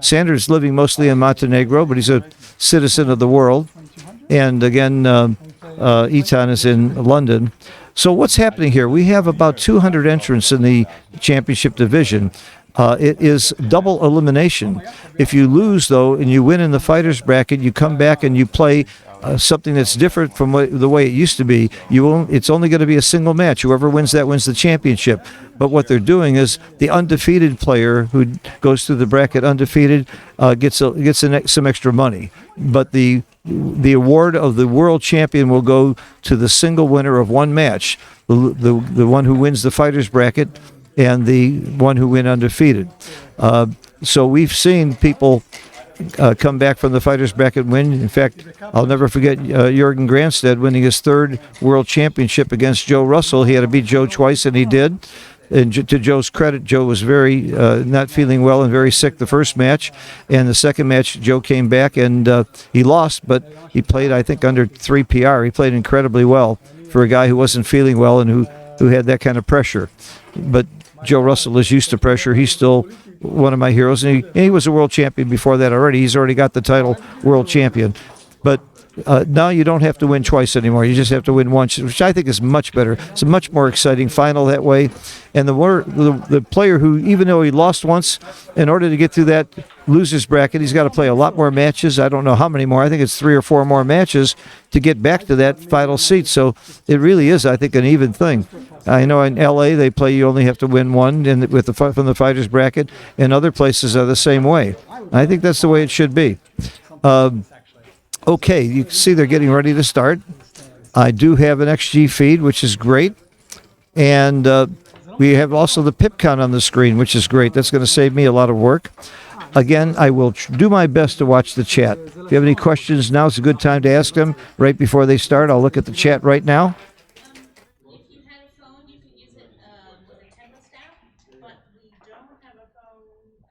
Sanders living mostly in Montenegro, but he's a citizen of the world. And again, Etan is in London. So what's happening here? We have about 200 entrants in the championship division. It is double elimination. If you lose, though, and you win in the fighters bracket, you come back and you play something that's different from the way it used to be. It's only going to be a single match. Whoever wins that wins the championship. But what they're doing is the undefeated player who goes through the bracket undefeated gets some extra money. But the award of the world champion will go to the single winner of one match, the one who wins the fighters bracket and the one who went undefeated. So we've seen people come back from the fighters bracket and win. In fact, I'll never forget Jürgen Granstedt winning his third world championship against Joe Russell. He had to beat Joe twice, and he did. And to Joe's credit, Joe was very not feeling well and very sick the first match. And the second match, Joe came back and he lost, but he played, I think, under 3 PR. He played incredibly well for a guy who wasn't feeling well and who had that kind of pressure. But Joe Russell is used to pressure. He's still one of my heroes, and he was a world champion before that already. He's already got the title world champion. But now you don't have to win twice anymore. You just have to win once, which I think is much better. It's a much more exciting final that way. And the player who, even though he lost once, in order to get through that losers bracket, he's got to play a lot more matches. I don't know how many more. I think it's 3 or 4 more matches to get back to that final seat. So it really is, I think, an even thing. I know in L.A. they play you only have to win one from the fighters bracket, and other places are the same way. I think that's the way it should be. Okay, you can see they're getting ready to start. I do have an XG feed, which is great. And we have also the pip count on the screen, which is great. That's going to save me a lot of work. Again, I will do my best to watch the chat. If you have any questions, now's a good time to ask them right before they start. I'll look at the chat right now. If you had a phone, you could use it with a Tempest app, but we don't have a phone.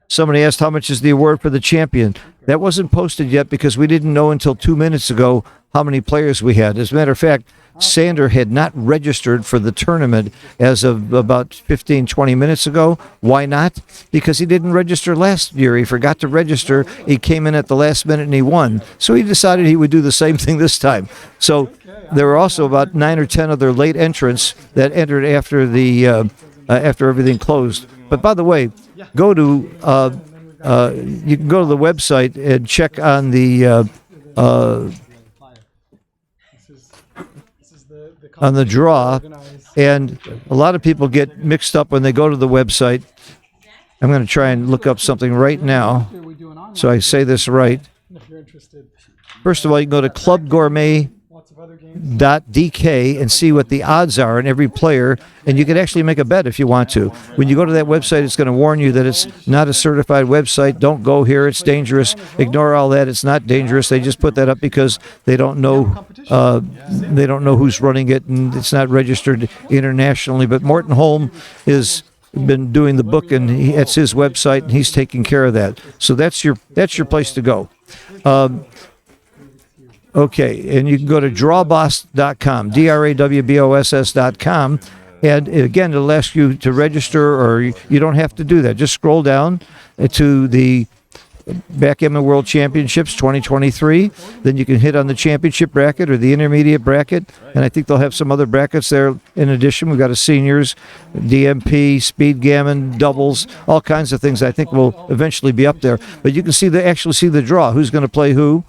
Somebody asked how much is the award for the champion. That wasn't posted yet because we didn't know until 2 minutes ago how many players we had. As a matter of fact, Sander had not registered for the tournament as of about 15, 20 minutes ago. Why not? Because he didn't register last year. He forgot to register. He came in at the last minute and he won. So he decided he would do the same thing this time. So there were also about 9 or 10 other late entrants that entered after after everything closed. But by the way, go to you can go to the website and check on the draw, and a lot of people get mixed up when they go to the website. I'm going to try and look up something right now so I say this right. First of all, you can go to clubgourmet.dk and see what the odds are in every player, and you can actually make a bet if you want to. When you go to that website, it's going to warn you that it's not a certified website. Don't go here, it's dangerous. Ignore all that, it's not dangerous. They just put that up because they don't know who's running it, and it's not registered internationally. But Morton Holm has been doing the book, and it's his website, and he's taking care of that. So that's your place to go. Okay, and you can go to drawboss.com, drawboss.com, and again, it'll ask you to register, or you don't have to do that. Just scroll down to the Backgammon World Championships 2023. Then you can hit on the championship bracket or the intermediate bracket, and I think they'll have some other brackets there in addition. We've got a seniors, DMP, speed gammon, doubles, all kinds of things I think will eventually be up there. But you can actually see the draw, who's going to play who,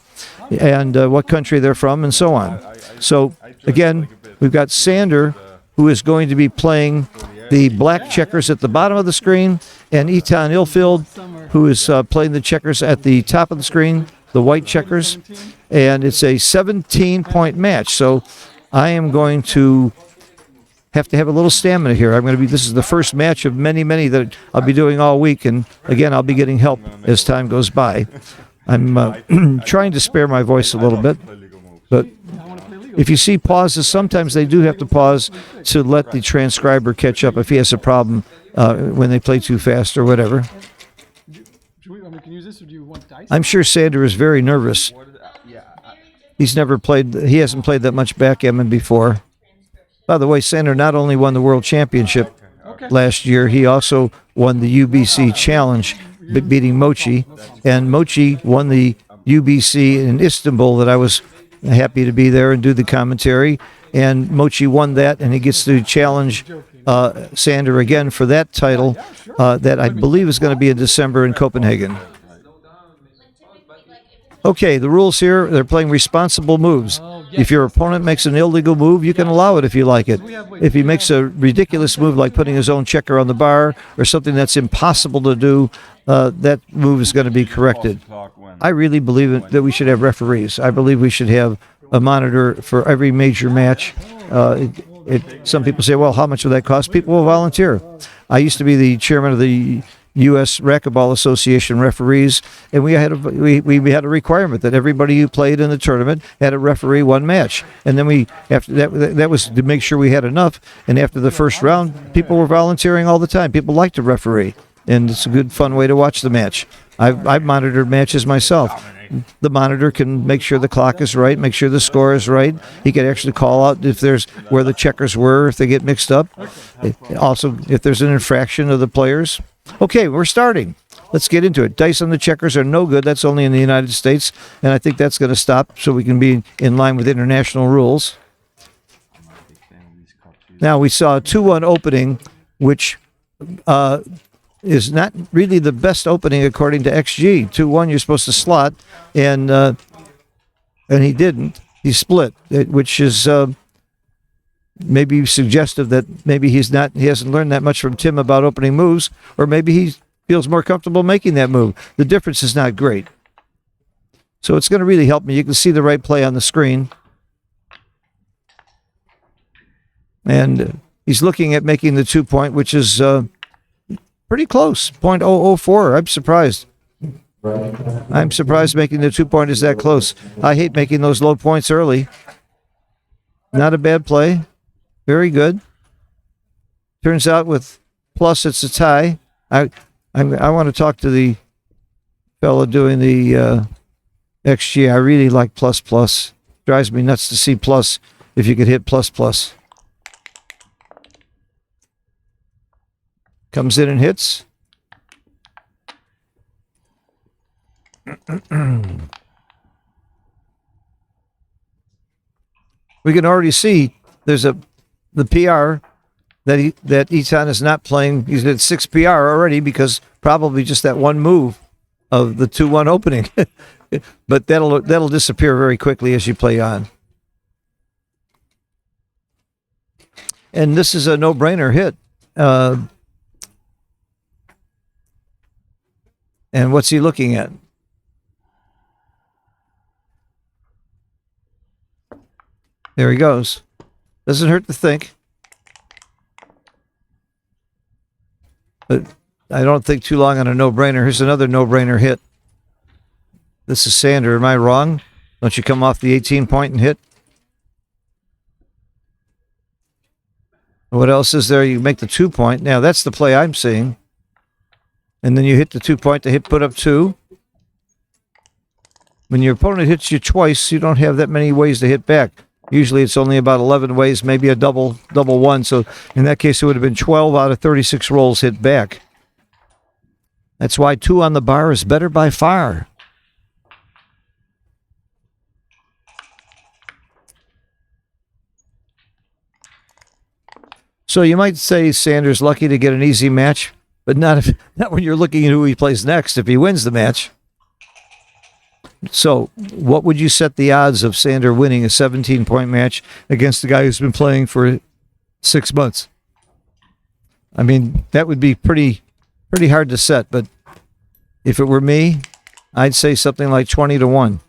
and what country they're from, and so on. So, again, we've got Sander, who is going to be playing the black checkers at the bottom of the screen, and Etan Ilfeld, who is playing the checkers at the top of the screen, the white checkers, and it's a 17-point match. So I am going to have a little stamina here. This is the first match of many, many that I'll be doing all week, and again, I'll be getting help as time goes by. I'm trying to spare my voice a little bit, but if you see pauses, sometimes they do have to pause to let the transcriber catch up if he has a problem when they play too fast or whatever. I'm sure Sander is very nervous. He hasn't played that much backgammon before. By the way, Sander not only won the World Championship last year, he also won the UBC Challenge beating Mochi. And Mochi won the UBC in Istanbul that I was happy to be there and do the commentary. And Mochi won that, and he gets to challenge Sander again for that title that I believe is going to be in December in Copenhagen. Okay, the rules here, they're playing responsible moves. If your opponent makes an illegal move, you can allow it if you like it. If he makes a ridiculous move like putting his own checker on the bar or something that's impossible to do, that move is going to be corrected. I really believe that we should have referees. I believe we should have a monitor for every major match. Some people say, well, how much would that cost? People will volunteer. I used to be the chairman of the U.S. Racquetball Association referees, and we had a requirement that everybody who played in the tournament had a referee one match. And then after that was to make sure we had enough. And after the first round, people were volunteering all the time. People like to referee, and it's a good, fun way to watch the match. I've monitored matches myself. The monitor can make sure the clock is right, make sure the score is right. He can actually call out if there's where the checkers were, if they get mixed up. Also, if there's an infraction of the players. Okay, we're starting. Let's get into it. Dice on the checkers are no good. That's only in the United States, and I think that's going to stop so we can be in line with international rules. Now, we saw a 2-1 opening, which is not really the best opening according to XG. 2-1, you're supposed to slot, and he didn't. He split, which is maybe suggestive that maybe he hasn't learned that much from Tim about opening moves, or maybe he feels more comfortable making that move. The difference is not great. So it's going to really help me. You can see the right play on the screen. And he's looking at making the 2-point, which is pretty close, .004. I'm surprised. I'm surprised making the 2-point is that close. I hate making those low points early. Not a bad play. Very good. Turns out with plus, it's a tie. I want to talk to the fellow doing the XG. I really like plus. Drives me nuts to see plus if you could hit plus. Comes in and hits. We can already see there's the PR that Etan is not playing. He's at 6 PR already because probably just that one move of the 2-1 opening. But that'll disappear very quickly as you play on. And this is a no-brainer hit. And what's he looking at? There he goes. Doesn't hurt to think. But I don't think too long on a no-brainer. Here's another no-brainer hit. This is Sander. Am I wrong? Don't you come off the 18-point and hit? What else is there? You make the 2-point. Now, that's the play I'm seeing. And then you hit the 2-point to put up 2. When your opponent hits you twice, you don't have that many ways to hit back. Usually it's only about 11 ways, maybe a double one. So in that case, it would have been 12 out of 36 rolls hit back. That's why 2 on the bar is better by far. So you might say Sander's lucky to get an easy match, but not when you're looking at who he plays next if he wins the match. So what would you set the odds of Sander winning a 17-point match against the guy who's been playing for 6 months? I mean, that would be pretty hard to set, but if it were me, I'd say something like 20-1.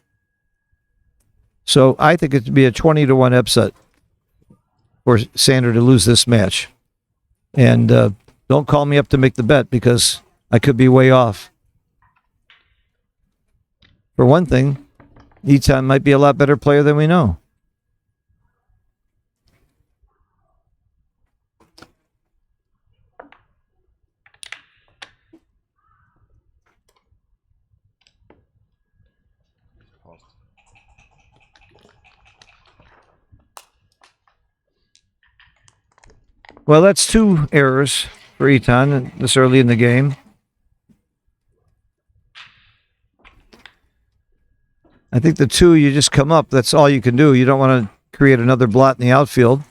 So I think it'd be a 20-1 upset for Sander to lose this match. And don't call me up to make the bet because I could be way off. For one thing, Etan might be a lot better player than we know. Well, that's 2 errors for Etan this early in the game. I think the 2, you just come up. That's all you can do. You don't want to create another blot in the outfield.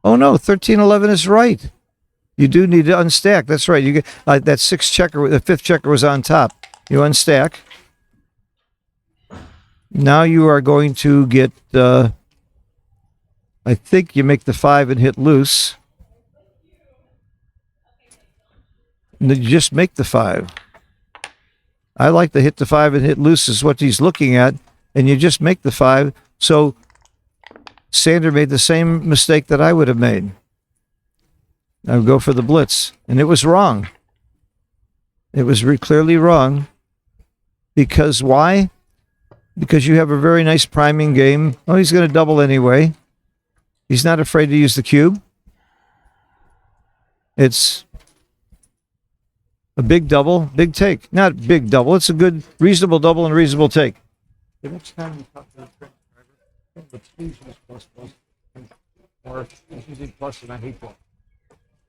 Oh, no, 13-11 is right. You do need to unstack. That's right. You get that 6th checker, the 5th checker was on top. You unstack. Now you are going to get, I think you make the 5 and hit loose. And then you just make the 5. I like to hit the 5 and hit loose is what he's looking at, and you just make the 5. So Sander made the same mistake that I would have made. I would go for the blitz, and it was wrong. It was clearly wrong. Because why? Because you have a very nice priming game. Oh, he's going to double anyway. He's not afraid to use the cube. It's a big double, big take. Not big double. It's a good, reasonable double and reasonable take. The next time you talk to the driver, please use plus plus. Or using plus, and I hate that.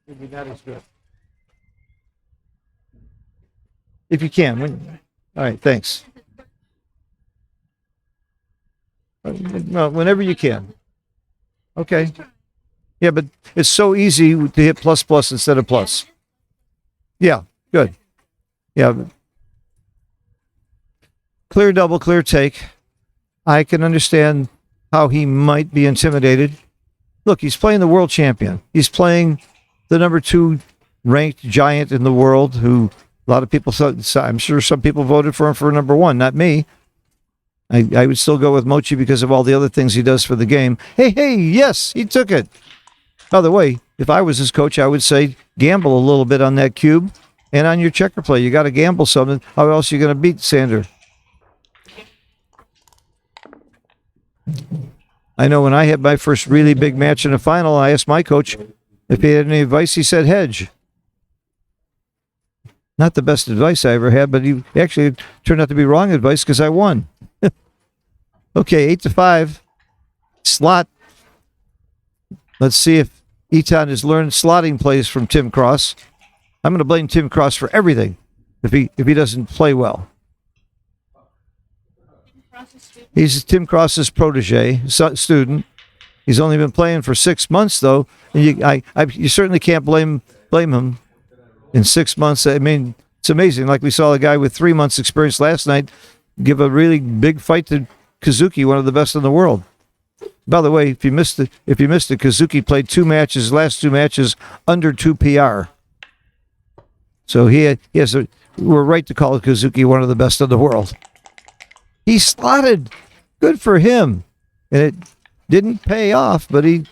Maybe not as good. If you can. All right, thanks. Well, whenever you can. Okay. Yeah, but it's so easy to hit plus plus instead of plus. Yeah, good. Yeah. Clear double, clear take. I can understand how he might be intimidated. Look, he's playing the world champion. He's playing the number 2 ranked giant in the world, who a lot of people thought, I'm sure some people voted for him for number 1, not me. I would still go with Mochi because of all the other things he does for the game. Hey, yes, he took it. By the way, if I was his coach, I would say gamble a little bit on that cube and on your checker play. You got to gamble something. How else are you going to beat Sander? I know when I had my first really big match in a final, I asked my coach if he had any advice. He said hedge. Not the best advice I ever had, but he actually turned out to be wrong advice because I won. Okay, 8-5. Slot. Let's see if Etan has learned slotting plays from Tim Cross. I'm going to blame Tim Cross for everything if he doesn't play well. He's Tim Cross's protege, student. He's only been playing for 6 months, though, and you certainly can't blame him. In 6 months, I mean, it's amazing. Like we saw a guy with 3 months' experience last night give a really big fight to Kazuki, one of the best in the world. By the way, if you missed it, Kazuki played 2 matches, last 2 matches under 2 PR. So we're right to call Kazuki one of the best in the world. He slotted. Good for him. And it didn't pay off, but he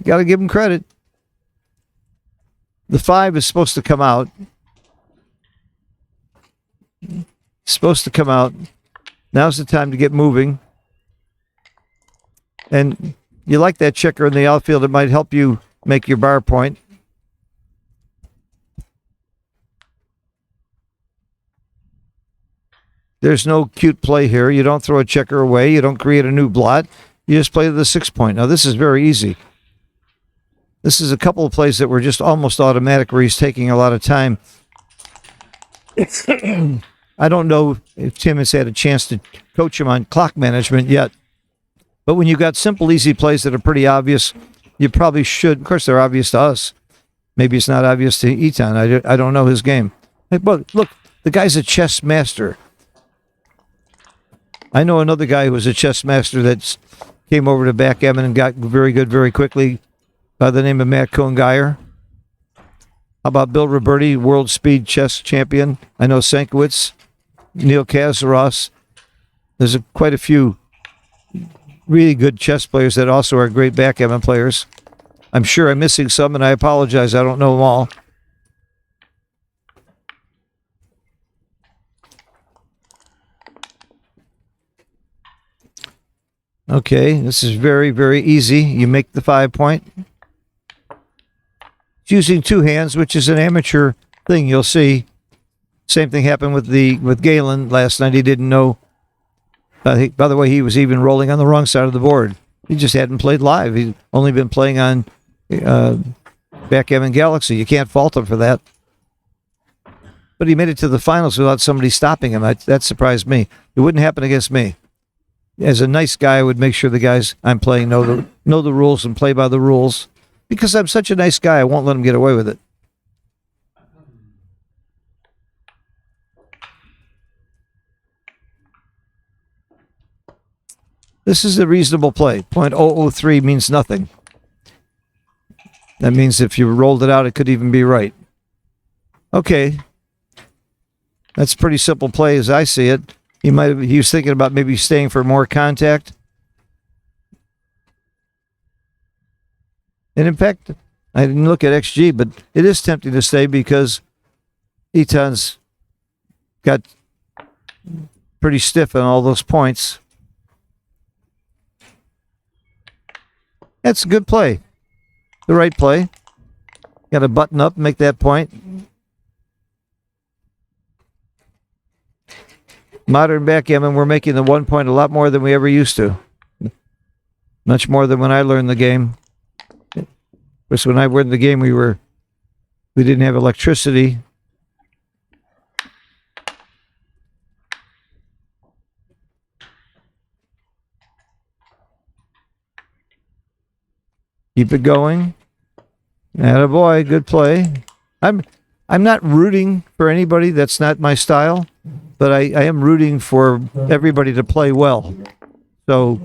got to give him credit. The 5 is supposed to come out. Supposed to come out. Now's the time to get moving. And you like that checker in the outfield. It might help you make your bar point. There's no cute play here. You don't throw a checker away. You don't create a new blot. You just play to the 6 point. Now, this is very easy. This is a couple of plays that were just almost automatic where he's taking a lot of time. I don't know if Tim has had a chance to coach him on clock management yet. But when you've got simple, easy plays that are pretty obvious, you probably should. Of course, they're obvious to us. Maybe it's not obvious to Etan. I don't know his game. But look, the guy's a chess master. I know another guy who was a chess master that came over to Backgammon and got very good very quickly by the name of Matt Cohn-Geyer. How about Bill Roberti, world speed chess champion? I know Sankiewicz, Neil Kazaros. There's quite a few really good chess players that also are great backgammon players. I'm sure I'm missing some, and I apologize. I don't know them all. Okay, this is very, very easy. You make the 5 point. It's using 2 hands, which is an amateur thing. You'll see. Same thing happened with Galen last night. He didn't know. By the way, he was even rolling on the wrong side of the board. He just hadn't played live. He'd only been playing on Backgammon Galaxy. You can't fault him for that. but he made it to the finals without somebody stopping him. That surprised me. It wouldn't happen against me. As a nice guy, I would make sure the guys I'm playing know the rules and play by the rules. Because I'm such a nice guy, I won't let them get away with it. This is a reasonable play. .003 means nothing. That means if you rolled it out, it could even be right. Okay. That's a pretty simple play as I see it. He was thinking about maybe staying for more contact. And in fact, I didn't look at XG, but it is tempting to stay because Etan's got pretty stiff on all those points. That's a good play. The right play. Got to button up, make that point. Modern backgammon, we're making the 1 point a lot more than we ever used to. Much more than when I learned the game. Because when I learned the game, we didn't have electricity. Keep it going. Attaboy, good play. I'm not rooting for anybody. That's not my style. But I am rooting for everybody to play well. So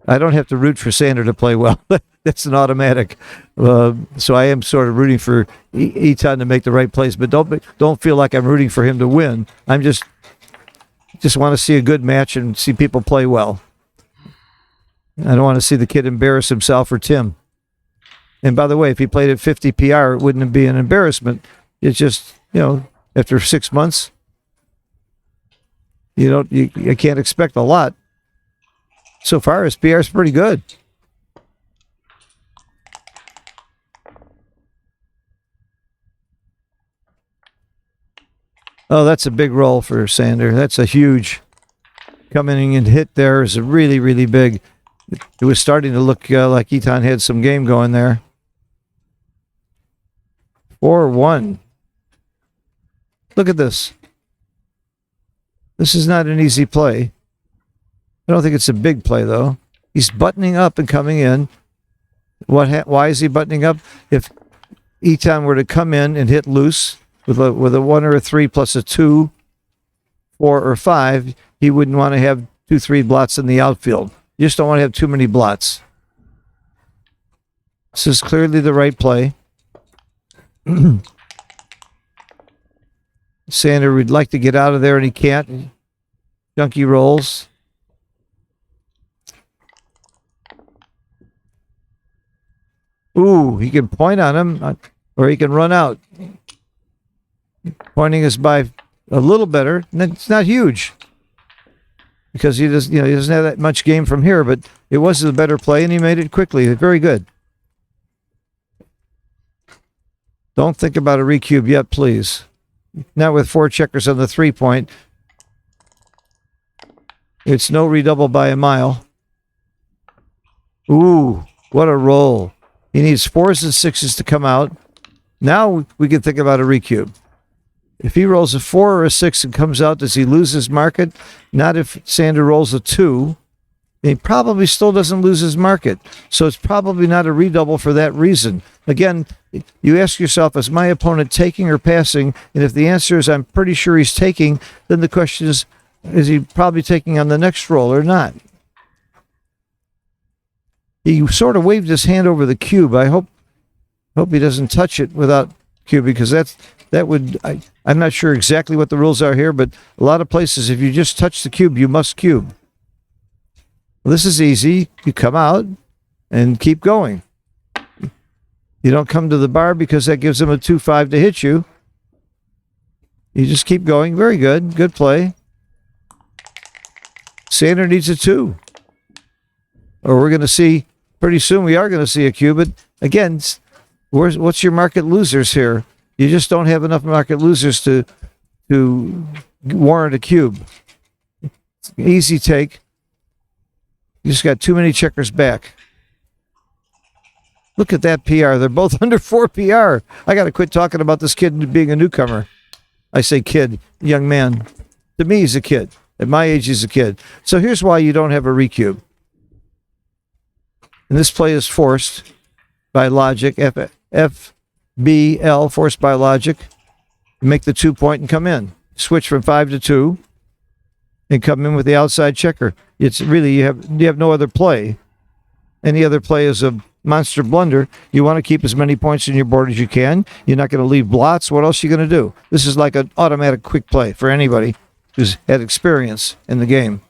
I don't have to root for Sander to play well. That's an automatic. So I am sort of rooting for Etan to make the right plays. But don't feel like I'm rooting for him to win. I'm just want to see a good match and see people play well. I don't want to see the kid embarrass himself or Tim. And by the way, if he played at 50 PR, it wouldn't be an embarrassment. It's just, after 6 months, you can't expect a lot. So far, his PR is pretty good. Oh, that's a big roll for Sander. That's a huge coming and hit there is a really, really big. It was starting to look like Etan had some game going there. 4-1. Look at this. This is not an easy play. I don't think it's a big play, though. He's buttoning up and coming in. Why is he buttoning up? If Etan were to come in and hit loose with a 1 or a 3 plus a 2, 4 or 5, he wouldn't want to have 2-3 blots in the outfield. You just don't want to have too many blots. This is clearly the right play. Sander would like to get out of there and he can't. Junkie rolls. Ooh, he can point on him or he can run out. Pointing is by a little better. It's not huge because he doesn't have that much game from here, but it was a better play and he made it quickly. Very good. Don't think about a recube yet, please. Not with 4 checkers on the 3-point. It's no redouble by a mile. Ooh, what a roll. He needs 4s and 6s to come out. Now we can think about a recube. If he rolls a 4 or a 6 and comes out, does he lose his market? Not if Sander rolls a 2. He probably still doesn't lose his market. So it's probably not a redouble for that reason. Again, you ask yourself, is my opponent taking or passing? And if the answer is I'm pretty sure he's taking, then the question is he probably taking on the next roll or not? He sort of waved his hand over the cube. I hope he doesn't touch it without cube because I'm not sure exactly what the rules are here, but a lot of places, if you just touch the cube, you must cube. Well, this is easy. You come out and keep going. You don't come to the bar because that gives him a 2-5 to hit you. You just keep going. Very good. Good play. Sander needs a 2. Or we're going to see, pretty soon we are going to see a cube. But again, what's your market losers here? You just don't have enough market losers to warrant a cube. Easy take. You just got too many checkers back. Look at that PR. They're both under 4 PR. I got to quit talking about this kid being a newcomer. I say kid, young man. To me, he's a kid. At my age, he's a kid. So here's why you don't have a recube. And this play is forced by logic. FBL, forced by logic. Make the 2 point and come in. Switch from 5 to 2 and come in with the outside checker. It's really, you have no other play. Any other play is a monster blunder. You want to keep as many points in your board as you can. You're not going to leave blots. What else are you going to do? This is like an automatic quick play for anybody who's had experience in the game.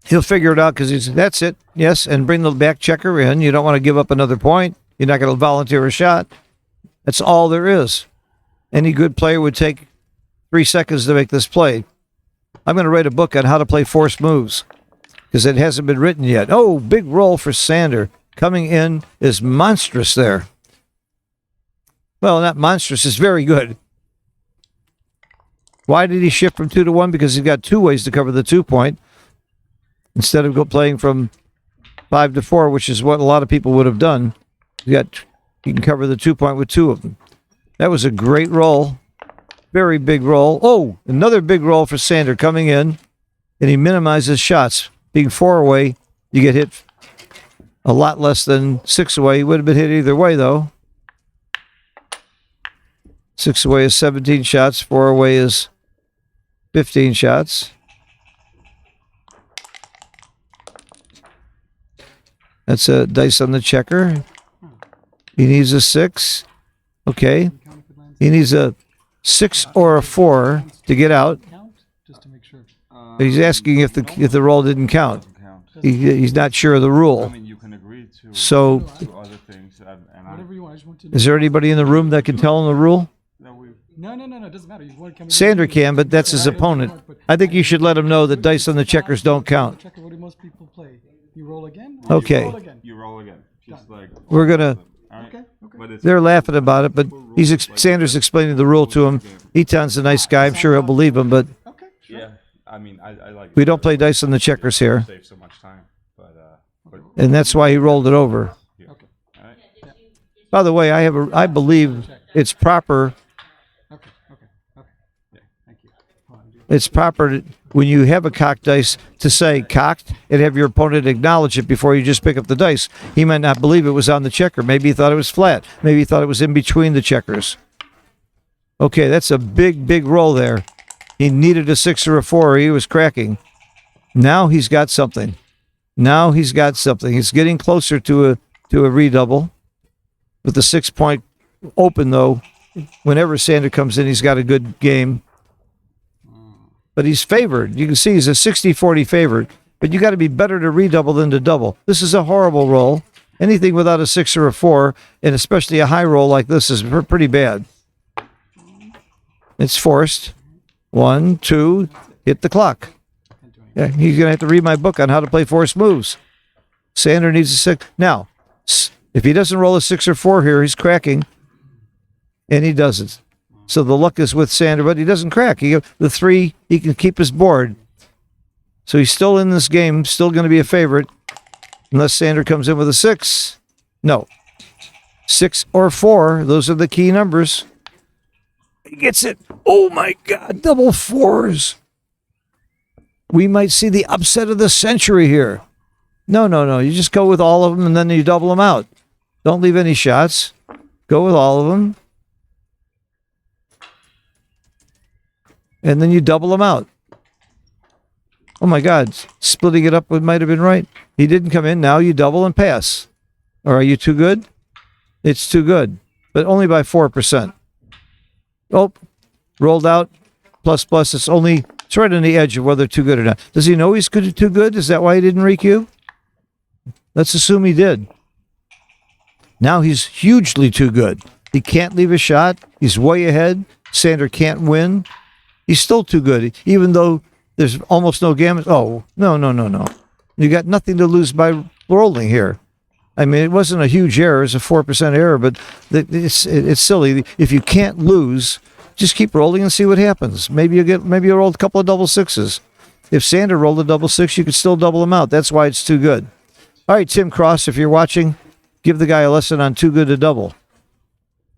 He'll figure it out because that's it. Yes, and bring the back checker in. You don't want to give up another point. You're not going to volunteer a shot. That's all there is. Any good player would take 3 seconds to make this play. I'm going to write a book on how to play forced moves because it hasn't been written yet. Oh, big roll for Sander. Coming in is monstrous there. Well, not monstrous. It's very good. Why did he shift from 2 to 1? Because he's got 2 ways to cover the 2 point instead of playing from 5 to 4, which is what a lot of people would have done. You can cover the 2 point with 2 of them. That was a great roll. Very big roll. Oh, another big roll for Sander coming in, and he minimizes shots. Being 4 away, you get hit a lot less than 6 away. He would have been hit either way, though. 6 away is 17 shots. 4 away is 15 shots. That's a dice on the checker. He needs a 6. Okay. He needs a 6 or a 4 to get out. He's asking if the roll didn't count. He's not sure of the rule. So, is there anybody in the room that can tell him the rule? No, it doesn't matter. Sander can, but that's his opponent. I think you should let him know that dice on the checkers don't count. What do most people play? You roll again? Okay. You roll again. Just like We're gonna. Okay. They're laughing about it, but Sander's explaining the rule to him. Etan's a nice guy. I'm sure he'll believe him, but Okay. Sure. yeah. I mean, I like. we don't play dice on the checkers here, Save so much time, but and that's why he rolled it over. yeah. Okay. All right. By the way, I believe it's proper. Okay. Yeah. Thank you. It's proper when you have a cocked dice to say cocked and have your opponent acknowledge it before you just pick up the dice. He might not believe it was on the checker. Maybe he thought it was flat. Maybe he thought it was in between the checkers. Okay, that's a big roll there. He needed a 6 or a 4. He was cracking. Now he's got something. He's getting closer to a redouble. With the 6 point open, though, whenever Sander comes in, he's got a good game. But he's favored. You can see he's a 60-40 favorite. But you got to be better to redouble than to double. This is a horrible roll. Anything without a 6 or a 4, and especially a high roll like this, is pretty bad. It's forced. 1, 2, hit the clock. Yeah, he's going to have to read my book on how to play forced moves. Sander needs a 6. Now, if he doesn't roll a 6 or 4 here, he's cracking. And he doesn't. So the luck is with Sander, but he doesn't crack. The 3, he can keep his board. So he's still in this game, still going to be a favorite, unless Sander comes in with a 6. No. 6 or 4, those are the key numbers. He gets it. Oh my God, double 4s. We might see the upset of the century here. No. You just go with all of them and then you double them out. Don't leave any shots. Go with all of them. And then you double them out. Oh my God, splitting it up might have been right. He didn't come in. Now you double and pass. Or are you too good? It's too good, but only by 4%. Oh, rolled out. Plus. It's right on the edge of whether too good or not. Does he know he's too good? Is that why he didn't recue? Let's assume he did. Now he's hugely too good. He can't leave a shot. He's way ahead. Sander can't win. He's still too good, even though there's almost no gamut. Oh, no. You got nothing to lose by rolling here. I mean, it wasn't a huge error. It's a 4% error, but it's silly. If you can't lose, just keep rolling and see what happens. Maybe you roll a couple of double 6s. If Sander rolled a double 6, you could still double them out. That's why it's too good. All right, Tim Cross, if you're watching, give the guy a lesson on too good to double.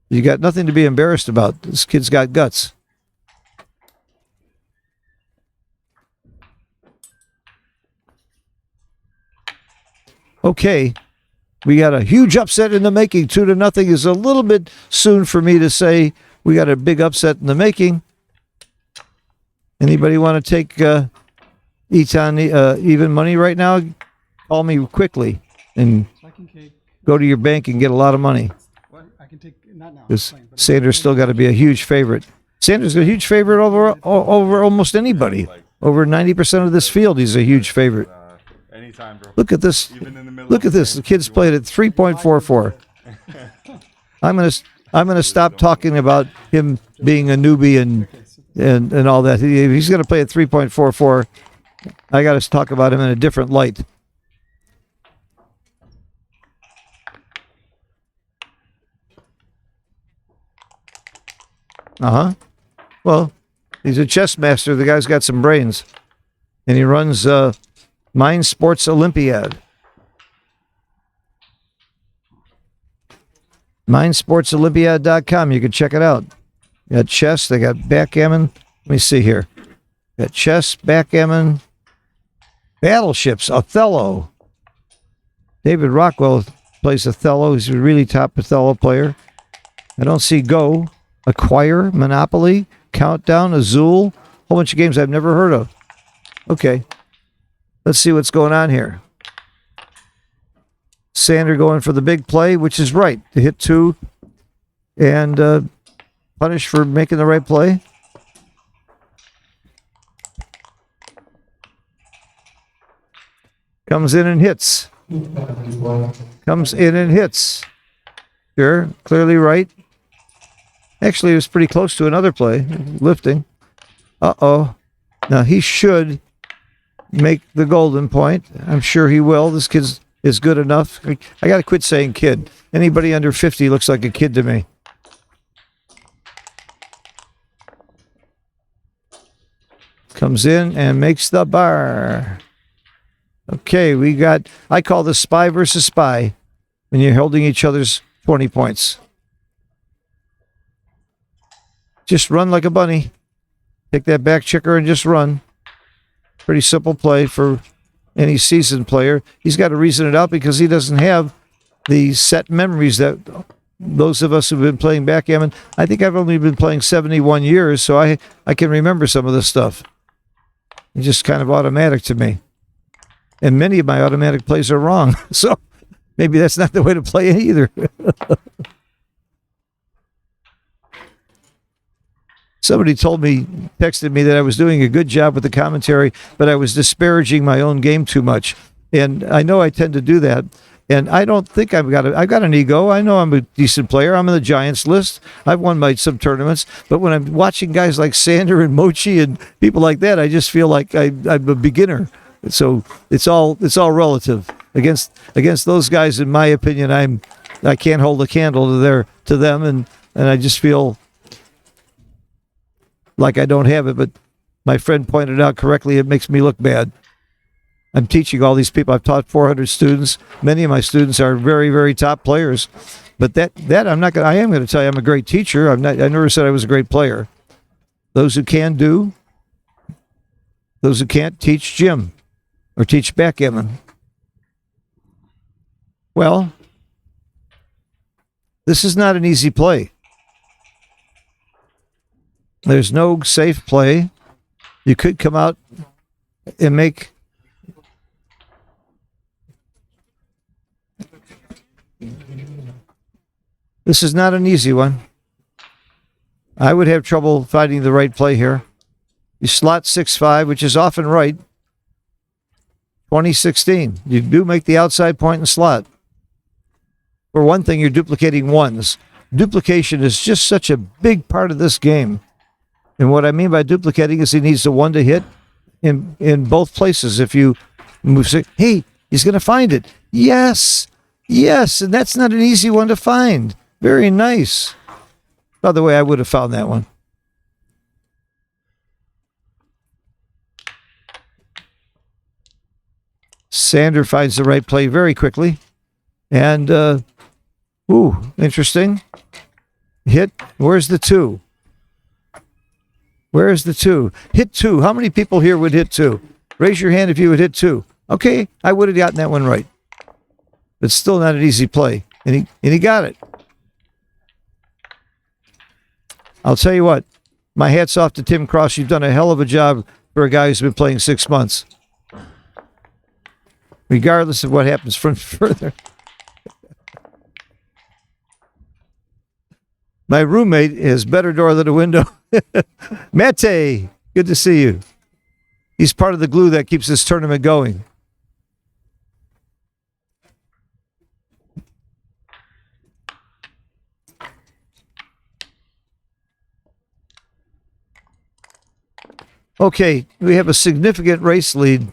You got nothing to be embarrassed about. This kid's got guts. Okay, we got a huge upset in the making. 2-0 is a little bit soon for me to say we got a big upset in the making. Anybody want to take Etan even money right now? Call me quickly and So I can take. go to your bank and get a lot of money. I can take not now. Because playing, but Sanders still got to be a huge favorite. Sanders is a huge favorite over almost anybody. Over 90% of this field, he's a huge favorite. Anytime, bro. Look at this. Even in the middle Look of at this. The kid's played at 3.44. I'm gonna stop talking about him being a newbie and all that. If he's gonna play at 3.44, I got to talk about him in a different light. Well, he's a chess master. The guy's got some brains, and he runs Mind Sports Olympiad. MindSportsOlympiad.com. You can check it out. They got chess. They got backgammon. Let me see here. Got chess, backgammon, battleships, Othello. David Rockwell plays Othello. He's a really top Othello player. I don't see Go, Acquire, Monopoly, Countdown, Azul. A whole bunch of games I've never heard of. Okay. Let's see what's going on here. Sander going for the big play, which is right, to hit 2 and punish for making the right play. Comes in and hits. Comes in and hits. Sure, clearly right. Actually, it was pretty close to another play, lifting. Uh-oh. Now, he should make the golden point. I'm sure he will. This kid's is good enough. I got to quit saying kid. Anybody under 50 looks like a kid to me. Comes in and makes the bar. Okay, we got, I call this spy versus spy when you're holding each other's 20 points. Just run like a bunny. Take that back checker and just run. Pretty simple play for any seasoned player. He's got to reason it out because he doesn't have the set memories that those of us who've been playing backgammon. I think I've only been playing 71 years, so I can remember some of this stuff. It's just kind of automatic to me. And many of my automatic plays are wrong. So maybe that's not the way to play it either. Somebody texted me that I was doing a good job with the commentary, but I was disparaging my own game too much. And I know I tend to do that. And I don't think I've got an ego. I know I'm a decent player. I'm on the Giants list. I've won some tournaments. But when I'm watching guys like Sander and Mochi and people like that, I just feel like I'm a beginner. So it's all relative. Against those guys, in my opinion, I can't hold a candle to them, and I just feel like I don't have it, but my friend pointed out correctly, it makes me look bad. I'm teaching all these people. I've taught 400 students. Many of my students are very, very top players. But that I am going to tell you I'm a great teacher. I never said I was a great player. Those who can do, those who can't teach gym or teach backgammon. Well, this is not an easy play. There's no safe play. You could come out and make this is not an easy one. I would have trouble finding the right play here. You slot 6-5, which is often right. 2016. You do make the outside point and slot. For one thing, you're duplicating ones. Duplication is just such a big part of this game. And what I mean by duplicating is he needs the one to hit in both places. If you move, hey, he's going to find it. Yes, and that's not an easy one to find. Very nice. By the way, I would have found that one. Sander finds the right play very quickly. And Ooh, interesting. Hit. Where's the 2? Where's the 2? Hit 2. How many people here would hit 2? Raise your hand if you would hit 2. Okay, I would have gotten that one right. But still not an easy play. And he got it. I'll tell you what. My hat's off to Tim Cross. You've done a hell of a job for a guy who's been playing 6 months. Regardless of what happens from further. My roommate has better door than a window. Mate, good to see you. He's part of the glue that keeps this tournament going. Okay, we have a significant race lead.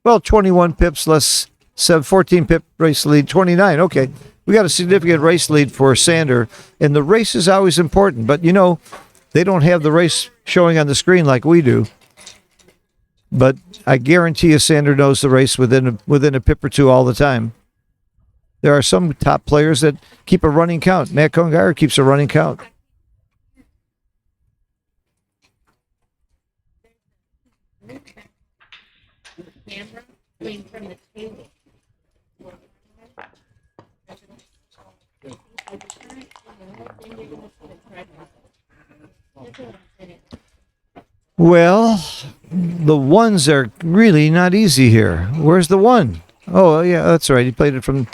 Well, 21 pips less 14 pip race lead, 29. Okay, we got a significant race lead for Sander, and the race is always important. But, you know, they don't have the race showing on the screen like we do. But I guarantee you Sander knows the race within a pip or two all the time. There are some top players that keep a running count. Matt Congar keeps a running count. Camera going from the table. Well, the ones are really not easy here. Where's the 1? Oh, yeah, that's right. He played it from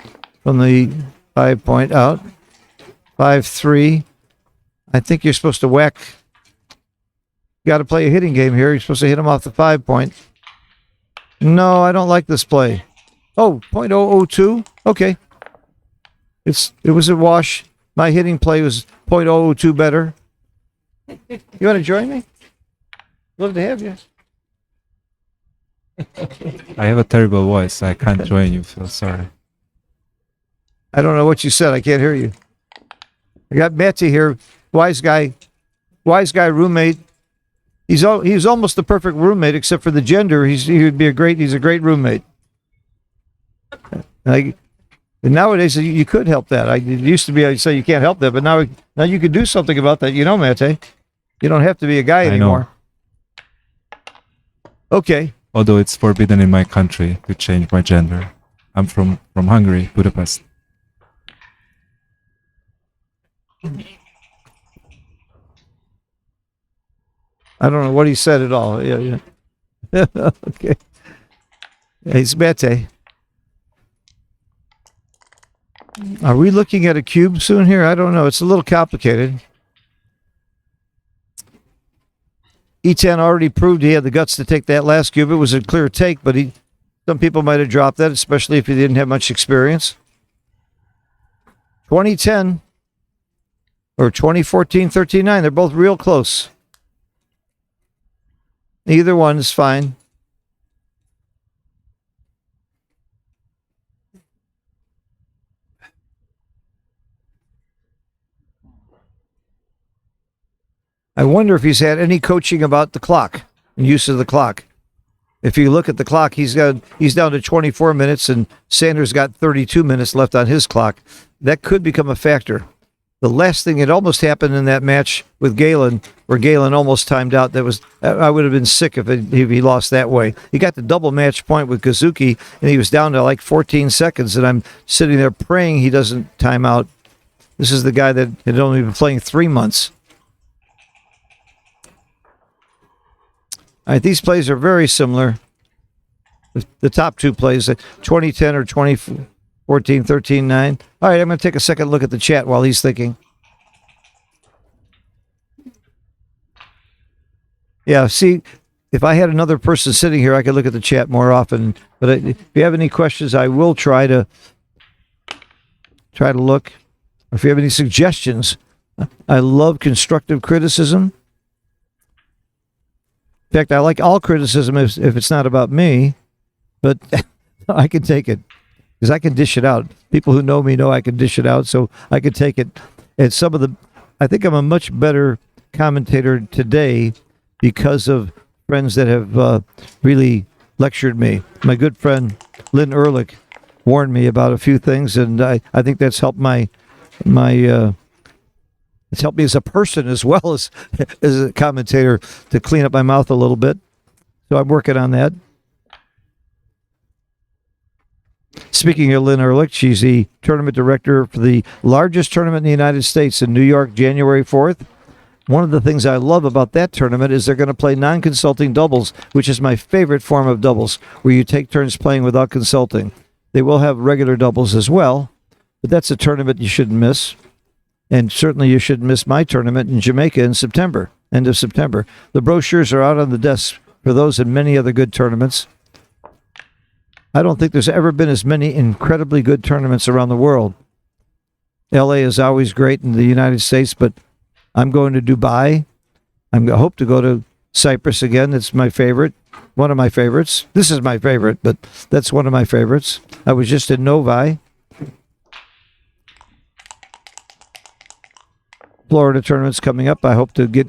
the 5 point out. 5-3. I think you're supposed to whack. You got to play a hitting game here. You're supposed to hit him off the 5 point. No, I don't like this play. Oh, .002? Okay. It was a wash. My hitting play was .002 better. You want to join me? Love to have you. I have a terrible voice. I can't join you, so sorry. I don't know what you said. I can't hear you. I got Matty here. Wise guy roommate. He's almost the perfect roommate except for the gender. He's a great roommate. And nowadays you could help that. It used to be I'd say you can't help that, but now you could do something about that. You know, Matty. You don't have to be a guy anymore. Okay. Although it's forbidden in my country to change my gender. I'm from Hungary, Budapest. I don't know what he said at all. Yeah. Okay. It's Mete. Are we looking at a cube soon here? I don't know. It's a little complicated. Etan already proved he had the guts to take that last cube. It was a clear take, but some people might have dropped that, especially if he didn't have much experience. 2010 or 2014, 13-9. They're both real close. Either one is fine. I wonder if he's had any coaching about the clock and use of the clock. If you look at the clock, he's down to 24 minutes and Sanders got 32 minutes left on his clock. That could become a factor. The last thing, it almost happened in that match with Galen, where Galen almost timed out. I would have been sick if he lost that way. He got the double match point with Kazuki, and he was down to like 14 seconds, and I'm sitting there praying he doesn't time out. This is the guy that had only been playing 3 months. All right, these plays are very similar. The top two plays, 2010 or 2014, 13-9. All right, I'm going to take a second look at the chat while he's thinking. Yeah, see, if I had another person sitting here, I could look at the chat more often. But if you have any questions, I will try to look. Or if you have any suggestions, I love constructive criticism. In fact, I like all criticism if it's not about me, but I can take it because I can dish it out. People who know me know I can dish it out, so I can take it. And I think I'm a much better commentator today because of friends that have really lectured me. My good friend Lynn Ehrlich warned me about a few things, and I think that's helped my my it's helped me as a person as well as a commentator to clean up my mouth a little bit. So I'm working on that. Speaking of Lynn Ehrlich, she's the tournament director for the largest tournament in the United States in New York, January 4th. One of the things I love about that tournament is they're going to play non-consulting doubles, which is my favorite form of doubles, where you take turns playing without consulting. They will have regular doubles as well, but that's a tournament you shouldn't miss. And certainly you shouldn't miss my tournament in Jamaica in September, end of September. The brochures are out on the desk for those and many other good tournaments. I don't think there's ever been as many incredibly good tournaments around the world. LA is always great in the United States, but I'm going to Dubai. I hope to go to Cyprus again. It's my favorite, one of my favorites. This is my favorite, but that's one of my favorites. I was just in Novi. Florida tournament's coming up. I hope to get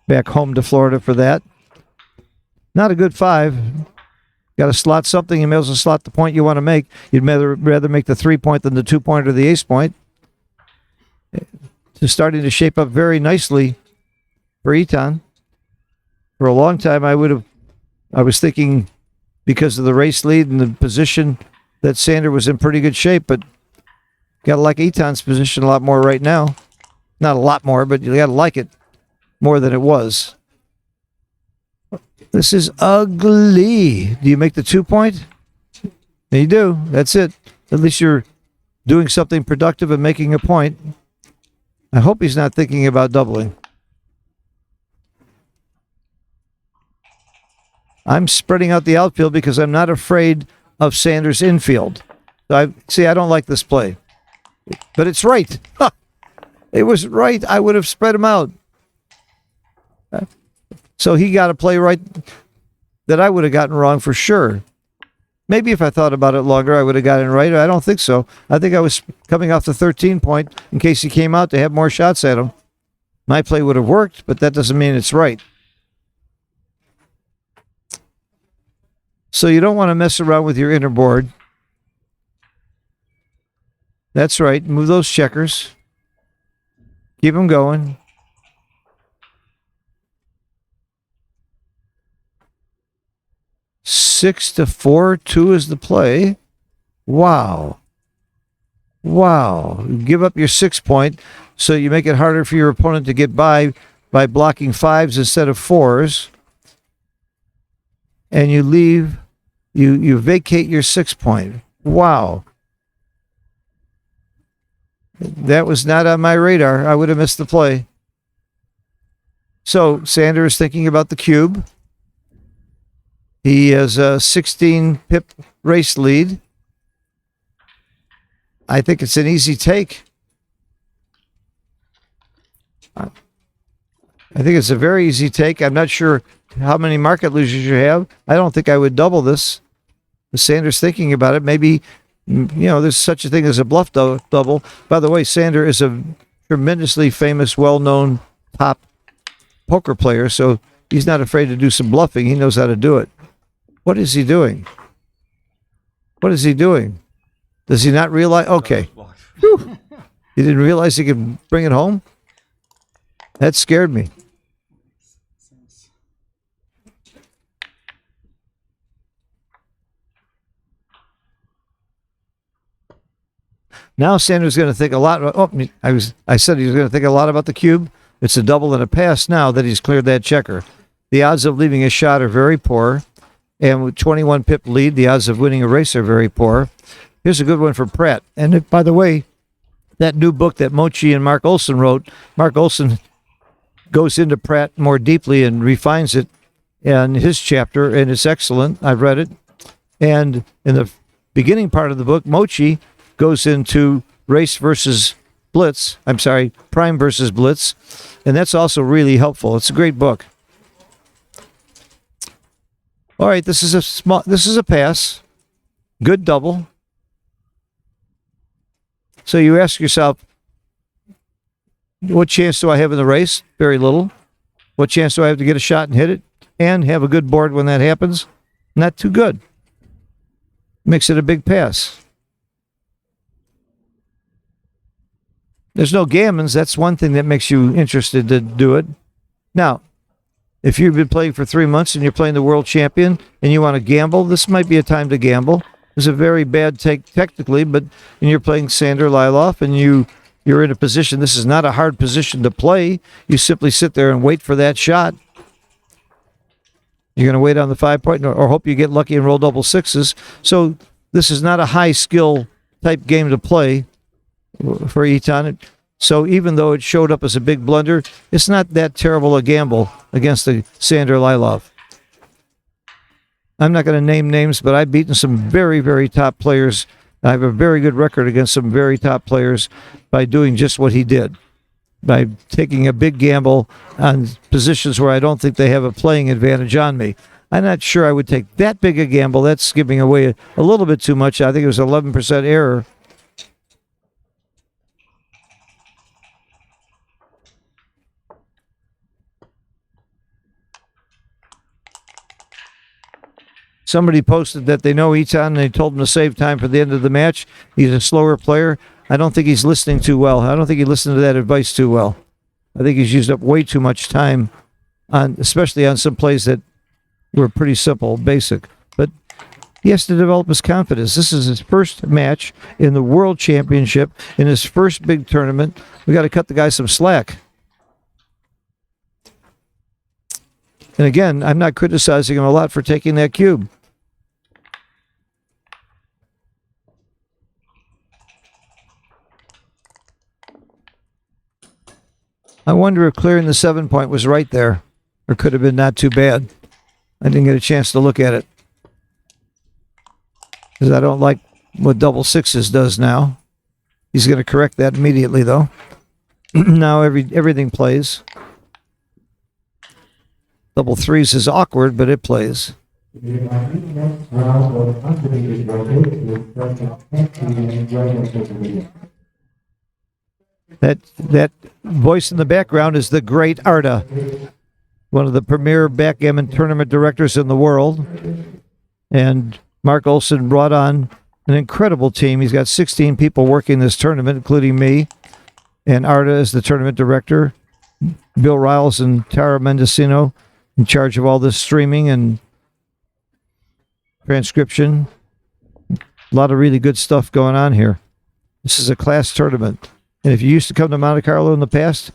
back home to Florida for that. Not a good 5. Got to slot something. You may as well slot the point you want to make. You'd rather make the 3-point than the 2-point or the ace-point. It's starting to shape up very nicely for Etan. For a long time, I was thinking because of the race lead and the position that Sander was in pretty good shape, but got to like Etan's position a lot more right now. Not a lot more, but you got to like it more than it was. This is ugly. Do you make the 2-point? You do. That's it. At least you're doing something productive and making a point. I hope he's not thinking about doubling. I'm spreading out the outfield because I'm not afraid of Sanders' infield. I don't like this play. But it's right. Ha! It was right. I would have spread him out. So he got a play right that I would have gotten wrong for sure. Maybe if I thought about it longer, I would have gotten it right. I don't think so. I think I was coming off the 13-point in case he came out to have more shots at him. My play would have worked, but that doesn't mean it's right. So you don't want to mess around with your inner board. That's right. Move those checkers. Keep them going. Six to 4-2 is the play. Wow. You give up your 6-point, so you make it harder for your opponent to get by blocking 5s instead of 4s. And you vacate your 6-point. Wow. That was not on my radar. I would have missed the play. So Sander is thinking about the cube. He has a 16-pip race lead. I think it's an easy take. I think it's a very easy take. I'm not sure how many market losers you have. I don't think I would double this. Sander's thinking about it. Maybe, there's such a thing as a bluff double. By the way, Sander is a tremendously famous, well-known top poker player, so he's not afraid to do some bluffing. He knows how to do it. What is he doing? Does he not realize? Okay. Whew. He didn't realize he could bring it home? That scared me. Now Sander's going to think a lot. I said he was going to think a lot about the cube. It's a double and a pass now that he's cleared that checker. The odds of leaving a shot are very poor. And with 21 pip lead, the odds of winning a race are very poor. Here's a good one for Pratt. And by the way, that new book that Mochi and Mark Olson wrote, Mark Olson goes into Pratt more deeply and refines it in his chapter, and it's excellent. I've read it. And in the beginning part of the book, Mochi goes into race versus blitz. Prime versus blitz. And that's also really helpful. It's a great book. All right, this is a pass. Good double. So you ask yourself, what chance do I have in the race? Very little. What chance do I have to get a shot and hit it and have a good board when that happens? Not too good. Makes it a big pass. there's no gammons. That's one thing that makes you interested to do it. Now, if you've been playing for 3 months and you're playing the world champion and you want to gamble, this might be a time to gamble. It's a very bad take technically, but when you're playing Sander Lylloff and you're in a position, this is not a hard position to play. You simply sit there and wait for that shot. You're going to wait on the 5 point or hope you get lucky and roll double sixes. So this is not a high skill type game to play for Etan. So even though it showed up as a big blunder, it's not that terrible a gamble against the Sander Lylloff. I'm not going to name names, but I've beaten some very, very top players. I have a very good record against some very top players by doing just what he did, by taking a big gamble on positions where I don't think they have a playing advantage on me. I'm not sure I would take that big a gamble. That's giving away a little bit too much. I think it was 11% error. Somebody posted that they know Etan and they told him to save time for the end of the match. He's a slower player. I don't think he's listening too well. I don't think he listened to that advice too well. I think he's used up way too much time on, especially on some plays that were pretty simple, basic. But he has to develop his confidence. This is his first match in the World Championship, in his first big tournament. We got to cut the guy some slack. And again, I'm not criticizing him a lot for taking that cube. I wonder if clearing the 7 point was right there, or could have been not too bad. I didn't get a chance to look at it because I don't like what double sixes does now. He's going to correct that immediately, though. Now everything plays. Double threes is awkward, but it plays. That voice in the background is the great Arda, one of the premier backgammon tournament directors in the world. And Mark Olson brought on an incredible team. He's got 16 people working this tournament, including me. And Arda is the tournament director. Bill Riles and Tara Mendocino in charge of all this streaming and transcription. A lot of really good stuff going on here. This is a class tournament. And if you used to come to Monte Carlo in the past,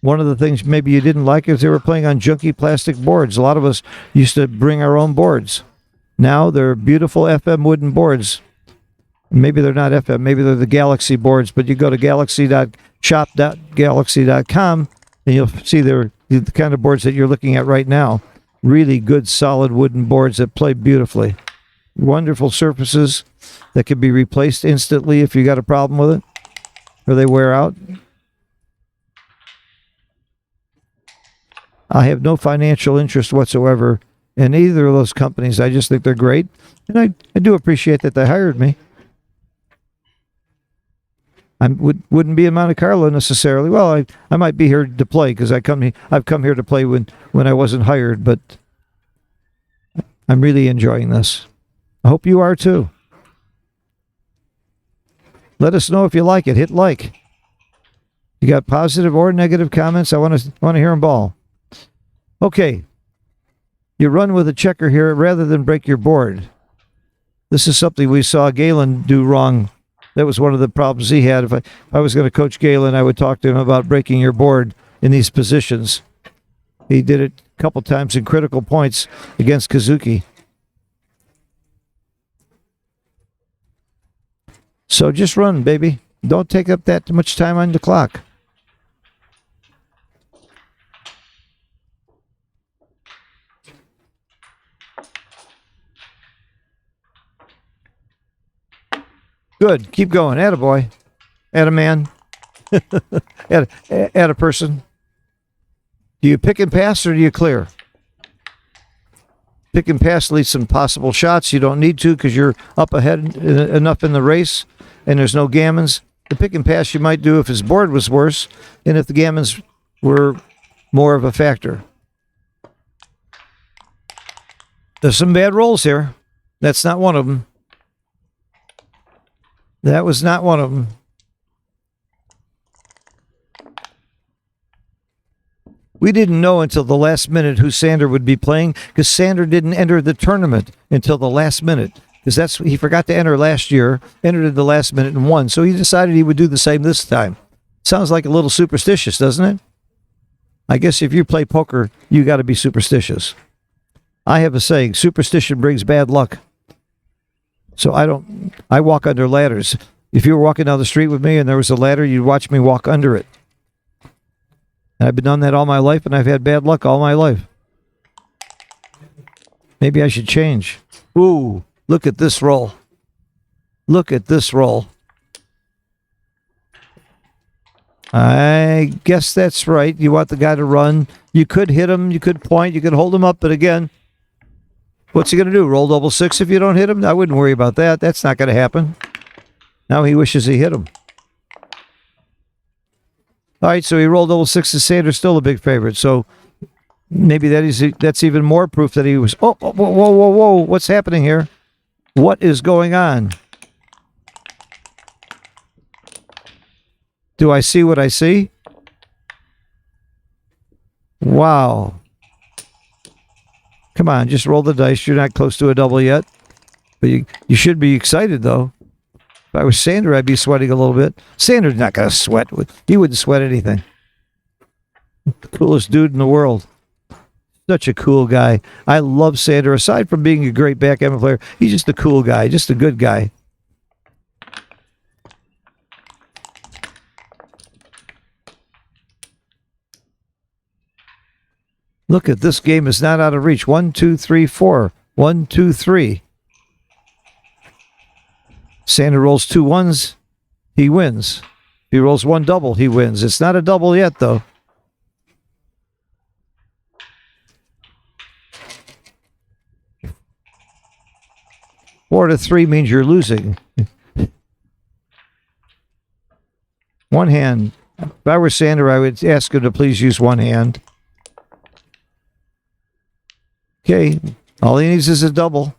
one of the things maybe you didn't like is they were playing on junky plastic boards. A lot of us used to bring our own boards. Now they're beautiful FM wooden boards. Maybe they're not FM, maybe they're the Galaxy boards, but you go to shop.galaxy.com and you'll see they're the kind of boards that you're looking at right now. Really good, solid wooden boards that play beautifully. Wonderful surfaces that can be replaced instantly if you got a problem with it or they wear out. I have no financial interest whatsoever in either of those companies. I just think they're great, and I do appreciate that they hired me. I wouldn't be in Monte Carlo necessarily. Well, I might be here to play because I've come here to play when I wasn't hired, but I'm really enjoying this. I hope you are too. Let us know if you like it. Hit like. You got positive or negative comments? I want to hear them all. Okay. You run with a checker here rather than break your board. This is something we saw Galen do wrong. That was one of the problems he had. If I was going to coach Galen, I would talk to him about breaking your board in these positions. He did it a couple times in critical points against Kazuki. So just run, baby. Don't take up that much time on the clock. Good. Keep going. Attaboy. Attaman. Atta person. Do you pick and pass or do you clear? Pick and pass leads some possible shots. You don't need to because you're up ahead enough in the race and there's no gammons. The pick and pass you might do if his board was worse and if the gammons were more of a factor. There's some bad rolls here. That's not one of them. That was not one of them. We didn't know until the last minute who Sander would be playing because Sander didn't enter the tournament until the last minute because he forgot to enter last year, entered at the last minute and won. So he decided he would do the same this time. Sounds like a little superstitious, doesn't it? I guess if you play poker, you got to be superstitious. I have a saying, superstition brings bad luck. So I walk under ladders. If you were walking down the street with me and there was a ladder, you'd watch me walk under it. And I've been done that all my life, and I've had bad luck all my life. Maybe I should change. Ooh, look at this roll. Look at this roll. I guess that's right. You want the guy to run. You could hit him. You could point. You could hold him up. But again, what's he going to do? Roll double six if you don't hit him? I wouldn't worry about that. That's not going to happen. Now he wishes he hit him. All right, so he rolled double six to Sanders, still a big favorite. So maybe that's even more proof that he was. Oh, whoa, whoa, whoa, whoa! What's happening here? What is going on? Do I see what I see? Wow! Come on, just roll the dice. You're not close to a double yet, but you should be excited though. If I was Sander, I'd be sweating a little bit. Sander's not going to sweat. He wouldn't sweat anything. The coolest dude in the world. Such a cool guy. I love Sander. Aside from being a great backgammon player, he's just a cool guy, just a good guy. Look at this game is not out of reach. 1, 2, 3, 4. 1, 2, 3. Sander rolls 2 ones, he wins. If he rolls 1 double, he wins. It's not a double yet, though. Four to 3 means you're losing. One hand. If I were Sander, I would ask him to please use one hand. Okay, all he needs is a double,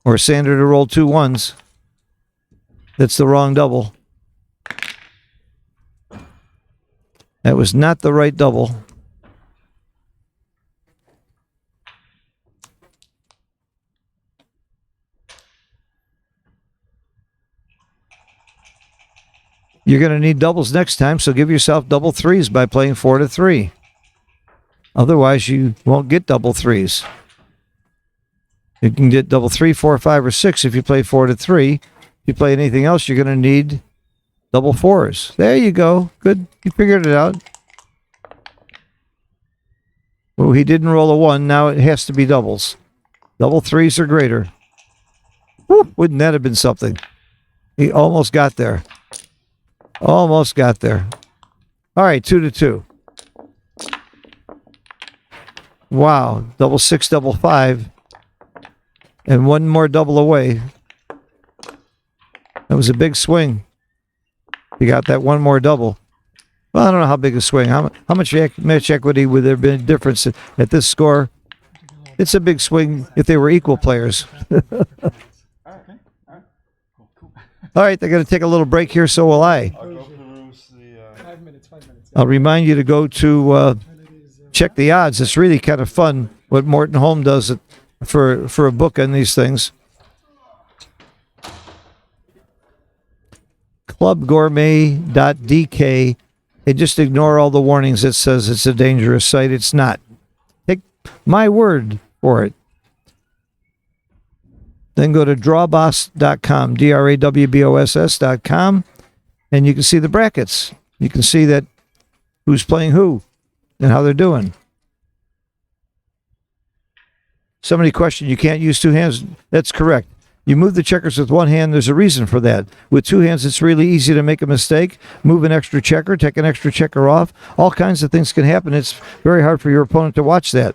or Sander to roll 2 ones. That's the wrong double. That was not the right double. You're going to need doubles next time, so give yourself double threes by playing 4 to 3. Otherwise, you won't get double threes. You can get double 3, 4, 5, or 6 if you play 4 to 3. If you play anything else, you're going to need double 4s. There you go. Good. You figured it out. Well, he didn't roll a 1. Now it has to be doubles. Double 3s or greater. Woo, wouldn't that have been something? He almost got there. Almost got there. All right, 2 to 2. Wow. Double 6, double 5. And 1 more double away. That was a big swing. You got that 1 more double. Well, I don't know how big a swing. How much equity would there have been a difference at this score? It's a big swing if they were equal players. All right, they're going to take a little break here, so will I. I'll go peruse the. 5 minutes, 5 minutes. I'll remind you to go to check the odds. It's really kind of fun what Morton Holm does for a book on these things. clubgourmet.dk, and just ignore all the warnings that says it's a dangerous site. It's not. Take my word for it. Then go to drawboss.com, drawboss.com, and you can see the brackets. You can see that who's playing who and how they're doing. Somebody questioned you can't use 2 hands. That's correct. You move the checkers with 1 hand, there's a reason for that. With 2 hands, it's really easy to make a mistake. Move an extra checker, take an extra checker off. All kinds of things can happen. It's very hard for your opponent to watch that.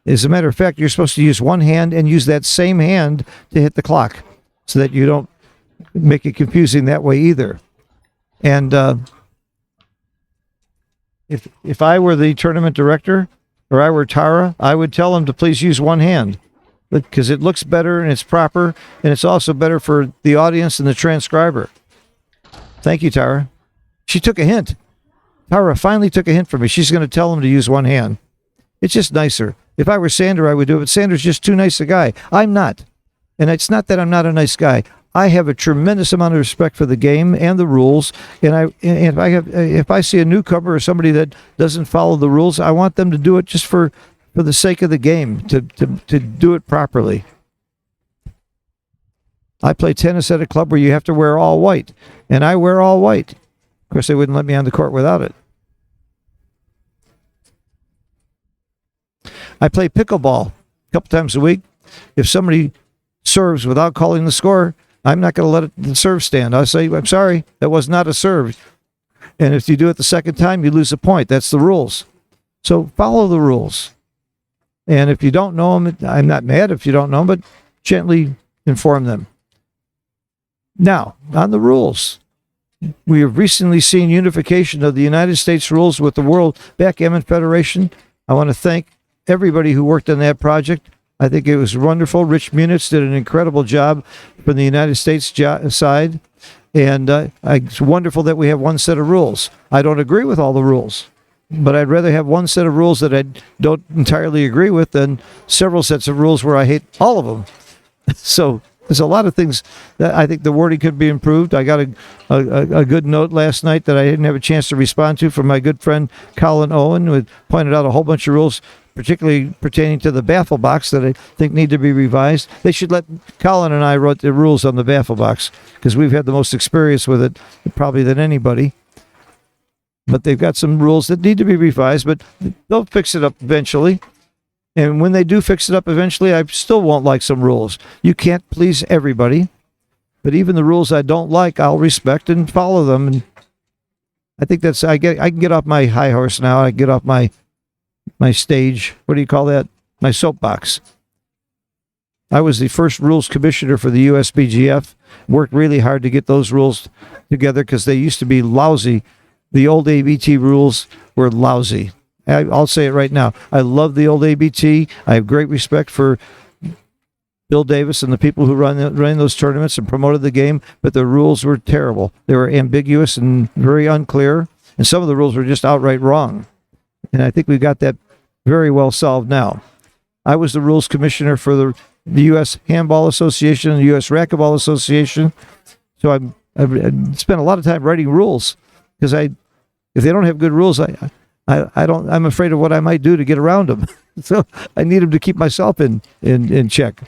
As a matter of fact, you're supposed to use 1 hand and use that same hand to hit the clock so that you don't make it confusing that way either. And if I were the tournament director or I were Tara, I would tell him to please use 1 hand, because it looks better and it's proper, and it's also better for the audience and the transcriber. Thank you, Tara. She took a hint. Tara finally took a hint from me. She's going to tell him to use one hand. It's just nicer. If I were Sander, I would do it, but Sander's just too nice a guy. I'm not. And it's not that I'm not a nice guy. I have a tremendous amount of respect for the game and the rules. And if I see a newcomer or somebody that doesn't follow the rules, I want them to do it just for the sake of the game, to do it properly. I play tennis at a club where you have to wear all white, and I wear all white. Of course, they wouldn't let me on the court without it. I play pickleball a couple times a week. If somebody serves without calling the score, I'm not going to let the serve stand. I'll say, I'm sorry, that was not a serve. And if you do it the second time, you lose a point. That's the rules. So follow the rules. And if you don't know them, I'm not mad if you don't know them, but gently inform them. Now, on the rules, we have recently seen unification of the United States rules with the World Backgammon Federation. I want to thank everybody who worked on that project. I think it was wonderful. Rich Munitz did an incredible job from the United States side. And it's wonderful that we have one set of rules. I don't agree with all the rules, but I'd rather have one set of rules that I don't entirely agree with than several sets of rules where I hate all of them. So there's a lot of things that I think the wording could be improved. I got a good note last night that I didn't have a chance to respond to from my good friend Colin Owen, who had pointed out a whole bunch of rules, particularly pertaining to the baffle box, that I think need to be revised. They should let Colin and I wrote the rules on the baffle box because we've had the most experience with it probably than anybody. But they've got some rules that need to be revised, but they'll fix it up eventually. And when they do fix it up eventually, I still won't like some rules. You can't please everybody, but even the rules I don't like, I'll respect and follow them. And I think I can get off my high horse now. I can get off my stage. What do you call that? My soapbox. I was the first rules commissioner for the USBGF. Worked really hard to get those rules together because they used to be lousy. The old ABT rules were lousy. I'll say it right now. I love the old ABT. I have great respect for Bill Davis and the people who ran those tournaments and promoted the game, but the rules were terrible. They were ambiguous and very unclear, and some of the rules were just outright wrong. And I think we've got that very well solved now. I was the rules commissioner for the U.S. Handball Association and the U.S. Racquetball Association, so I've spent a lot of time writing rules because if they don't have good rules, I'm afraid of what I might do to get around them. So I need them to keep myself in check.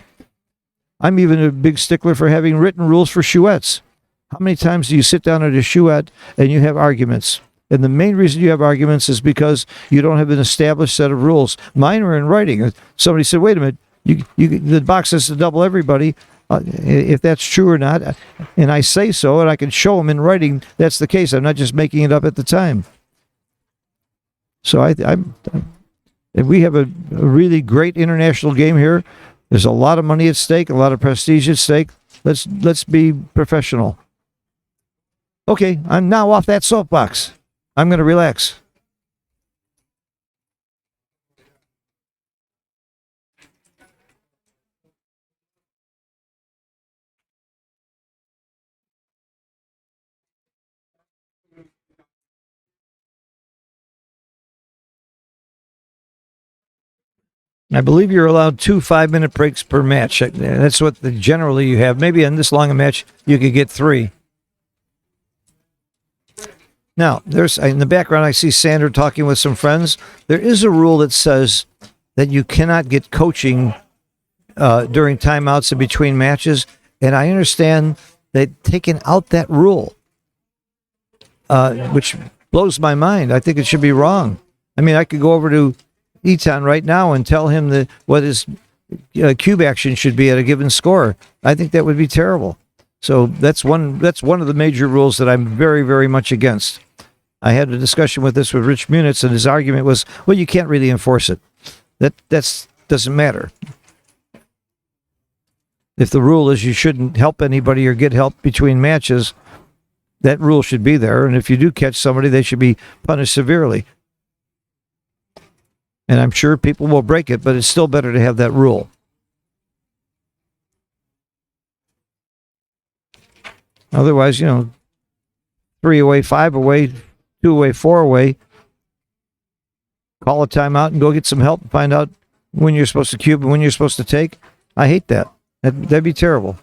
I'm even a big stickler for having written rules for chouettes. How many times do you sit down at a chouette and you have arguments? And the main reason you have arguments is because you don't have an established set of rules. Mine are in writing. Somebody said, wait a minute, the box has to double everybody. If that's true or not, and I say so, and I can show them in writing that's the case. I'm not just making it up at the time. So we have a really great international game here. There's a lot of money at stake, a lot of prestige at stake. Let's be professional. Okay, I'm now off that soapbox. I'm going to relax. I believe you're allowed 2 5-minute breaks per match. That's what generally you have. Maybe in this long a match, you could get 3. Now, in the background, I see Sander talking with some friends. There is a rule that says that you cannot get coaching during timeouts and between matches, and I understand they've taken out that rule, which blows my mind. I think it should be wrong. I mean, I could go over to Etan right now and tell him what his cube action should be at a given score. I think that would be terrible. So that's one of the major rules that I'm very, very much against. I had a discussion with Rich Munitz, and his argument was, well, you can't really enforce it. That doesn't matter. If the rule is you shouldn't help anybody or get help between matches, that rule should be there. And if you do catch somebody, they should be punished severely. And I'm sure people will break it, but it's still better to have that rule. Otherwise, 3 away, 5 away, 2-way, 4-way, call a timeout and go get some help and find out when you're supposed to cube and when you're supposed to take. I hate that. That'd be terrible.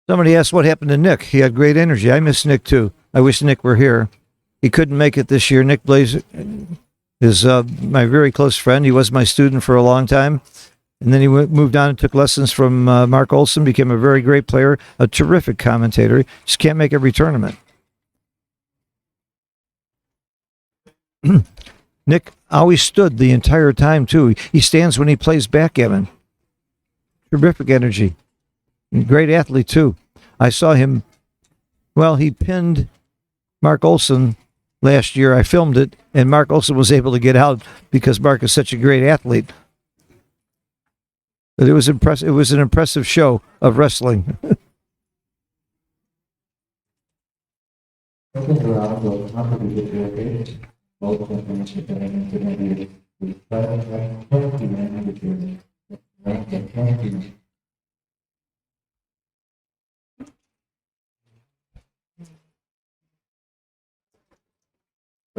Somebody asked what happened to Nick. He had great energy. I miss Nick too. I wish Nick were here. He couldn't make it this year. Nick Blaze is my very close friend. He was my student for a long time. And then he moved on and took lessons from Mark Olson, became a very great player, a terrific commentator. Just can't make every tournament. Nick always stood the entire time, too. He stands when he plays backgammon. Terrific energy. Great athlete, too. I saw him, well, he pinned Mark Olson last year. I filmed it, and Mark Olson was able to get out because Mark is such a great athlete. But it was impressive. It was an impressive show of wrestling.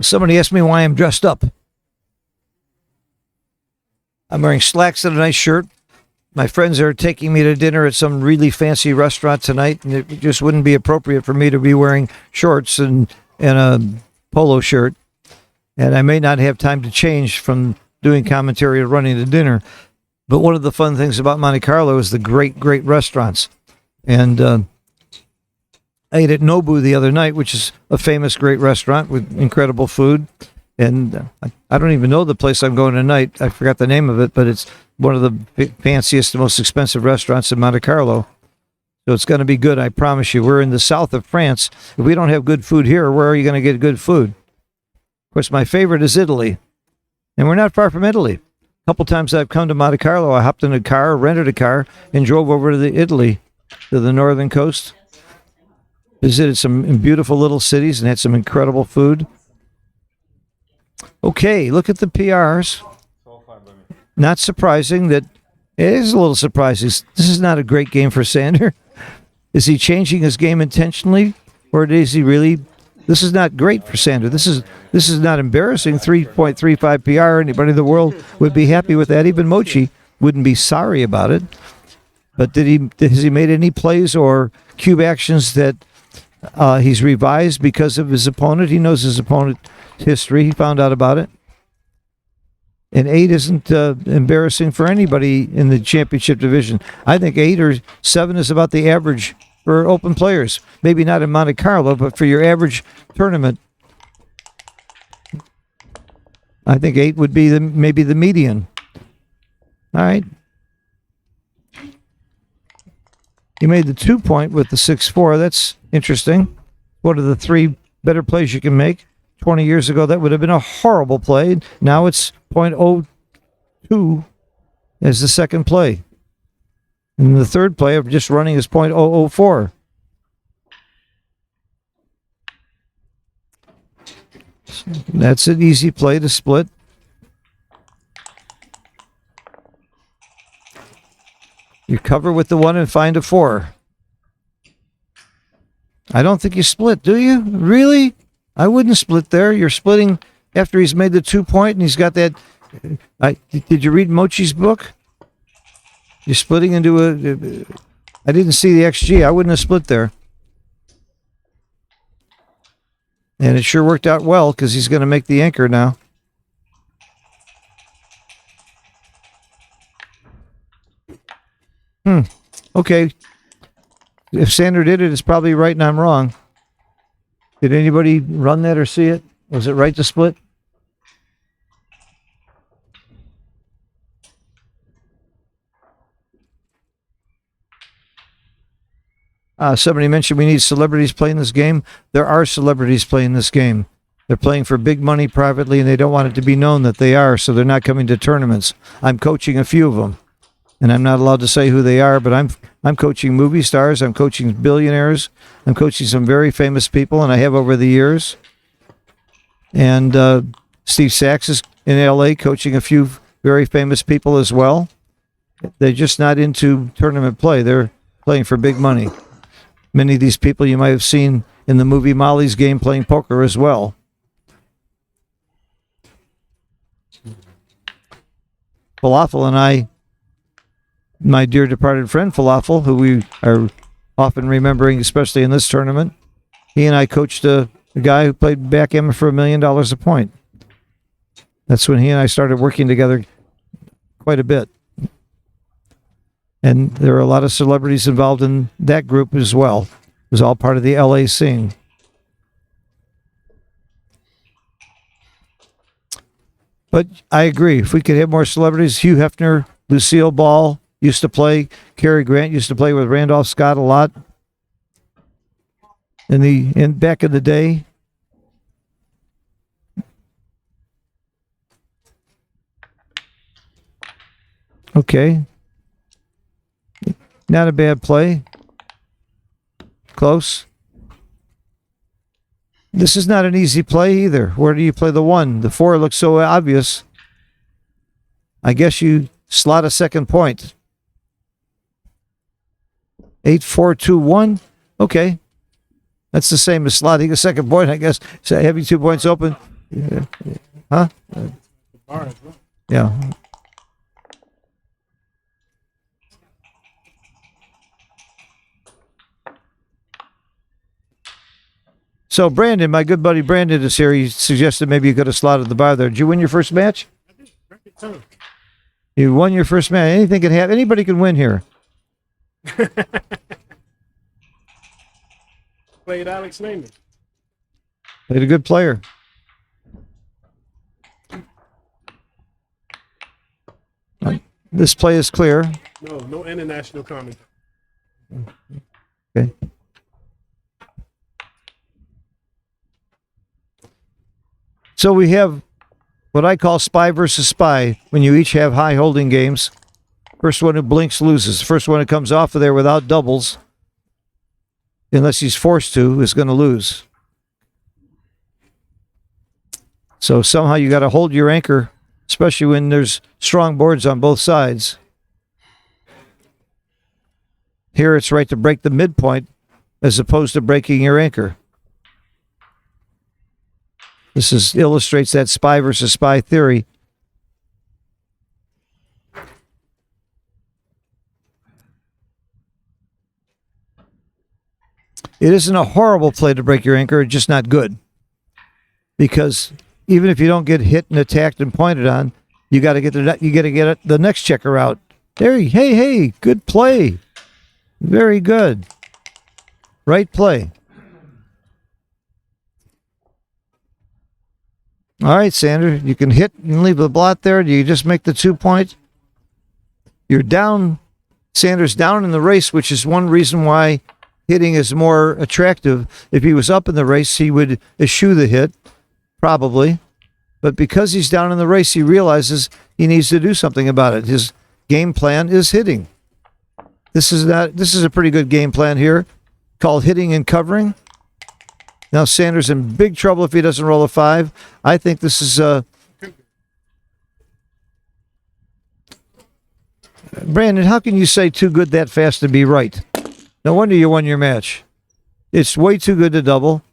Somebody asked me why I'm dressed up. I'm wearing slacks and a nice shirt. My friends are taking me to dinner at some really fancy restaurant tonight, and it just wouldn't be appropriate for me to be wearing shorts and a polo shirt. And I may not have time to change from doing commentary to running the dinner. But one of the fun things about Monte Carlo is the great, great restaurants. And I ate at Nobu the other night, which is a famous, great restaurant with incredible food. And I don't even know the place I'm going tonight. I forgot the name of it, but it's one of the fanciest and most expensive restaurants in Monte Carlo. So it's going to be good, I promise you. We're in the south of France. If we don't have good food here, where are you going to get good food? Of course, my favorite is Italy. And we're not far from Italy. A couple times I've come to Monte Carlo, I hopped in a car, rented a car, and drove over to Italy, to the northern coast. Visited some beautiful little cities and had some incredible food. Okay, look at the PRs. Not surprising that it is a little surprising. This is not a great game for Sander. Is he changing his game intentionally, or is he really? This is not great for Sander. This is not embarrassing. 3.35 PR. Anybody in the world would be happy with that. Even Mochi wouldn't be sorry about it. But has he made any plays or cube actions that he's revised because of his opponent? He knows his opponent's history. He found out about it. And 8 isn't embarrassing for anybody in the championship division. I think 8 or 7 is about the average for open players. Maybe not in Monte Carlo, but for your average tournament, I think 8 would be maybe the median. All right. You made the 2-point with the 6-4. That's interesting. What are the 3 better plays you can make? 20 years ago, that would have been a horrible play. Now it's .02 as the second play. And the third play of just running is .004. That's an easy play to split. You cover with the 1 and find a 4. I don't think you split, do you? Really? I wouldn't split there. You're splitting after he's made the 2-point and he's got that. Did you read Mochi's book? You're splitting into a. I didn't see the XG. I wouldn't have split there. And it sure worked out well because he's going to make the anchor now. Okay. If Sander did it, it's probably right and I'm wrong. Did anybody run that or see it? Was it right to split? Somebody mentioned we need celebrities playing this game. There are celebrities playing this game. They're playing for big money privately, and they don't want it to be known that they are, so they're not coming to tournaments. I'm coaching a few of them, and I'm not allowed to say who they are, but I'm coaching movie stars. I'm coaching billionaires. I'm coaching some very famous people, and I have over the years. And Steve Sachs is in LA coaching a few very famous people as well. They're just not into tournament play. They're playing for big money. Many of these people you might have seen in the movie Molly's Game playing poker as well. Falafel and I, my dear departed friend Falafel, who we are often remembering, especially in this tournament, he and I coached a guy who played backgammon for $1 million a point. That's when he and I started working together quite a bit. And there are a lot of celebrities involved in that group as well. It was all part of the LA scene. But I agree. If we could have more celebrities, Hugh Hefner, Lucille Ball used to play. Cary Grant used to play with Randolph Scott a lot. Back in the day. Okay. Not a bad play. Close. This is not an easy play either. Where do you play the 1? The 4 looks so obvious. I guess you slot a second point. 8, 4, 2, 1. Okay. That's the same as slotting a second point, I guess. So having 2 points open. Huh? Yeah. So Brandon, my good buddy Brandon is here. He suggested maybe you could have slotted the bar there. Did you win your first match? You won your first match. Anything can happen. Anybody can win here. Played Alex Neyman. Played a good player. This play is clear. No international comment. Okay. So we have what I call spy versus spy, when you each have high holding games. First one who blinks loses. First one who comes off of there without doubles, unless he's forced to, is going to lose. So somehow you got to hold your anchor, especially when there's strong boards on both sides. Here it's right to break the midpoint as opposed to breaking your anchor. This illustrates that spy versus spy theory. It isn't a horrible play to break your anchor, it's just not good. Because even if you don't get hit and attacked and pointed on, you got to get the next checker out. There, hey, good play. Very good. Right play. All right, Sanders, you can hit and leave the blot there. Do you just make the 2 point? You're down, Sanders down in the race, which is one reason why hitting is more attractive. If he was up in the race, he would eschew the hit, probably. But because he's down in the race, he realizes he needs to do something about it. His game plan is hitting. This is a pretty good game plan here, called hitting and covering. Now Sanders in big trouble if he doesn't roll a 5. I think this is Brandon, how can you say too good that fast to be right? No wonder you won your match. It's way too good to double.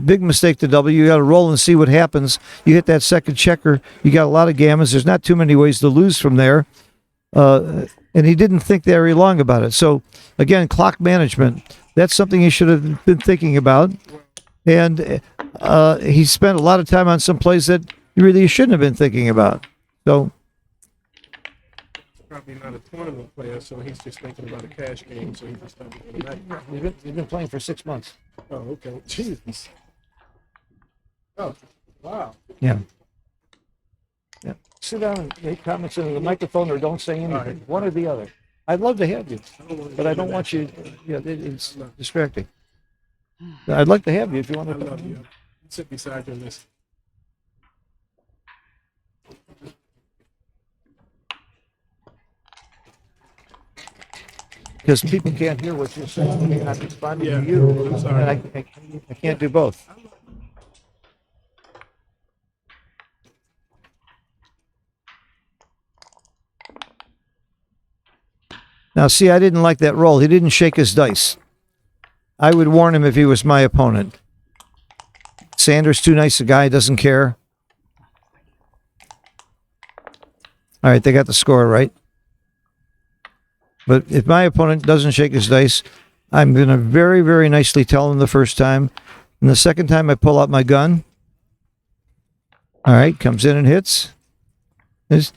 Big mistake to double. You got to roll and see what happens. You hit that second checker. You got a lot of gammons. There's not too many ways to lose from there. And he didn't think very long about it. So, again, clock management. That's something he should have been thinking about. And he spent a lot of time on some plays that he really shouldn't have been thinking about. So, Probably not a tournament player, so he's just thinking about a cash game, so he just started doing that. he's been playing for 6 months. Oh, okay. Jesus. Oh, wow. Yeah. Sit down and make comments into the microphone or don't say anything. One or the other. I'd love to have you, but I don't want you. Yeah, it's distracting. I'd like to have you if you want I to. love you. Sit beside you and listen. Because people can't hear what you're saying. They're not responding Yeah, to you. I'm sorry. And I can't do both. Now, see, I didn't like that roll. He didn't shake his dice. I would warn him if he was my opponent. Sanders, too nice a guy, doesn't care. All right, they got the score right. But if my opponent doesn't shake his dice, I'm going to very, very nicely tell him the first time. And the second time I pull out my gun. All right, comes in and hits. It's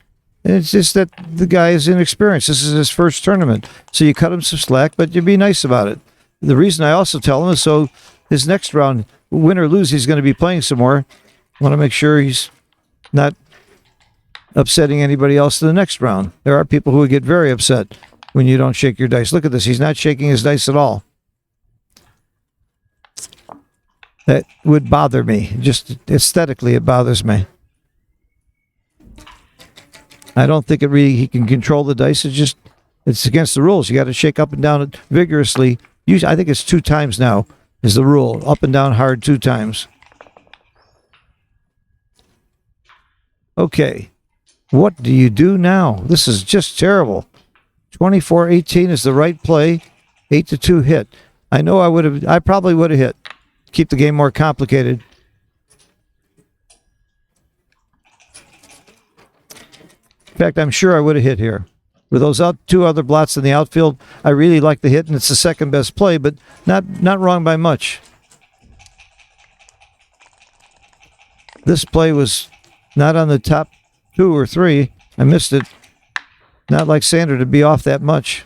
just that the guy is inexperienced. This is his first tournament. So you cut him some slack, but you be nice about it. The reason I also tell him is so his next round, win or lose, he's going to be playing some more. I want to make sure he's not upsetting anybody else in the next round. There are people who would get very upset when you don't shake your dice. Look at this. He's not shaking his dice at all. That would bother me. Just aesthetically, it bothers me. I don't think he can control the dice. It's against the rules. You got to shake up and down vigorously. Usually, I think it's 2 times now is the rule. Up and down hard 2 times. Okay. What do you do now? This is just terrible. 24-18 is the right play. 8-2 hit. I probably would have hit. Keep the game more complicated. In fact, I'm sure I would have hit here. With those 2 other blots in the outfield, I really like the hit, and it's the second best play, but not wrong by much. This play was not on the top 2 or 3. I missed it. Not like Sander to be off that much.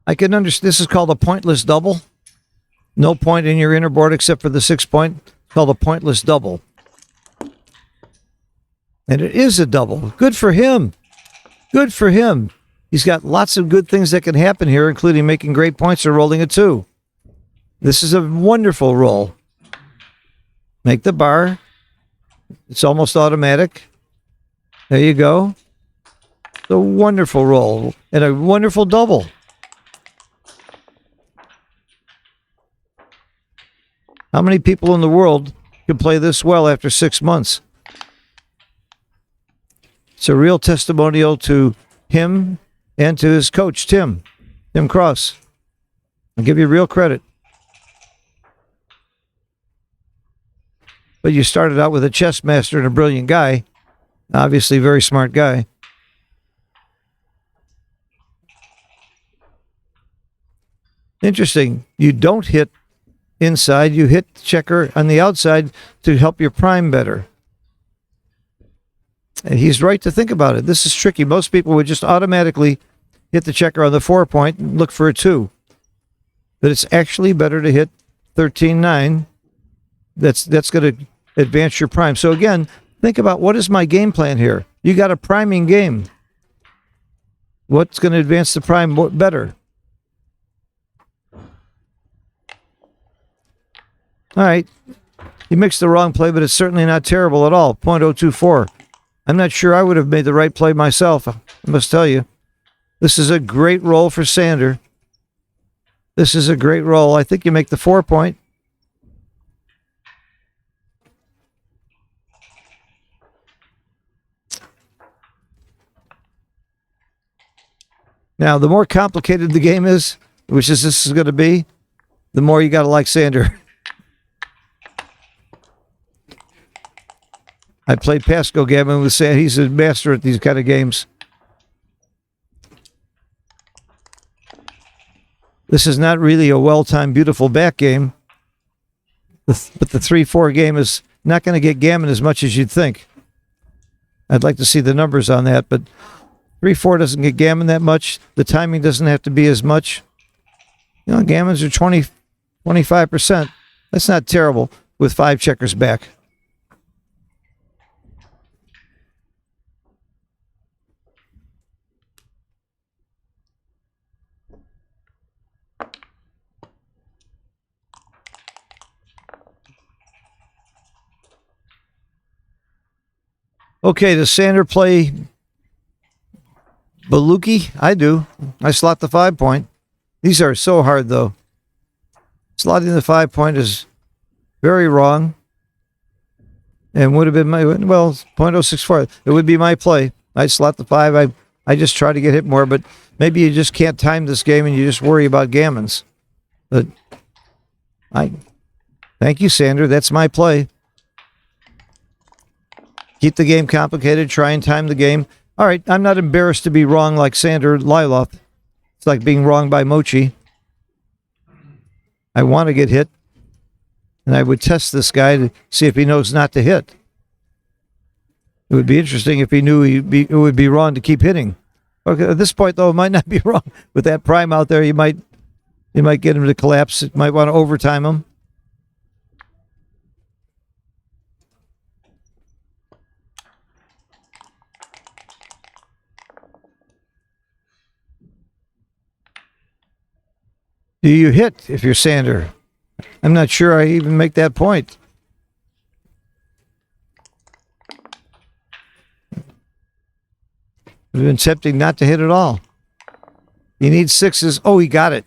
I can understand. This is called a pointless double. No point in your inner board except for the 6 point. It's called a pointless double. And it is a double. Good for him. Good for him. He's got lots of good things that can happen here, including making great points or rolling a 2. This is a wonderful roll. Make the bar. It's almost automatic. There you go. It's a wonderful roll and a wonderful double. How many people in the world can play this well after 6 months? It's a real testimonial to him and to his coach, Tim Cross. I'll give you real credit. But you started out with a chess master and a brilliant guy. Obviously, a very smart guy. Interesting. You don't hit inside. You hit the checker on the outside to help your prime better. And he's right to think about it. This is tricky. Most people would just automatically hit the checker on the 4 point and look for a 2. But it's actually better to hit 13-9. That's going to advance your prime. So again, think about what is my game plan here. You got a priming game. What's going to advance the prime better? All right. He makes the wrong play, but it's certainly not terrible at all. .024. I'm not sure I would have made the right play myself, I must tell you. This is a great roll for Sander. This is a great roll. I think you make the 4 point. Now, the more complicated the game is, which is this is going to be, the more you got to like Sander. I played Backgammon with Sander. He's a master at these kind of games. This is not really a well-timed, beautiful back game. But the 3-4 game is not going to get gammon as much as you'd think. I'd like to see the numbers on that, but 3-4 doesn't get gammon that much. The timing doesn't have to be as much. You know, gammons are 25%. That's not terrible with 5 checkers back. Okay, does Sander play Baluki? I do. I slot the 5 point. These are so hard, though. Slotting the 5 point is very wrong. And would have been my, well, 0.064. It would be my play. I'd slot the 5. I just try to get hit more, but maybe you just can't time this game and you just worry about gammons. But thank you, Sander. That's my play. Keep the game complicated. Try and time the game. All right, I'm not embarrassed to be wrong like Sander Lylloff. It's like being wrong by Mochi. I want to get hit. And I would test this guy to see if he knows not to hit. It would be interesting if he knew it would be wrong to keep hitting. Okay, at this point, though, it might not be wrong. With that prime out there, you might get him to collapse. You might want to overtime him. Do you hit if you're Sander? I'm not sure I even make that point. It would have been tempting not to hit at all. He needs 6s. Oh, he got it.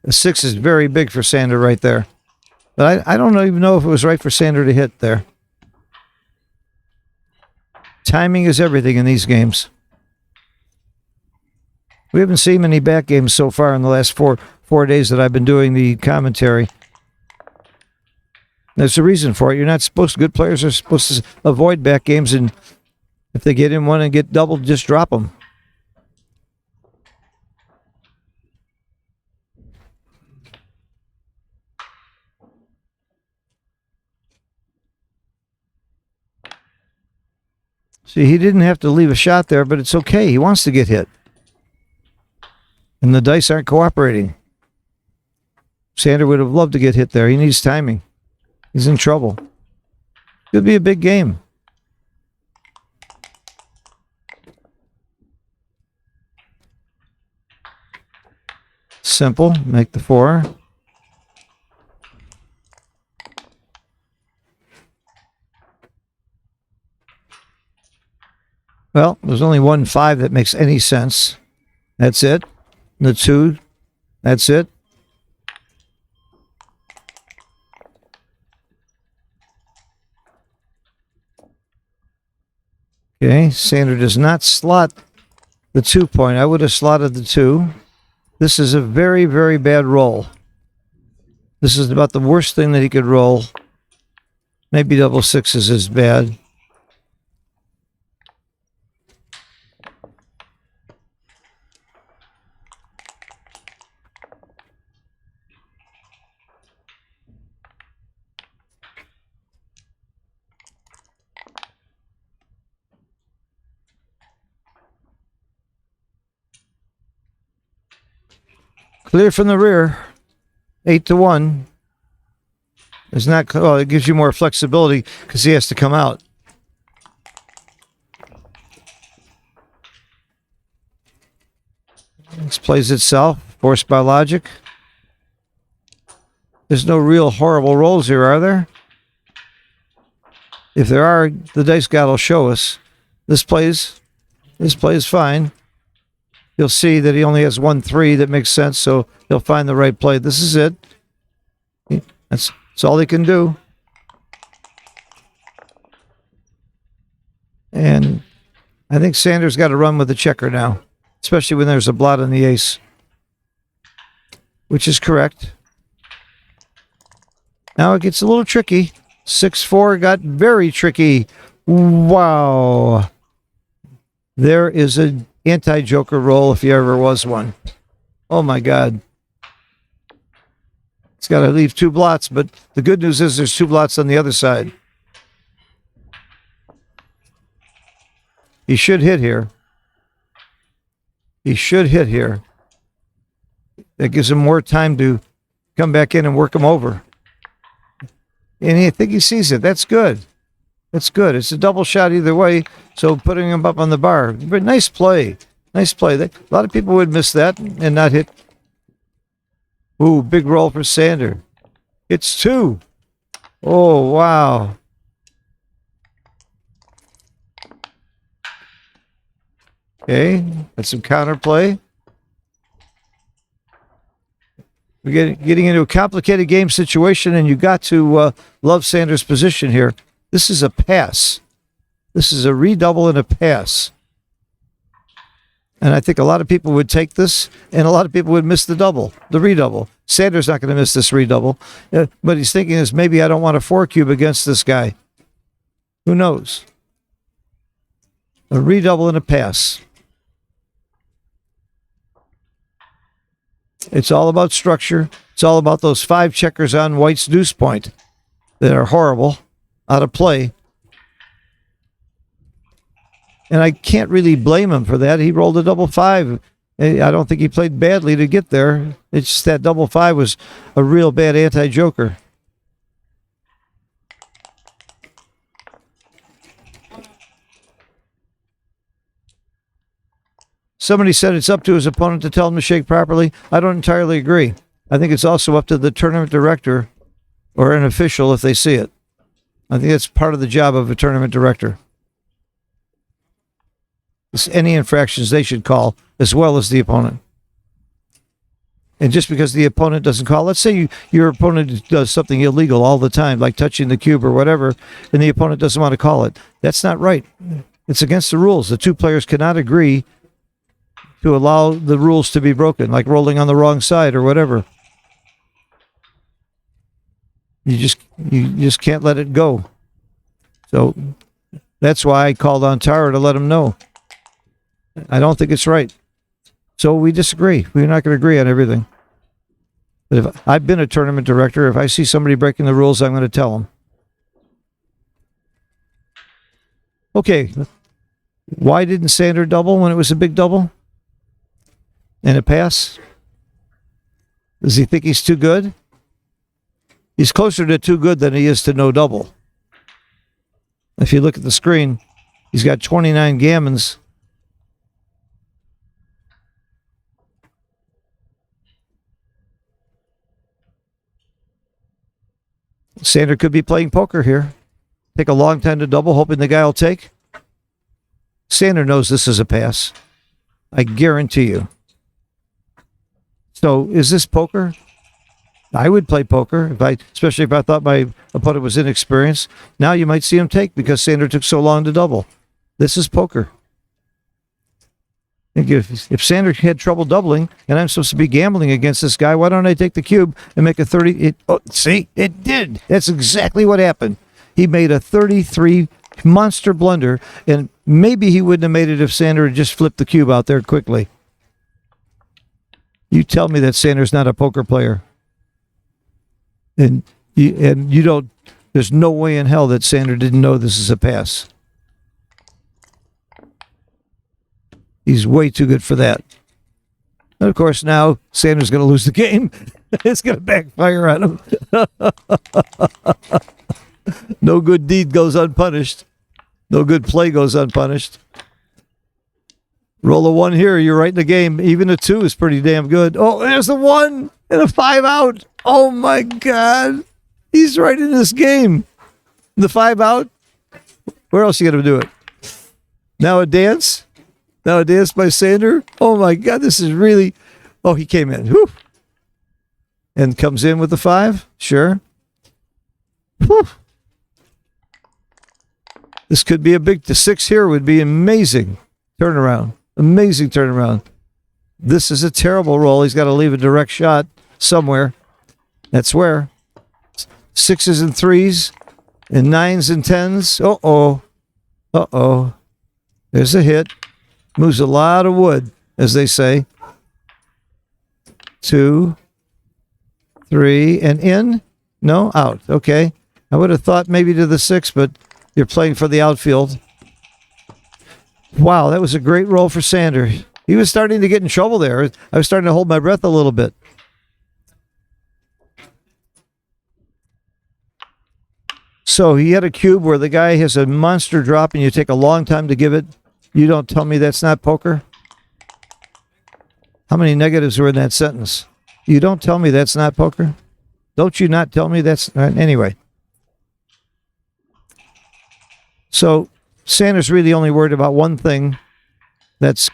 A 6 is very big for Sander right there. But I don't even know if it was right for Sander to hit there. Timing is everything in these games. We haven't seen many back games so far in the last four days that I've been doing the commentary. There's a reason for it. You're not supposed to, good players are supposed to avoid back games, and if they get in one and get doubled, just drop them. See, he didn't have to leave a shot there, but it's okay. He wants to get hit. And the dice aren't cooperating. Sander would have loved to get hit there. He needs timing. He's in trouble. Could be a big game. Simple. Make the 4. Well, there's only 1 5 that makes any sense. That's it. The 2. That's it. Okay, Sander does not slot the 2 point. I would have slotted the 2. This is a very, very bad roll. This is about the worst thing that he could roll. Maybe double 6s is bad. Clear from the rear, 8-1. It's not. Well, it gives you more flexibility because he has to come out. This plays itself, forced by logic. There's no real horrible rolls here, are there? If there are, the dice god will show us. This plays fine. You'll see that he only has 1 3 that makes sense, so he'll find the right play. This is it. That's all he can do. And I think Sander's got to run with the checker now, especially when there's a blot on the ace, which is correct. Now it gets a little tricky. 6-4 got very tricky. Wow. There is an anti-joker roll if there ever was one. Oh my God. It's got to leave 2 blots, but the good news is there's 2 blots on the other side. He should hit here. He should hit here. That gives him more time to come back in and work him over. And I think he sees it. That's good. That's good. It's a double shot either way, so putting him up on the bar. But nice play. Nice play. A lot of people would miss that and not hit. Ooh, big roll for Sander. It's 2. Oh, wow. Okay, that's some counterplay. We're getting into a complicated game situation, and you got to love Sanders' position here. This is a pass. This is a redouble and a pass. And I think a lot of people would take this, and a lot of people would miss the double, the redouble. Sanders not going to miss this redouble, but he's thinking is maybe I don't want a 4-cube against this guy. Who knows? A redouble and a pass. It's all about structure. It's all about those 5 checkers on White's deuce point that are horrible, out of play. And I can't really blame him for that. He rolled a double 5. I don't think he played badly to get there. It's just that double 5 was a real bad anti-joker. Somebody said it's up to his opponent to tell him to shake properly. I don't entirely agree. I think it's also up to the tournament director or an official if they see it. I think that's part of the job of a tournament director. It's any infractions they should call, as well as the opponent. And just because the opponent doesn't call, let's say your opponent does something illegal all the time, like touching the cube or whatever, and the opponent doesn't want to call it. That's not right. It's against the rules. The 2 players cannot agree to allow the rules to be broken, like rolling on the wrong side or whatever. You just can't let it go. So that's why I called on Tara to let him know. I don't think it's right. So we disagree. We're not going to agree on everything. But if I've been a tournament director, if I see somebody breaking the rules, I'm going to tell them. Okay. Why didn't Sander double when it was a big double? And a pass? Does he think he's too good? He's closer to too good than he is to no double. If you look at the screen, he's got 29 gammons. Sander could be playing poker here. Take a long time to double, hoping the guy will take. Sander knows this is a pass. I guarantee you. So is this poker? I would play poker, especially if I thought my opponent was inexperienced. Now you might see him take because Sander took so long to double. This is poker. If Sander had trouble doubling and I'm supposed to be gambling against this guy, why don't I take the cube and make a 30? See, it did. That's exactly what happened. He made a 33 monster blunder, and maybe he wouldn't have made it if Sander had just flipped the cube out there quickly. You tell me that Sander's not a poker player. And you don't, there's no way in hell that Sander didn't know this is a pass. He's way too good for that. And of course, now Sander's going to lose the game. It's going to backfire on him. No good deed goes unpunished. No good play goes unpunished. Roll a 1 here, you're right in the game. Even a 2 is pretty damn good. Oh, there's a 1 and a 5 out. Oh my God. He's right in this game. The 5 out. Where else are you going to do it? Now a dance? Now a dance by Sander. Oh my God, this is really... Oh, he came in. Whew. And comes in with the 5. Sure. Whew. This could be a big... The 6 here would be amazing turnaround. Amazing turnaround. This is a terrible roll. He's got to leave a direct shot somewhere. That's where. 6s and 3s and 9s and 10s. Uh-oh. Uh-oh. There's a hit. Moves a lot of wood, as they say. 2, 3, and in? No, out. Okay. I would have thought maybe to the 6, but you're playing for the outfield. Wow, that was a great roll for Sander. He was starting to get in trouble there. I was starting to hold my breath a little bit. So he had a cube where the guy has a monster drop and you take a long time to give it. You don't tell me that's not poker? How many negatives were in that sentence? You don't tell me that's not poker? Don't you not tell me that's... Anyway. So Sander's really only worried about one thing, That's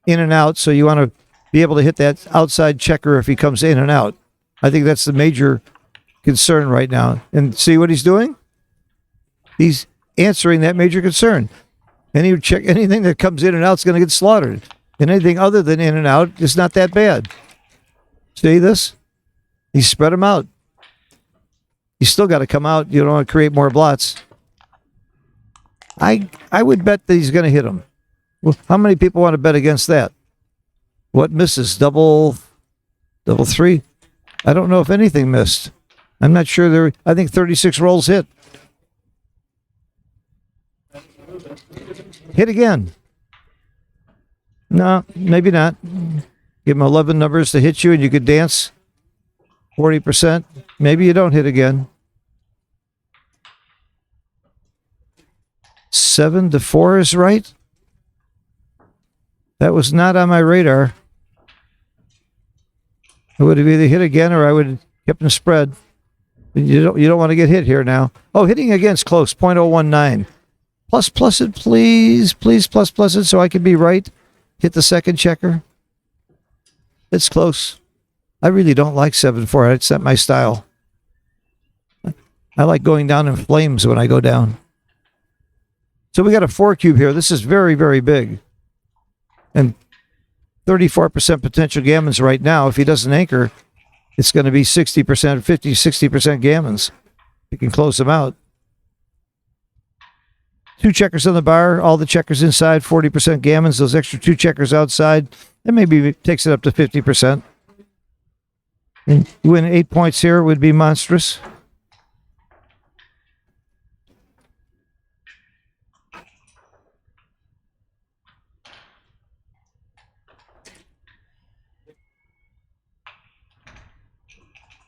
in and out, so you want to be able to hit that outside checker if he comes in and out. I think that's the major concern right now. And see what he's doing? He's answering that major concern. Anything that comes in and out is going to get slaughtered. And anything other than in and out is not that bad. See this? He spread them out. You still got to come out. You don't want to create more blots. I would bet that he's going to hit them. Well, how many people want to bet against that? What misses? Double three? I don't know if anything missed. I'm not sure. I think 36 rolls hit. Hit again. No, maybe not. Give him 11 numbers to hit you and you could dance 40%. Maybe you don't hit again. 7-4 is right. That was not on my radar. I would have either hit again or I would have kept him spread. You don't want to get hit here now. Oh, hitting against close, 0.019. Plus it, please. Please plus it so I can be right. Hit the second checker. It's close. I really don't like 7-4. It's not my style. I like going down in flames when I go down. So we got a 4 cube here. This is very, very big. And 34% potential gammons right now. If he doesn't anchor, it's going to be 60%, 50, 60% gammons. You can close them out. 2 checkers on the bar, all the checkers inside, 40% gammons. Those extra 2 checkers outside, that maybe takes it up to 50%. And you win 8 points here would be monstrous.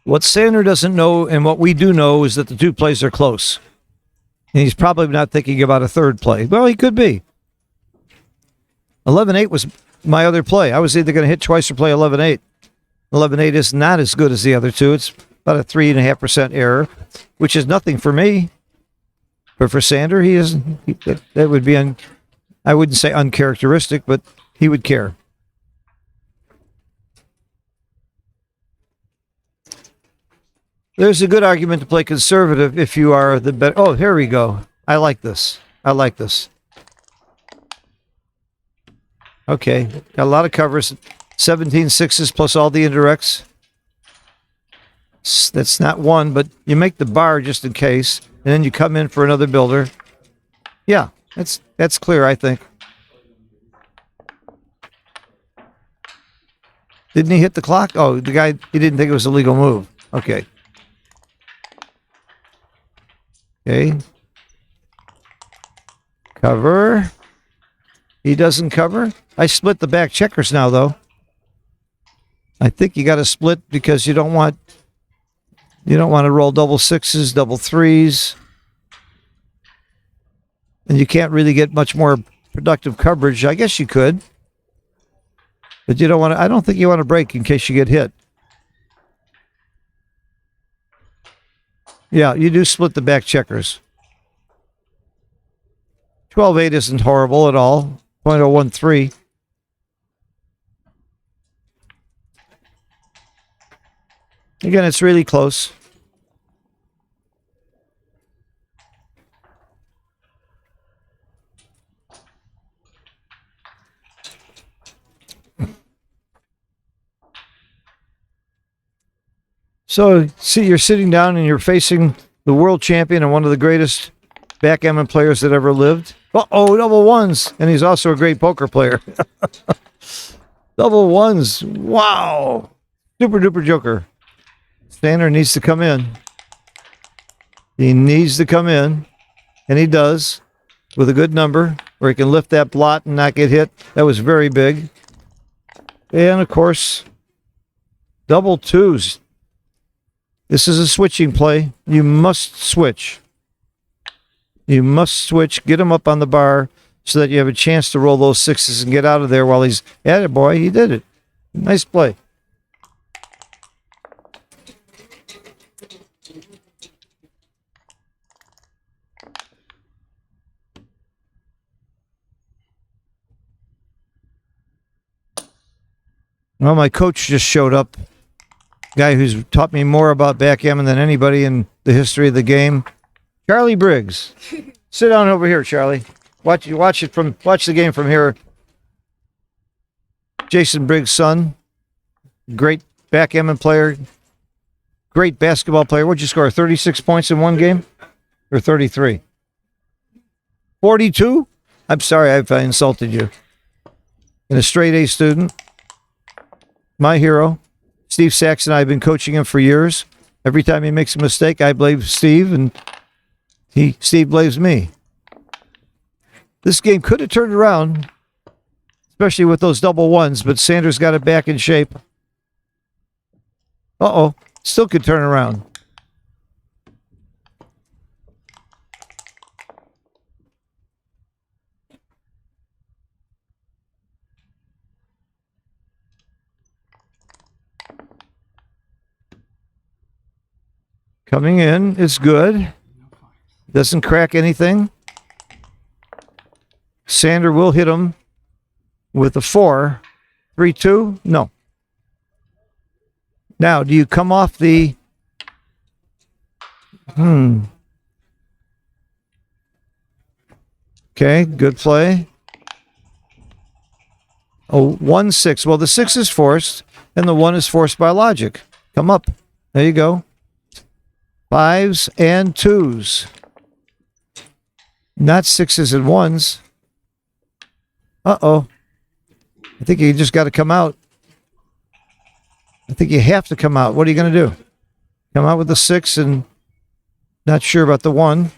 What Sander doesn't know and what we do know is that the 2 plays are close. And he's probably not thinking about a third play. Well, he could be. 11-8 was my other play. I was either going to hit twice or play 11-8. 11-8 is not as good as the other 2. It's about a 3.5% error, which is nothing for me. But for Sander, that would be, I wouldn't say uncharacteristic, but he would care. There's a good argument to play conservative if you are the better. Oh, here we go. I like this. Okay, got a lot of covers. 17 sixes plus all the indirects. That's not one, but you make the bar just in case, and then you come in for another builder. Yeah, that's clear, I think. Didn't he hit the clock? Oh, the guy, he didn't think it was a legal move. Okay. Okay. Cover. He doesn't cover. I split the back checkers now, though. I think you got to split because you don't want to roll double 6s, double 3s. And you can't really get much more productive coverage. I guess you could. But you don't want to, I don't think you want to break in case you get hit. Yeah, you do split the back checkers. 12-8 isn't horrible at all. 0.013. Again, it's really close. So, see, you're sitting down and you're facing the world champion and one of the greatest backgammon players that ever lived. Uh-oh, double ones. And he's also a great poker player. Double ones. Wow. Super duper joker. Sander needs to come in. He needs to come in. And he does. With a good number where he can lift that blot and not get hit. That was very big. And, of course, double 2s. This is a switching play. You must switch. You must switch. Get him up on the bar so that you have a chance to roll those 6s and get out of there while he's at it, boy. He did it. Nice play. Well, my coach just showed up. Guy who's taught me more about backgammon than anybody in the history of the game. Charlie Briggs. Sit down over here, Charlie. Watch the game from here. Jason Briggs' son. Great backgammon player. Great basketball player. What'd you score? 36 points in one game? Or 33? 42? I'm sorry if I insulted you. And a straight A student. My hero. Steve Sachs and I have been coaching him for years. Every time he makes a mistake, I blame Steve, and Steve blames me. This game could have turned around, especially with those double ones, but Sanders got it back in shape. Uh-oh. Still could turn around. Coming in is good. Doesn't crack anything. Sander will hit him with a 4. 3-2? No. Now, do you come off the... Okay, good play. Oh, 1-6. Well, the 6 is forced, and the 1 is forced by logic. Come up. There you go. 5s and 2s. Not 6s and 1s. Uh-oh. I think you just got to come out. I think you have to come out. What are you going to do? Come out with the 6 and not sure about the 1.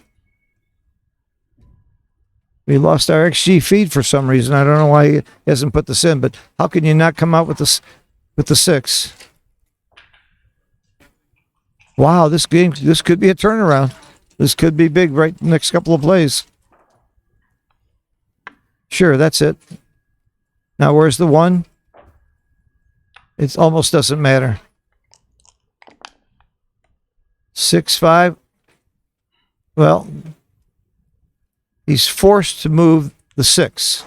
We lost our XG feed for some reason. I don't know why he hasn't put this in, but how can you not come out with the 6? Wow, this could be a turnaround. This could be big right next couple of plays. Sure, that's it. Now, where's the 1? It almost doesn't matter. 6-5. Well, he's forced to move the 6.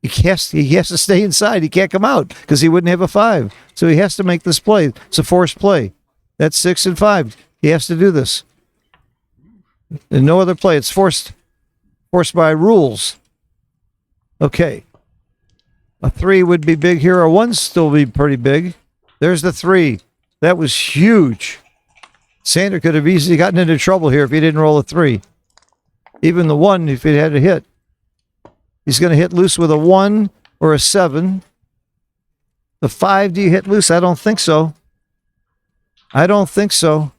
He has to stay inside. He can't come out because he wouldn't have a 5. So he has to make this play. It's a forced play. That's 6 and 5. He has to do this. And no other play. It's forced by rules. Okay. A 3 would be big here. A 1 still be pretty big. There's the 3. That was huge. Sander could have easily gotten into trouble here if he didn't roll a 3. Even the 1, if he had a hit. He's going to hit loose with a 1 or a 7. The 5, do you hit loose? I don't think so. I don't think so.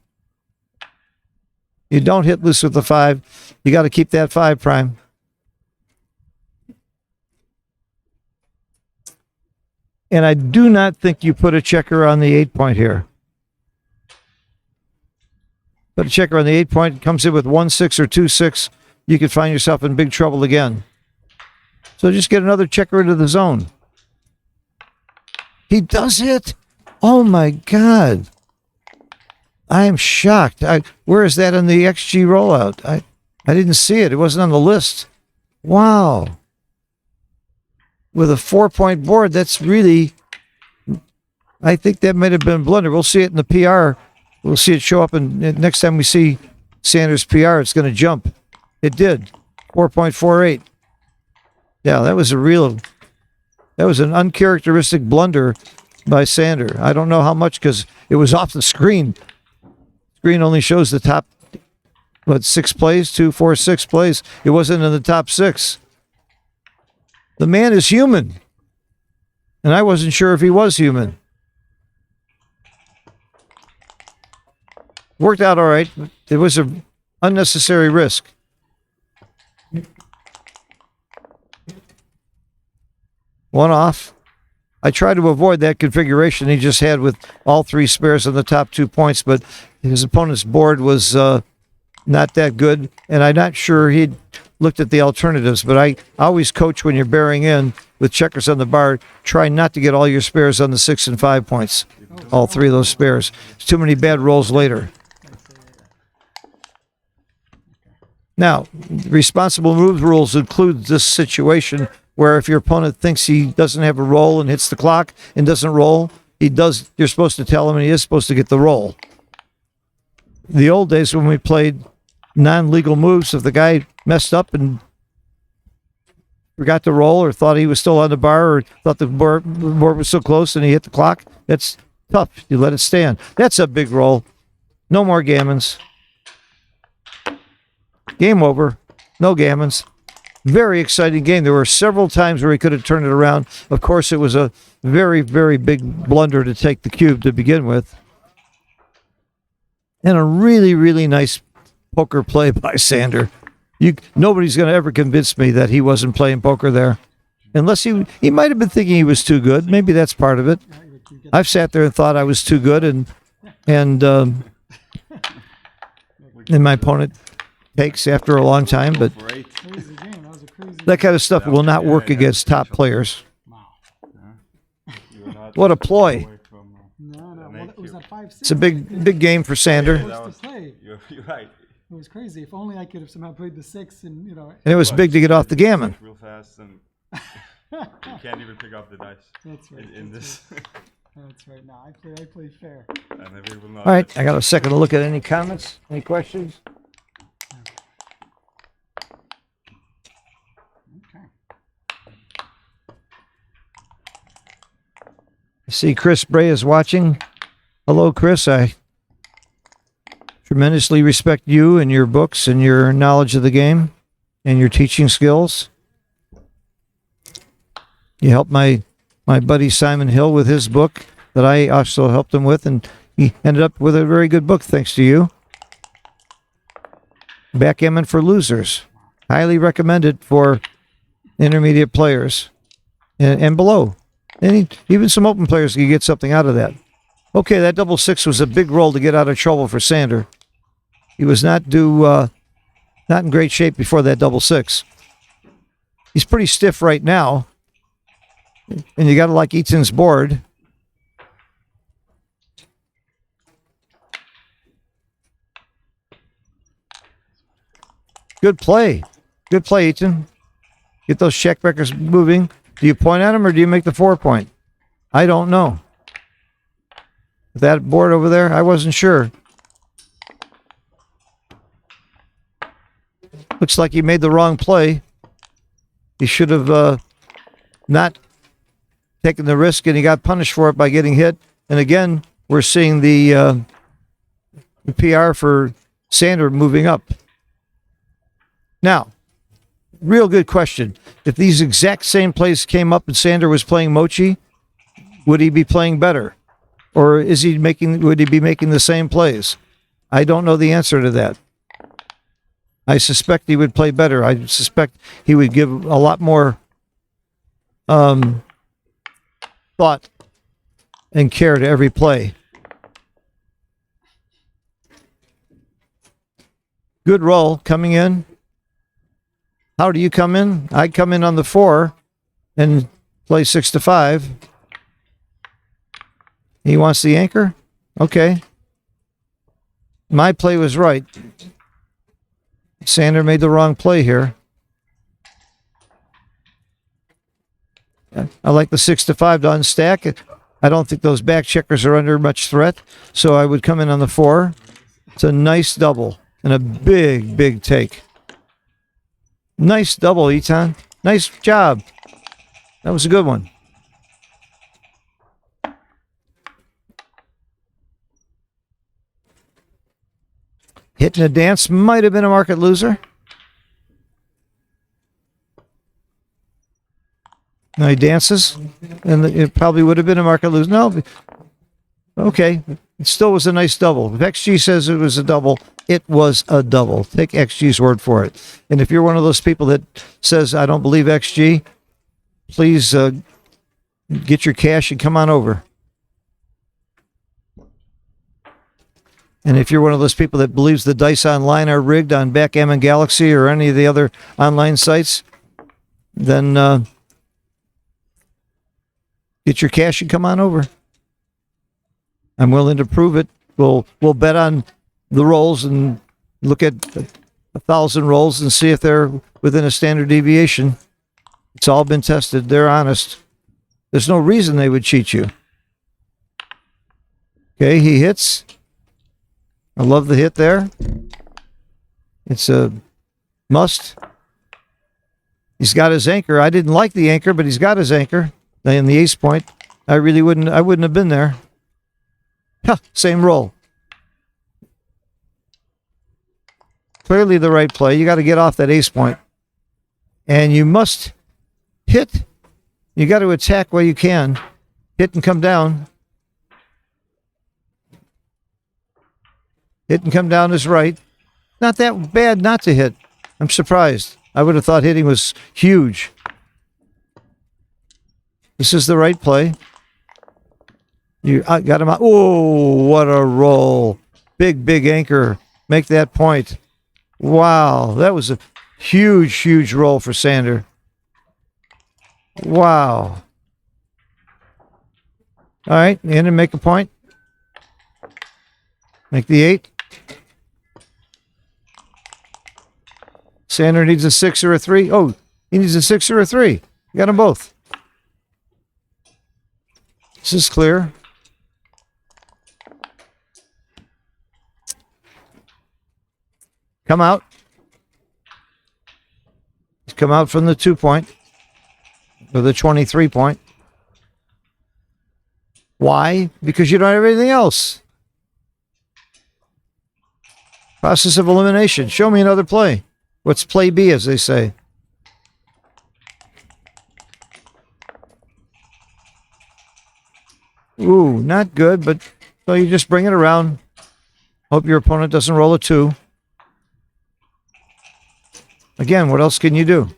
You don't hit loose with the 5. You got to keep that 5 prime. And I do not think you put a checker on the 8 point here. Put a checker on the 8 point, comes in with 1-6 or 2-6, you could find yourself in big trouble again. So just get another checker into the zone. He does it. Oh my God. I am shocked. Where is that in the XG rollout? I didn't see it. It wasn't on the list. Wow. With a 4-point board, that's really, I think that might have been a blunder. We'll see it in the PR. We'll see it show up, and next time we see Sanders' PR, it's going to jump. It did. 4.48. Yeah, that was an uncharacteristic blunder by Sander. I don't know how much because it was off the screen. Screen only shows the top, 6 plays, 2, 4, 6 plays. It wasn't in the top 6. The man is human. And I wasn't sure if he was human. Worked out all right. It was an unnecessary risk. One off. I tried to avoid that configuration he just had with all 3 spares on the top 2 points, but his opponent's board was not that good, and I'm not sure he'd looked at the alternatives, but I always coach when you're bearing in with checkers on the bar, try not to get all your spares on the 6 and 5 points, all 3 of those spares. It's too many bad rolls later. Now, responsible move rules include this situation where if your opponent thinks he doesn't have a roll and hits the clock and doesn't roll, he does. You're supposed to tell him, and he is supposed to get the roll. The old days when we played non-legal moves, if the guy messed up and forgot to roll or thought he was still on the bar or thought the board was so close and he hit the clock, that's tough. You let it stand. That's a big roll. No more gammons. Game over. No gammons. Very exciting game. There were several times where he could have turned it around. Of course, it was a very, very big blunder to take the cube to begin with. And a really, really nice poker play by Sander. Nobody's going to ever convince me that he wasn't playing poker there. Unless he might have been thinking he was too good. Maybe that's part of it. I've sat there and thought I was too good, and my opponent takes after a long time, but Crazy game. That was a crazy. that kind of stuff will not work against top players. Wow. What a ploy. No. Well, it was at 5-6. It's a big game for Sander. To play. You're right. It was crazy. If only I could have somehow played the 6 and And it was big to get off the gammon. Real fast, and you can't even pick up the dice That's right. in this. That's right. No, I play fair. And we will not All right, I got a second to look at any comments, any questions. Okay. I see Chris Bray is watching. Hello, Chris. I tremendously respect you and your books and your knowledge of the game and your teaching skills. You helped my buddy Simon Hill with his book that I also helped him with, and he ended up with a very good book thanks to you. Backgammon for Losers. Highly recommended for intermediate players and below. And even some open players can get something out of that. Okay, that double 6 was a big roll to get out of trouble for Sander. He was not in great shape before that double 6. He's pretty stiff right now. And you got to like Etan's board. Good play. Good play, Etan. Get those checkbreakers moving. Do you point at him or do you make the 4 point? I don't know. That board over there, I wasn't sure. Looks like he made the wrong play. He should have not taken the risk, and he got punished for it by getting hit. And again, we're seeing the PR for Sander moving up. Now, real good question. If these exact same plays came up and Sander was playing Mochi, would he be playing better? Or would he be making the same plays? I don't know the answer to that. I suspect he would play better. I suspect he would give a lot more thought and care to every play. Good roll coming in. How do you come in? I come in on the 4 and play 6 to 5. He wants the anchor? Okay. My play was right. Sander made the wrong play here. I like the 6 to 5 to unstack. I don't think those back checkers are under much threat, so I would come in on the 4. It's a nice double and a big, big take. Nice double, Etan. Nice job. That was a good one. Hitting a dance might have been a market loser. Now he dances, and it probably would have been a market loser. No, okay. It still was a nice double. If XG says it was a double, it was a double. Take XG's word for it. And if you're one of those people that says, I don't believe XG, please get your cash and come on over. And if you're one of those people that believes the dice online are rigged on Backgammon Galaxy or any of the other online sites, then get your cash and come on over. I'm willing to prove it. We'll bet on the rolls and look at 1,000 rolls and see if they're within a standard deviation. It's all been tested. They're honest. There's no reason they would cheat you. Okay, he hits. I love the hit there. It's a must. He's got his anchor. I didn't like the anchor, but he's got his anchor. And the ace point. I wouldn't have been there. Huh, same roll. Clearly the right play. You got to get off that ace point. And you must hit. You got to attack while you can. Hit and come down. Hit and come down is right. Not that bad not to hit. I'm surprised. I would have thought hitting was huge. This is the right play. You got him out. Oh, what a roll. Big anchor. Make that point. Wow, that was a huge roll for Sander. Wow. All right, in and make a point. Make the 8. Sander needs a 6 or a 3. Oh, he needs a 6 or a 3. You got them both. This is clear. Come out. Come out from the 2 point. Or the 23 point. Why? Because you don't have anything else. Process of elimination. Show me another play. What's play B, as they say? Ooh, not good, but so you just bring it around. Hope your opponent doesn't roll a 2. Again, what else can you do?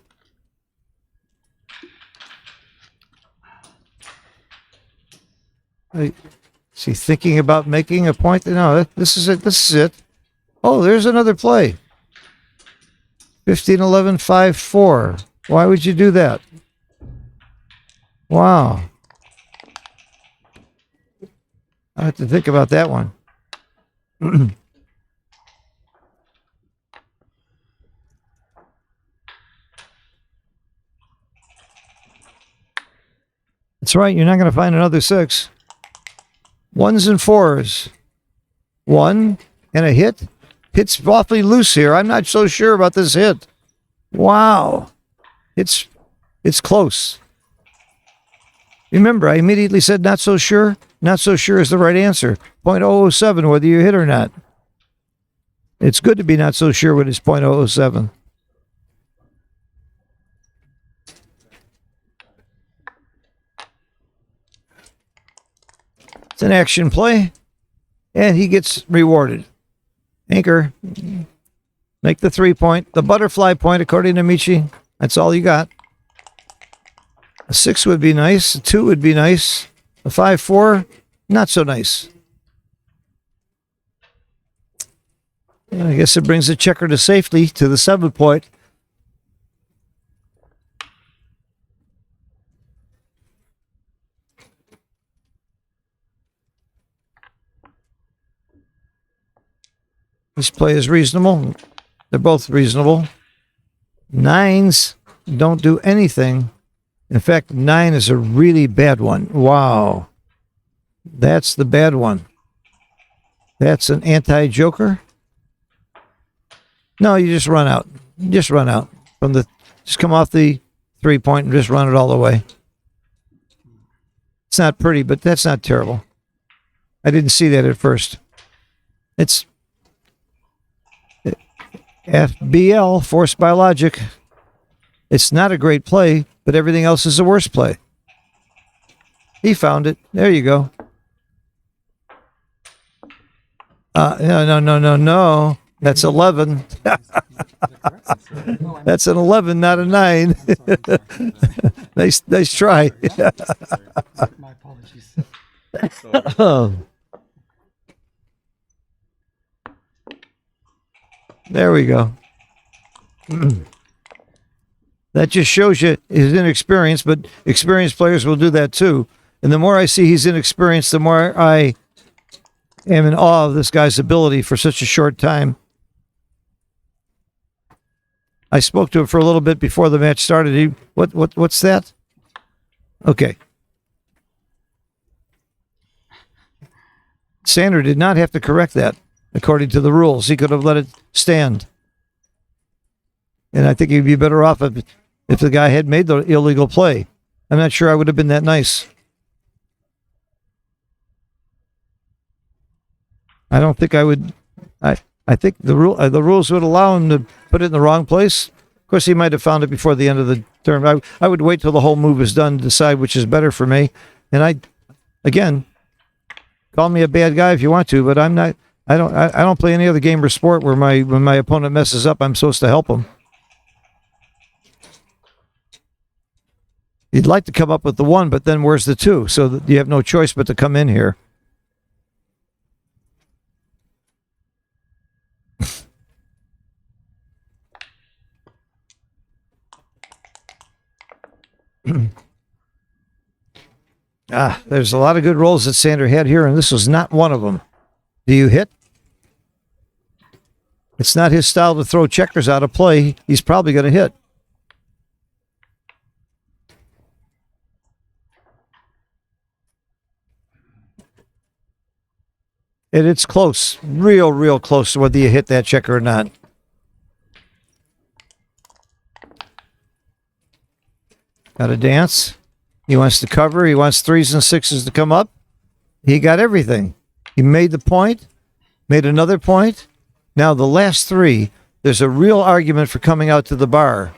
Is he thinking about making a point? No, this is it. This is it. Oh, there's another play. 15, 11, 5, 4. Why would you do that? Wow. I have to think about that one. That's right. You're not going to find another 6. 1s and 4s. 1 and a hit. Hit's awfully loose here. I'm not so sure about this hit. Wow. It's close. Remember, I immediately said not so sure. Not so sure is the right answer. 0.007 whether you hit or not. It's good to be not so sure when it's 0.007. It's an action play, and he gets rewarded. Anchor, make the 3 point, the butterfly point, according to Michi. That's all you got. A 6 would be nice. A 2 would be nice. A 5, 4, not so nice. I guess it brings the checker to safety to the 7 point. This play is reasonable. They're both reasonable. 9s don't do anything. In fact, 9 is a really bad one. Wow. That's the bad one. That's an anti-joker. No, you just run out. Just run out. Just come off the 3 point and just run it all the way. It's not pretty, but that's not terrible. I didn't see that at first. It's FBL, forced by logic. It's not a great play, but everything else is a worse play. He found it. There you go. No. That's 11. That's an 11, not a 9. Nice try. My apologies. There we go. That just shows you his inexperience, but experienced players will do that too. And the more I see he's inexperienced, the more I am in awe of this guy's ability for such a short time. I spoke to him for a little bit before the match started. What's that? Okay. Sander did not have to correct that according to the rules. He could have let it stand. And I think he'd be better off if the guy had made the illegal play. I'm not sure I would have been that nice. I don't think I would. I think the rules would allow him to put it in the wrong place. Of course, he might have found it before the end of the term. I would wait till the whole move is done to decide which is better for me. And again, call me a bad guy if you want to, but I'm not. I don't play any other game or sport where when my opponent messes up, I'm supposed to help him. You'd like to come up with the 1, but then where's the 2? So that you have no choice but to come in here. There's a lot of good rolls that Sander had here, and this was not one of them. Do you hit? It's not his style to throw checkers out of play. He's probably going to hit. And it's close, real close to whether you hit that checker or not. Got a dance. He wants to cover. He wants 3s and 6s to come up. He got everything. He made the point, made another point. Now the last 3, there's a real argument for coming out to the bar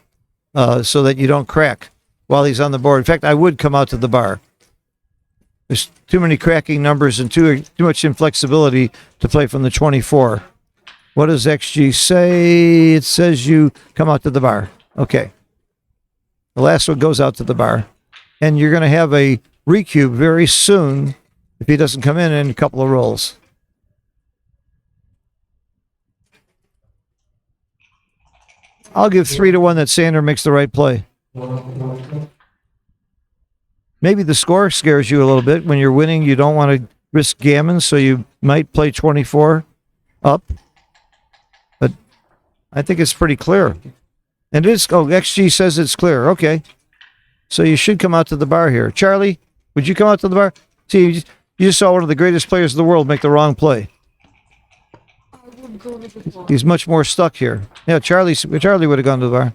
so that you don't crack while he's on the board. In fact, I would come out to the bar. There's too many cracking numbers and too much inflexibility to play from the 24. What does XG say? It says you come out to the bar. Okay. The last one goes out to the bar. And you're going to have a recube very soon if he doesn't come in a couple of rolls. I'll give 3-1 that Sander makes the right play. Maybe the score scares you a little bit. When you're winning, you don't want to risk gammon, so you might play 24 up. But I think it's pretty clear. And it is, XG says it's clear. Okay. So you should come out to the bar here. Charlie, would you come out to the bar? See, you just saw one of the greatest players in the world make the wrong play. He's much more stuck here. Yeah, Charlie would have gone to the bar.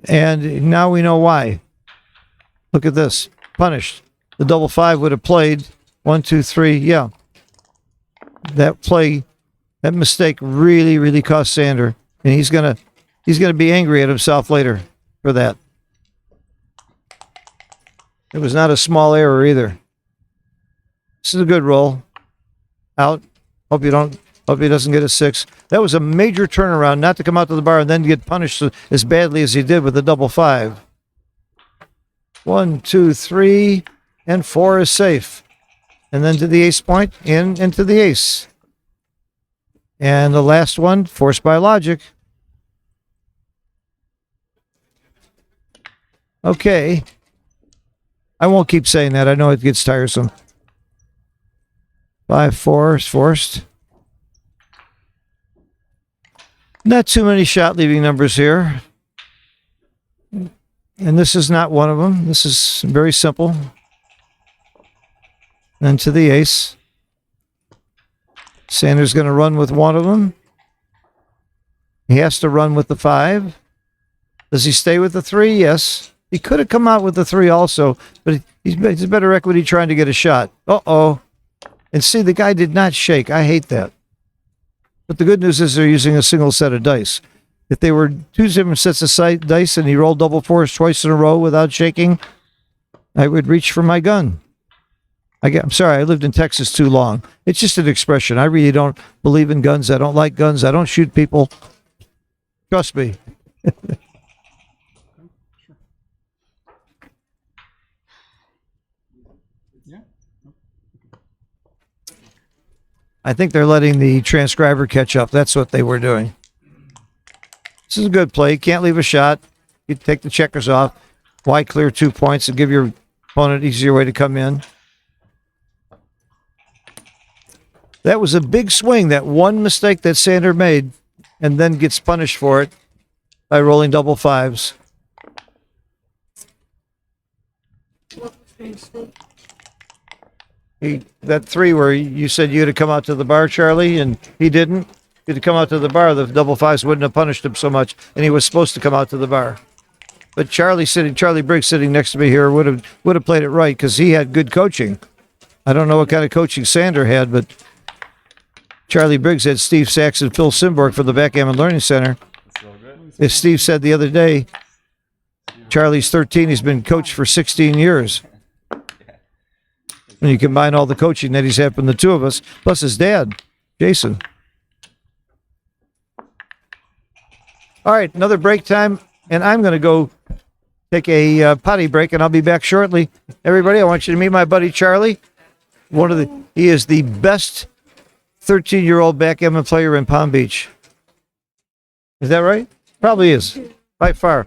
And now we know why. Look at this. Punished. The double 5 would have played 1, 2, 3. Yeah. That play, that mistake really cost Sander. And he's gonna be angry at himself later for that. It was not a small error either. This is a good roll. Out. Hope he doesn't get a 6. That was a major turnaround, not to come out to the bar and then get punished as badly as he did with the double 5. 1, 2, 3, and 4 is safe. And then to the ace point, into the ace. And the last one, forced by logic. Okay. I won't keep saying that. I know it gets tiresome. 5, 4 is forced. Not too many shot leaving numbers here. And this is not one of them. This is very simple. Then to the ace. Sander's going to run with one of them. He has to run with the 5. Does he stay with the 3? Yes. He could have come out with the 3 also, but he's better equity trying to get a shot. Uh-oh. And see, the guy did not shake. I hate that. But the good news is they're using a single set of dice. If they were 2 different sets of dice and he rolled double 4s twice in a row without shaking, I would reach for my gun. I'm sorry, I lived in Texas too long. It's just an expression. I really don't believe in guns. I don't like guns. I don't shoot people. Trust me. I think they're letting the transcriber catch up. That's what they were doing. This is a good play. Can't leave a shot. You take the checkers off. Why clear 2 points and give your opponent an easier way to come in? That was a big swing. That one mistake that Sander made and then gets punished for it. by rolling double fives. That three where you said you had to come out to the bar, Charlie, and he didn't. If he'd come out to the bar, the double fives wouldn't have punished him so much, and he was supposed to come out to the bar. But Charlie Briggs sitting next to me here would have played it right because he had good coaching. I don't know what kind of coaching Sander had, but Charlie Briggs had Steve Sachs and Phil Simborg from the Backgammon Learning Center. As Steve said the other day, Charlie's 13. He's been coached for 16 years. When you combine all the coaching that he's had from the two of us, plus his dad, Jason. All right, another break time, and I'm going to go take a potty break, and I'll be back shortly. Everybody, I want you to meet my buddy Charlie. He is the best 13-year-old backgammon player in Palm Beach. Is that right? Probably is, by far.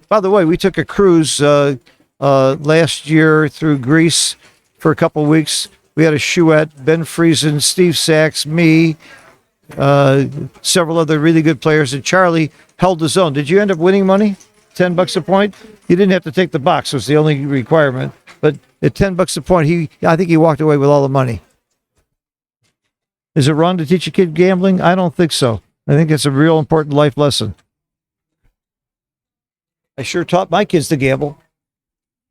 By the way, we took a cruise last year through Greece for a couple weeks. We had a Chouette, Ben Friesen, Steve Sachs, me, several other really good players, and Charlie held his own. Did you end up winning money? $10 a point? You didn't have to take the box, was the only requirement. But at $10 a point, I think he walked away with all the money. Is it wrong to teach a kid gambling? I don't think so. I think it's a real important life lesson. I sure taught my kids to gamble.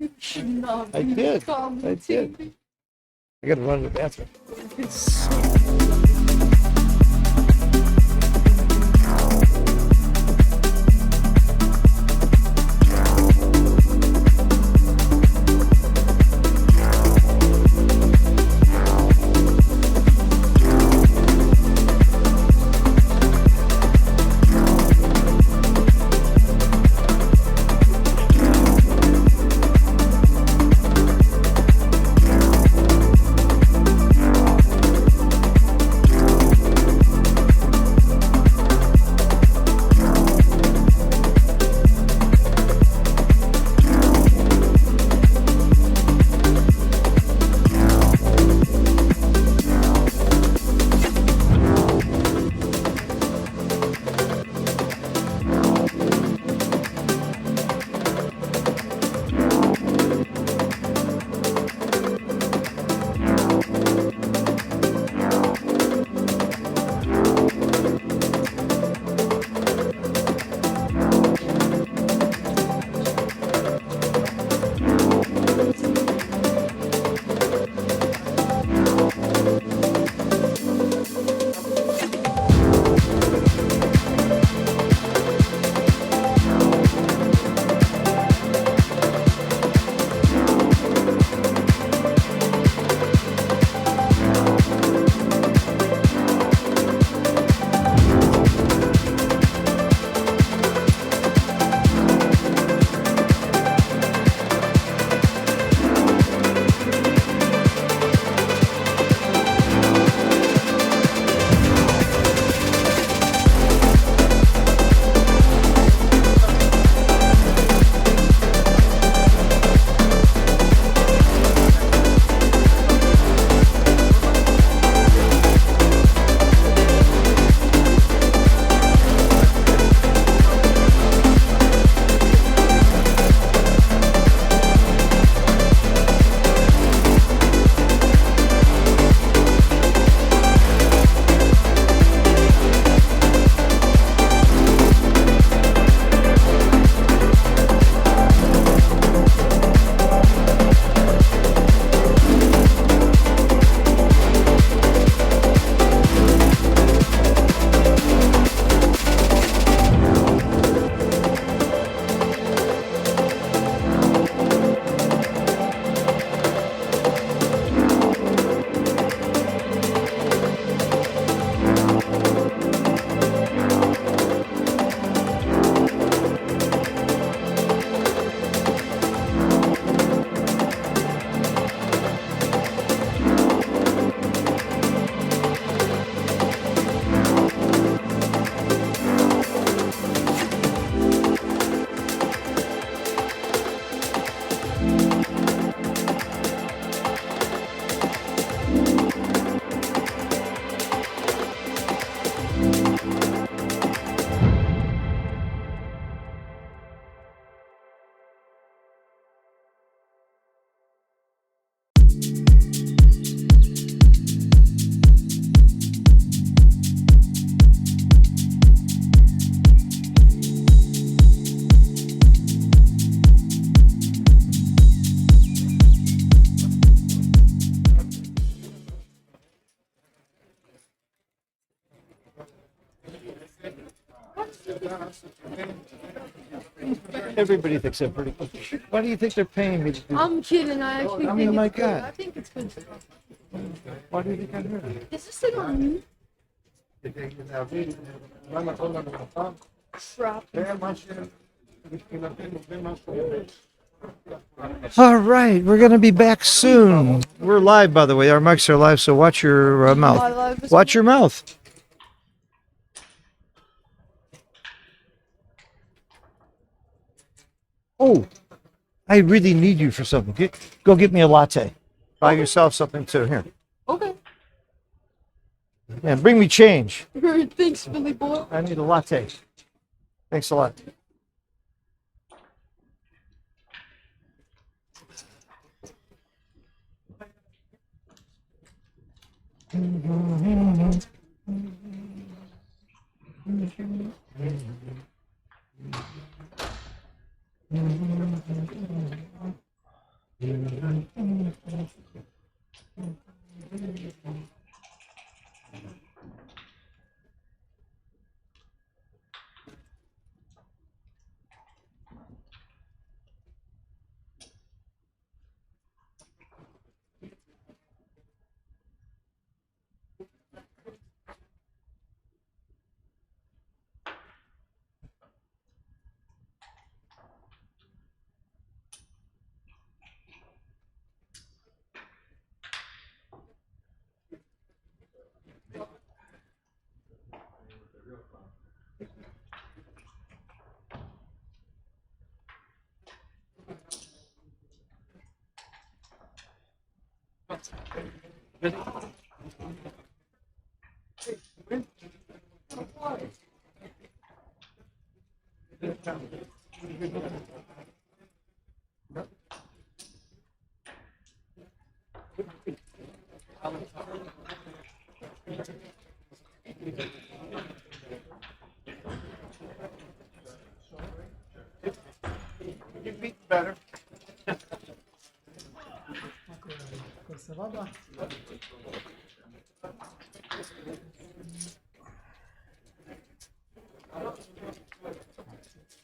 I did. I got to run to the bathroom. Everybody thinks I'm pretty good. Why do you think they're paying me to do I'm kidding. I actually I think mean, it's my good. God. I think it's good. Why do you think I'm here? Is this thing on mute? Crap. All right, we're going to be back soon. We're live, by the way. Our mics are live, so watch your My mouth. life is- Watch your mouth. Oh, I really need you for something. Go get me a latte. Buy yourself something too. Here. Okay. And bring me change. Thanks, Billy boy. I need a latte. Thanks a lot. Better. Questa roba.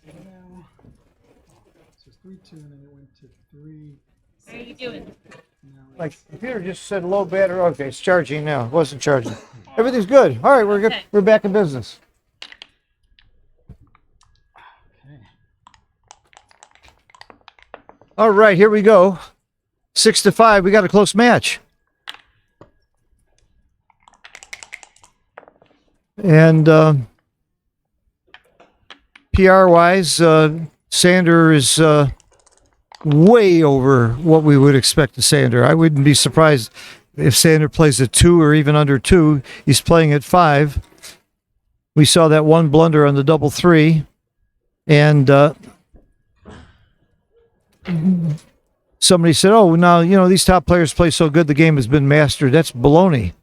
Now, so it's 3-2, and then it went to 3. How are you doing? Now My computer just said low battery. Okay, it's charging now. It wasn't charging. Everything's good. All right, we're good. Okay. We're back in business. okay. All right, here we go. 6-5. We got a close match. And PR wise, Sander is way over what we would expect of Sander. I wouldn't be surprised if Sander plays at 2 or even under 2. He's playing at 5. We saw that one blunder on the double 3. And somebody said, oh, now, you know, these top players play so good, the game has been mastered. That's baloney.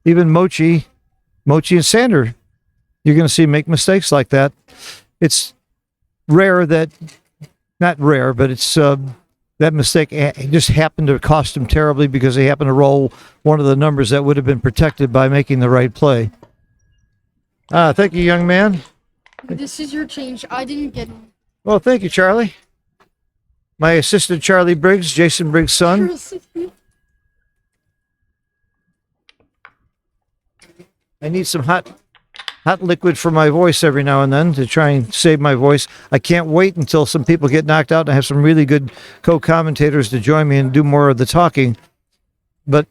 Even Mochi and Sander, you're going to see make mistakes like that. It's rare that, not rare, but it's that mistake just happened to cost him terribly because he happened to roll one of the numbers that would have been protected by making the right play. Thank you, young man. This is your change. I didn't get it. Well, thank you, Charlie. My assistant, Charlie Briggs, Jason Briggs' son. I need some hot liquid for my voice every now and then to try and save my voice. I can't wait until some people get knocked out and I have some really good co-commentators to join me and do more of the talking. But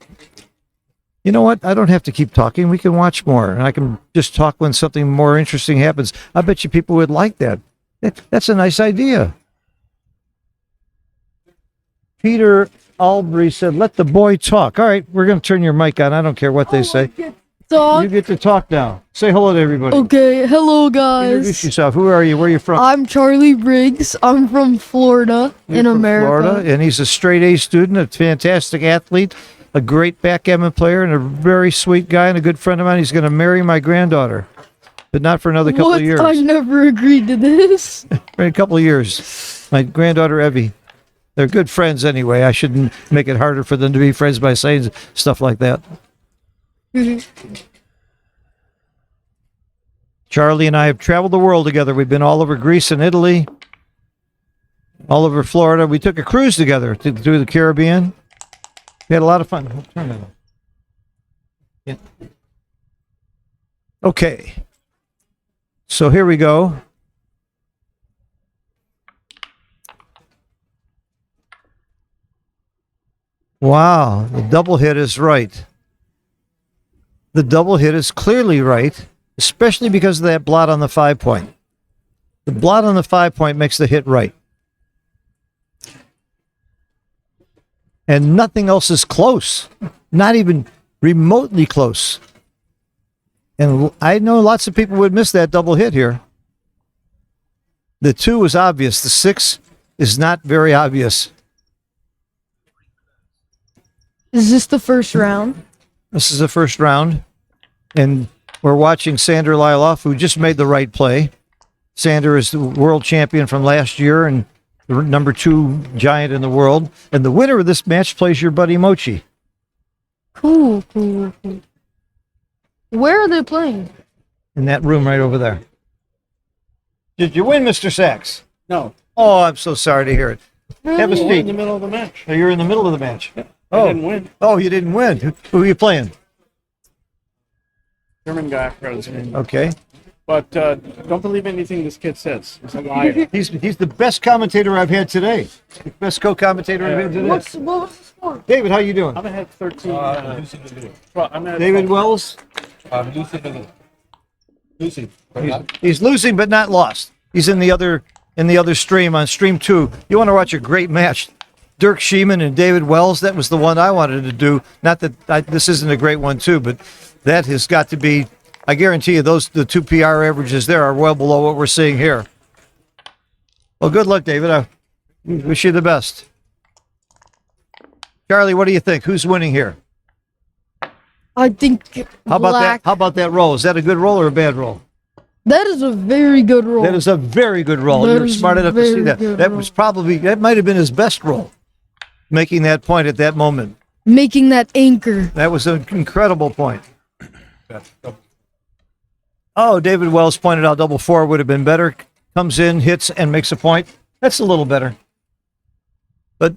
you know what? I don't have to keep talking. We can watch more, and I can just talk when something more interesting happens. I bet you people would like that. That's a nice idea. Peter Albury said, let the boy talk. All right, we're going to turn your mic on. I don't care what they say. Dog. You get to talk now. Say hello to everybody. Okay, hello Introduce guys. yourself. Who are you? Where are you from? I'm Charlie Briggs. I'm from Florida You're in from America. Florida, and he's a straight A student, a fantastic athlete, a great backgammon player, and a very sweet guy and a good friend of mine. He's going to marry my granddaughter, but not for another couple What? of years. I never agreed to this. For a couple of years. My granddaughter Evie. They're good friends anyway. I shouldn't make it harder for them to be friends by saying stuff like that. Charlie and I have traveled the world together. We've been all over Greece and Italy, all over Florida. We took a cruise together through the Caribbean. We had a lot of fun. Turn that on. Yeah. Okay. So here we go. Wow, the double hit is right. The double hit is clearly right, especially because of that blot on the 5 point. The blot on the 5 point makes the hit right. And nothing else is close, not even remotely close. And I know lots of people would miss that double hit here. The 2 is obvious. The 6 is not very obvious. Is this the first round? This is the first round, and we're watching Sander Lylloff, who just made the right play. Sander is the world champion from last year and the number 2 giant in the world. And the winner of this match plays your buddy Mochi. Cool. Where are they playing? In that room right over there. Did you win, Mr. Sachs? No. Oh, I'm so sorry to hear it. Have a We're in seat. the middle of the match. Oh, you're in the middle of the match. I didn't win. Oh, you didn't win. Who are you playing? German guy, president. Okay. But don't believe anything this kid says. He's a liar. He's the best commentator I've had today. The best co-commentator I've had today. What was the score? David, how you doing? I'm ahead 13. Well, I'm ahead David Wells? Losing. He's losing but not lost. He's in the other stream, on stream 2. You want to watch a great match. Dirk Sheeman and David Wells, that was the one I wanted to do. Not that this isn't a great one too, but that has got to be, I guarantee you the 2 PR averages there are well below what we're seeing here. Well, good luck, David. I wish you the best. Charlie, what do you think? Who's winning here? I think How about black. that? How about that roll? Is that a good roll or a bad roll? That is a very good roll. That is a very good roll. That You're is smart enough to see very that. good That roll. was that might have been his best roll, making that point at that moment. Making that anchor. That was an incredible point. Oh, David Wells pointed out double 4 would have been better. Comes in, hits, and makes a point. That's a little better. But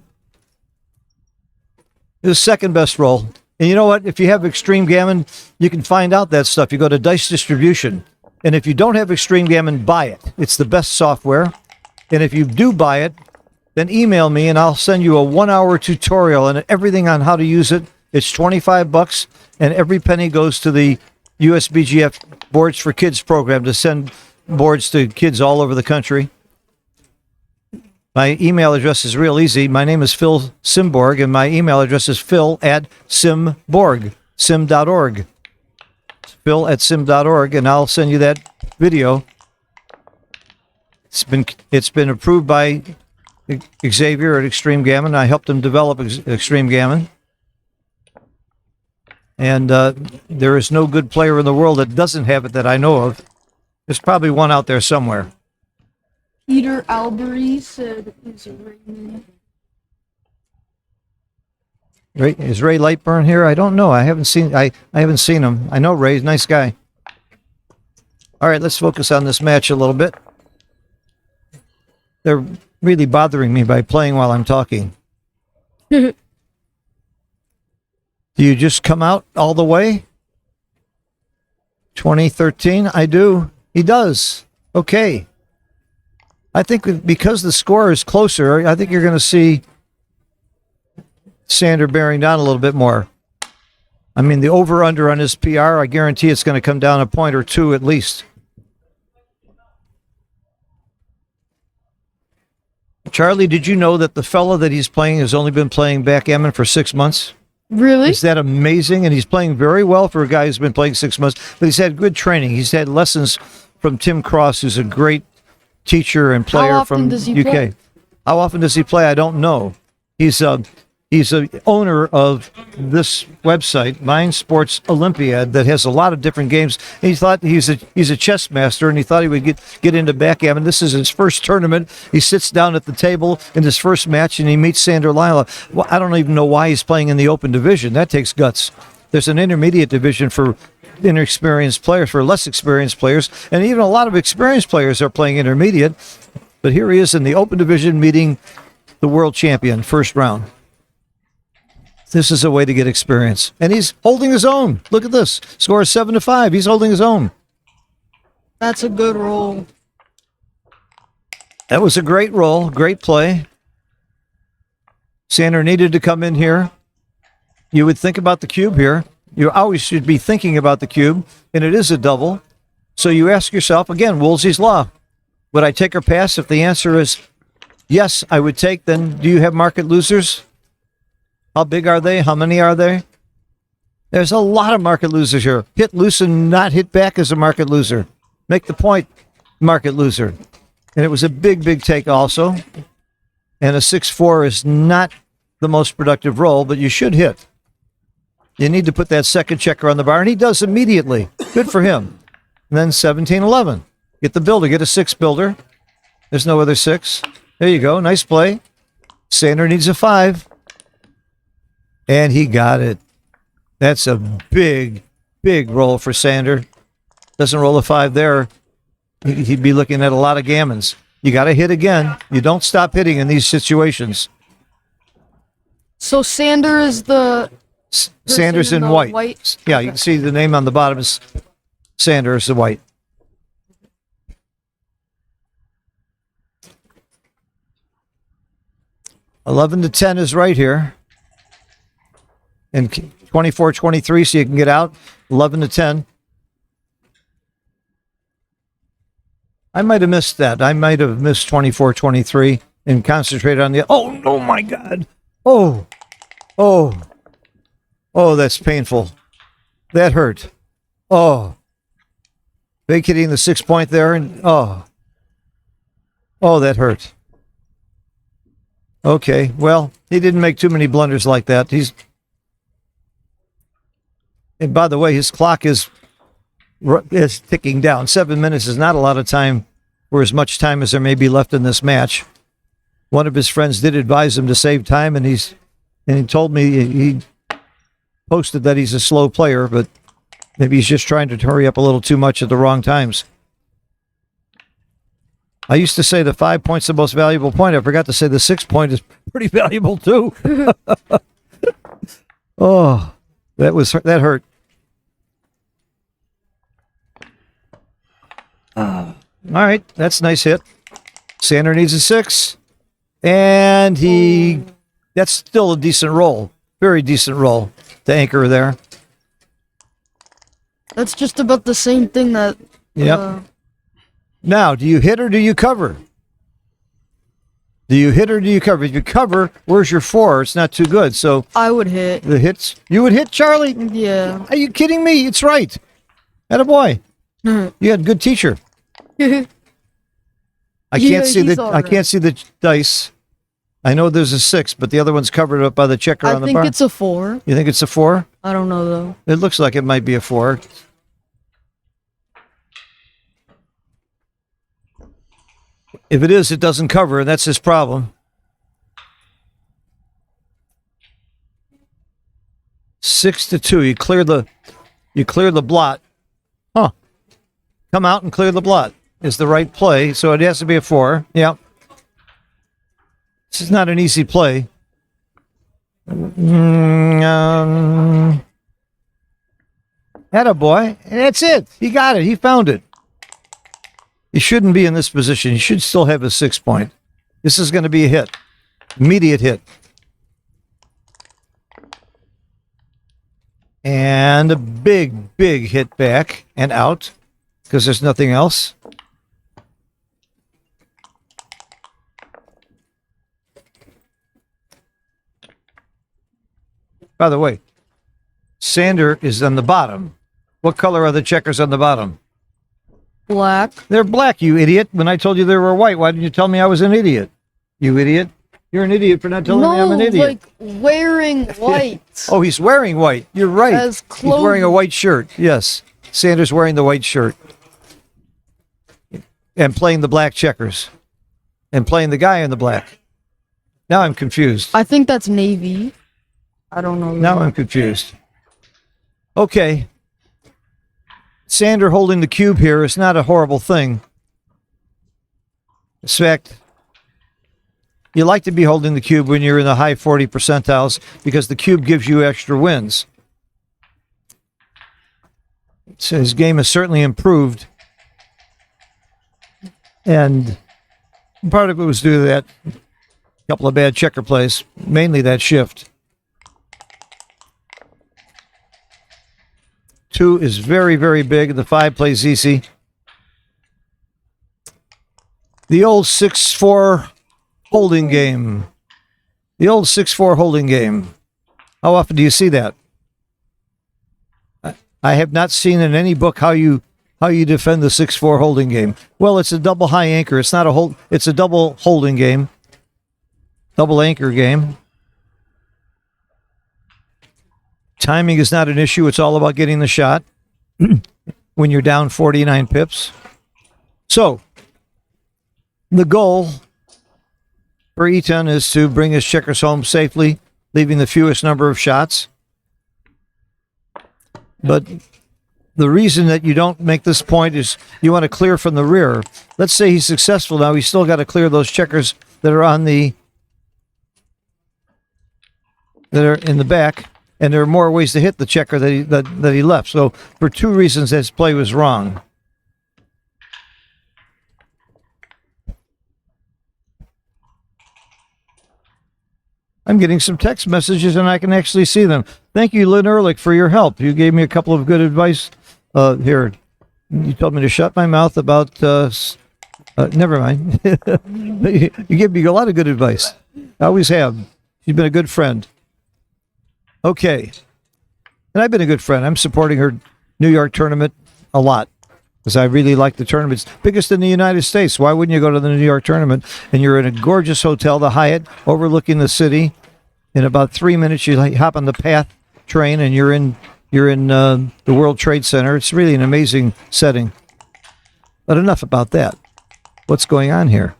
his second best roll. And you know what? If you have Extreme Gammon, you can find out that stuff. You go to Dice Distribution. And if you don't have Extreme Gammon, buy it. It's the best software. And if you do buy it, then email me and I'll send you a 1-hour tutorial and everything on how to use it. It's $25, and every penny goes to the USBGF Boards for Kids program to send boards to kids all over the country. My email address is real easy. My name is Phil Simborg, and my email address is phil@simborg, sim.org. phil@sim.org, and I'll send you that video. It's been approved by Xavier at Extreme Gammon. I helped him develop Extreme Gammon. And there is no good player in the world that doesn't have it that I know of. There's probably one out there somewhere. Peter Albury said is Raymond. Is Ray Lightburn here? I don't know. I haven't seen him. I know Ray's a nice guy. All right, let's focus on this match a little bit. They're really bothering me by playing while I'm talking. Do you just come out all the way? 2013? I do. He does. Okay. I think because the score is closer, I think you're going to see Sander bearing down a little bit more. I mean, the over-under on his PR, I guarantee it's going to come down a point or two at least. Charlie, did you know that the fella that he's playing has only been playing backgammon for 6 months? Really? Is that amazing? And he's playing very well for a guy who's been playing 6 months, but he's had good training. He's had lessons from Tim Cross, who's a great teacher and player often from does he UK. play? How often does he play? I don't know. He's a owner of this website, Mind Sports Olympiad, that has a lot of different games. And he thought he's a chess master, and he thought he would get into backgammon. This is his first tournament. He sits down at the table in his first match, and he meets Sander Lylloff. Well, I don't even know why he's playing in the open division. That takes guts. There's an intermediate division for inexperienced players, for less experienced players, and even a lot of experienced players are playing intermediate. But here he is in the open division meeting the world champion, first round. This is a way to get experience. And he's holding his own. Look at this. Score is 7-5. He's holding his own. That's a good roll. That was a great roll. Great play. Sander needed to come in here. You would think about the cube here. You always should be thinking about the cube, and it is a double. So you ask yourself, again, Woolsey's Law. Would I take or pass? If the answer is yes, I would take, then do you have market losers? How big are they? How many are there? There's a lot of market losers here. Hit loose and not hit back is a market loser. Make the point, market loser. And it was a big, big take also. And a 6-4 is not the most productive roll, but you should hit. You need to put that second checker on the bar, and he does immediately. Good for him. And then 17-11. Get the builder. Get a 6 builder. There's no other 6. There you go. Nice play. Sander needs a 5. And he got it. That's a big, big roll for Sander. Doesn't roll a 5 there. He'd be looking at a lot of gammons. You got to hit again. You don't stop hitting in these situations. So Sander is the Sander's in the white. Yeah, you can see the name on the bottom is Sander is the white. $11-10 is right here. And 24-23, so you can get out. 11-10. I might have missed that. I might have missed 24-23 and concentrated on the... Oh, my God. Oh, that's painful. That hurt. Oh. Vacating the 6 point there. And oh, that hurt. Okay, well, he didn't make too many blunders like that. And by the way, his clock is ticking down. 7 minutes is not a lot of time for as much time as there may be left in this match. One of his friends did advise him to save time, and he told me he posted that he's a slow player, but maybe he's just trying to hurry up a little too much at the wrong times. I used to say the 5 point's the most valuable point. I forgot to say the 6 point is pretty valuable too. Oh, that hurt. All right, that's a nice hit. Sander needs a 6, and that's still a decent roll. Very decent roll to anchor there. That's just about the same thing that. Yep. Now, do you hit or do you cover? Do you hit or do you cover? If you cover, where's your 4? It's not too good. So I would hit. the hits, you would hit, Charlie? Yeah. Are you kidding me? It's right. Attaboy. You had a good teacher. I can't see he's the all I can't see the dice. I know there's a 6, but the other one's covered up by the checker I on the think bar. it's a 4. You think it's a 4? I don't know though. It looks like it might be a 4. If it is, it doesn't cover, and that's his problem. 6-2. You clear the blot. Huh. Come out and clear the blot is the right play, so it has to be a 4. Yeah. This is not an easy play. Attaboy. That's it. He got it. He found it. He shouldn't be in this position. He should still have a 6 point. This is going to be a hit. Immediate hit. And a big, big hit back and out because there's nothing else. By the way, Sander is on the bottom. What color are the checkers on the bottom? Black. They're black, you idiot. When I told you they were white, why didn't you tell me I was an idiot? You idiot. You're an idiot for not telling me I'm an idiot. Like wearing white. Oh, he's wearing white. You're right. As He's wearing a white shirt. Yes. Sander's wearing the white shirt. And playing the black checkers. And playing the guy in the black. Now I'm confused. I think that's navy. I don't know. Now I'm confused. Okay. Sander holding the cube here is not a horrible thing. In fact, you like to be holding the cube when you're in the high 40 percentiles because the cube gives you extra wins. So his game has certainly improved. And part of it was due to that couple of bad checker plays, mainly that shift. 2 is very, very big. The 5 plays easy. The old 6-4 holding game. The old 6-4 holding game. How often do you see that? I have not seen in any book how you defend the 6-4 holding game. Well, it's a double high anchor. It's not a hold. It's a double holding game. Double anchor game. Timing is not an issue. It's all about getting the shot when you're down 49 pips. So, the goal for Etan is to bring his checkers home safely, leaving the fewest number of shots. But the reason that you don't make this point is you want to clear from the rear. Let's say he's successful now. He's still got to clear those checkers that are in the back. And there are more ways to hit the checker that he left. So for 2 reasons, his play was wrong. I'm getting some text messages, and I can actually see them. Thank you, Lynn Ehrlich, for your help. You gave me a couple of good advice here. You told me to shut my mouth about... never mind. You gave me a lot of good advice. I always have. She's been a good friend. Okay. And I've been a good friend. I'm supporting her New York tournament a lot because I really like the tournament. It's biggest in the United States. Why wouldn't you go to the New York tournament? And you're in a gorgeous hotel, the Hyatt, overlooking the city. In about 3 minutes, you hop on the PATH train and you're in the World Trade Center. It's really an amazing setting. But enough about that. What's going on here?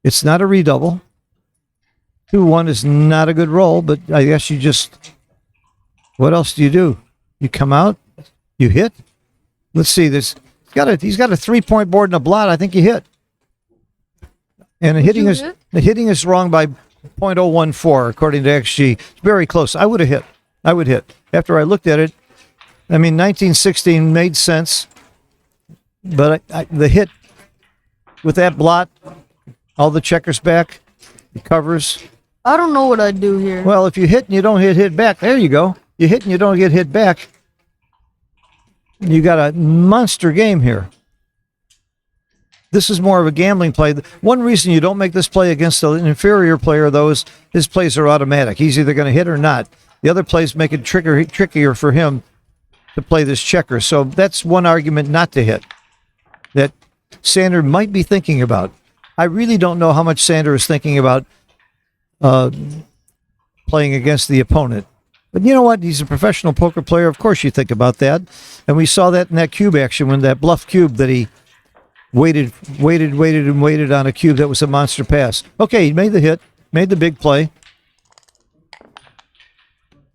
It's not a redouble. 2-1 is not a good roll, but I guess you just... What else do? You come out, you hit. Let's see. He's got a 3-point board and a blot. I think you hit. And the hitting is wrong by 0.014 according to XG. It's very close. I would hit. After I looked at it, I mean, 1916 made sense, but the hit with that blot, all the checkers back, the covers. I don't know what I'd do here. Well, if you hit and you don't hit back, there you go. You hit and you don't get hit back. You got a monster game here. This is more of a gambling play. One reason you don't make this play against an inferior player, though, is his plays are automatic. He's either going to hit or not. The other plays make it trickier for him to play this checker. So that's one argument not to hit that Sander might be thinking about. I really don't know how much Sander is thinking about playing against the opponent. But you know what? He's a professional poker player. Of course you think about that. And we saw that in that cube action when that bluff cube that he waited on a cube that was a monster pass. Okay, he made the hit, made the big play.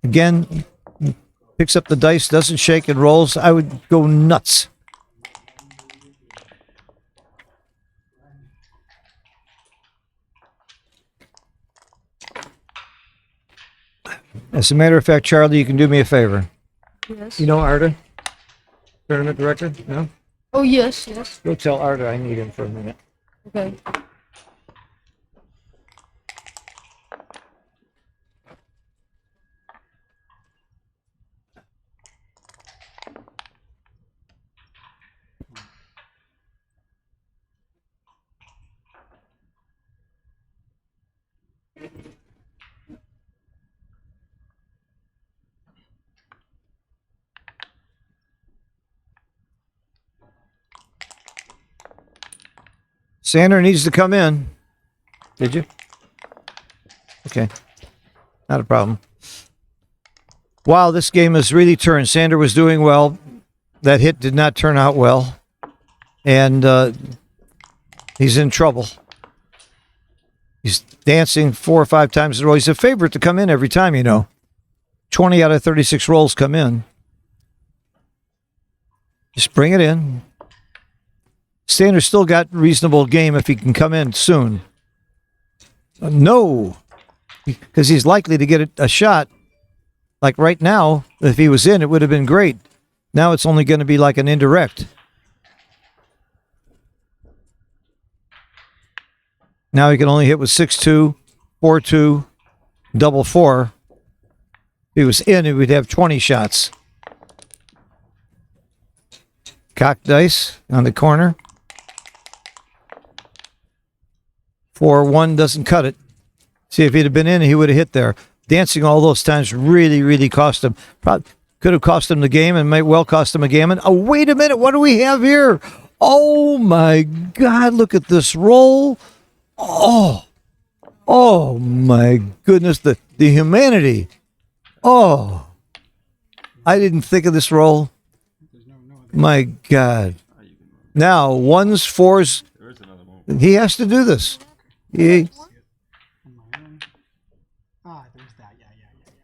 Again, picks up the dice, doesn't shake and rolls. I would go nuts. As a matter of fact, Charlie, you can do me a favor. Yes. You know Arda? Tournament director? No? Oh, yes. Go tell Arda I need him for a minute. Okay. Sander needs to come in. Did you? Okay. Not a problem. Wow, this game has really turned. Sander was doing well. That hit did not turn out well. And he's in trouble. He's dancing 4 or 5 times in a row. He's a favorite to come in every time, you know. 20 out of 36 rolls come in. Just bring it in. Stander's still got reasonable game if he can come in soon. No, because he's likely to get a shot. Like right now, if he was in, it would have been great. Now it's only going to be like an indirect. Now he can only hit with 6-2, 4-2, double 4. If he was in, he would have 20 shots. Cock dice on the corner. 4-1 doesn't cut it. See, if he'd have been in, he would have hit there. Dancing all those times really, really cost him. Probably could have cost him the game and might well cost him a gammon. Oh, wait a minute. What do we have here? Oh, my God. Look at this roll. Oh, my goodness. The humanity. Oh, I didn't think of this roll. My God. Now, 1s, 4s. There is another one. He has to do this. He, On my own. There's that. Yeah.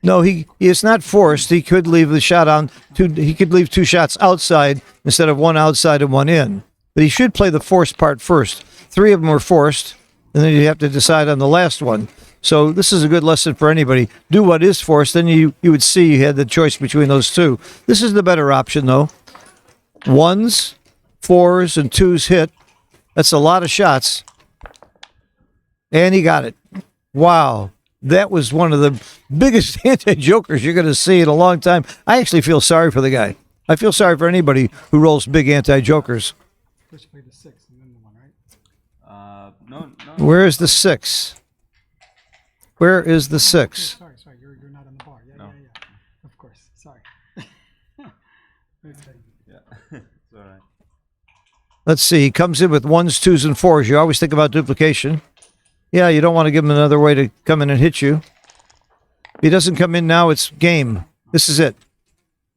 no, he is not forced. He could leave the shot on. He could leave 2 shots outside instead of 1 outside and 1 in. But he should play the forced part first. 3 of them were forced, and then you have to decide on the last one. So this is a good lesson for anybody. Do what is forced, then you would see you had the choice between those 2. This is the better option, though. 1s, 4s, and 2s hit. That's a lot of shots. And he got it. Wow. That was one of the biggest anti-jokers you're going to see in a long time. I actually feel sorry for the guy. I feel sorry for anybody who rolls big anti-jokers. First you play the 6 and then the 1, right? No. Where is the 6? Where is the 6? Sorry. You're not on the bar. Yeah. Of course. Sorry. Okay. Yeah. It's all right. Let's see. He comes in with 1s, 2s, and 4s. You always think about duplication. Yeah, you don't want to give him another way to come in and hit you. If he doesn't come in now, it's game. This is it.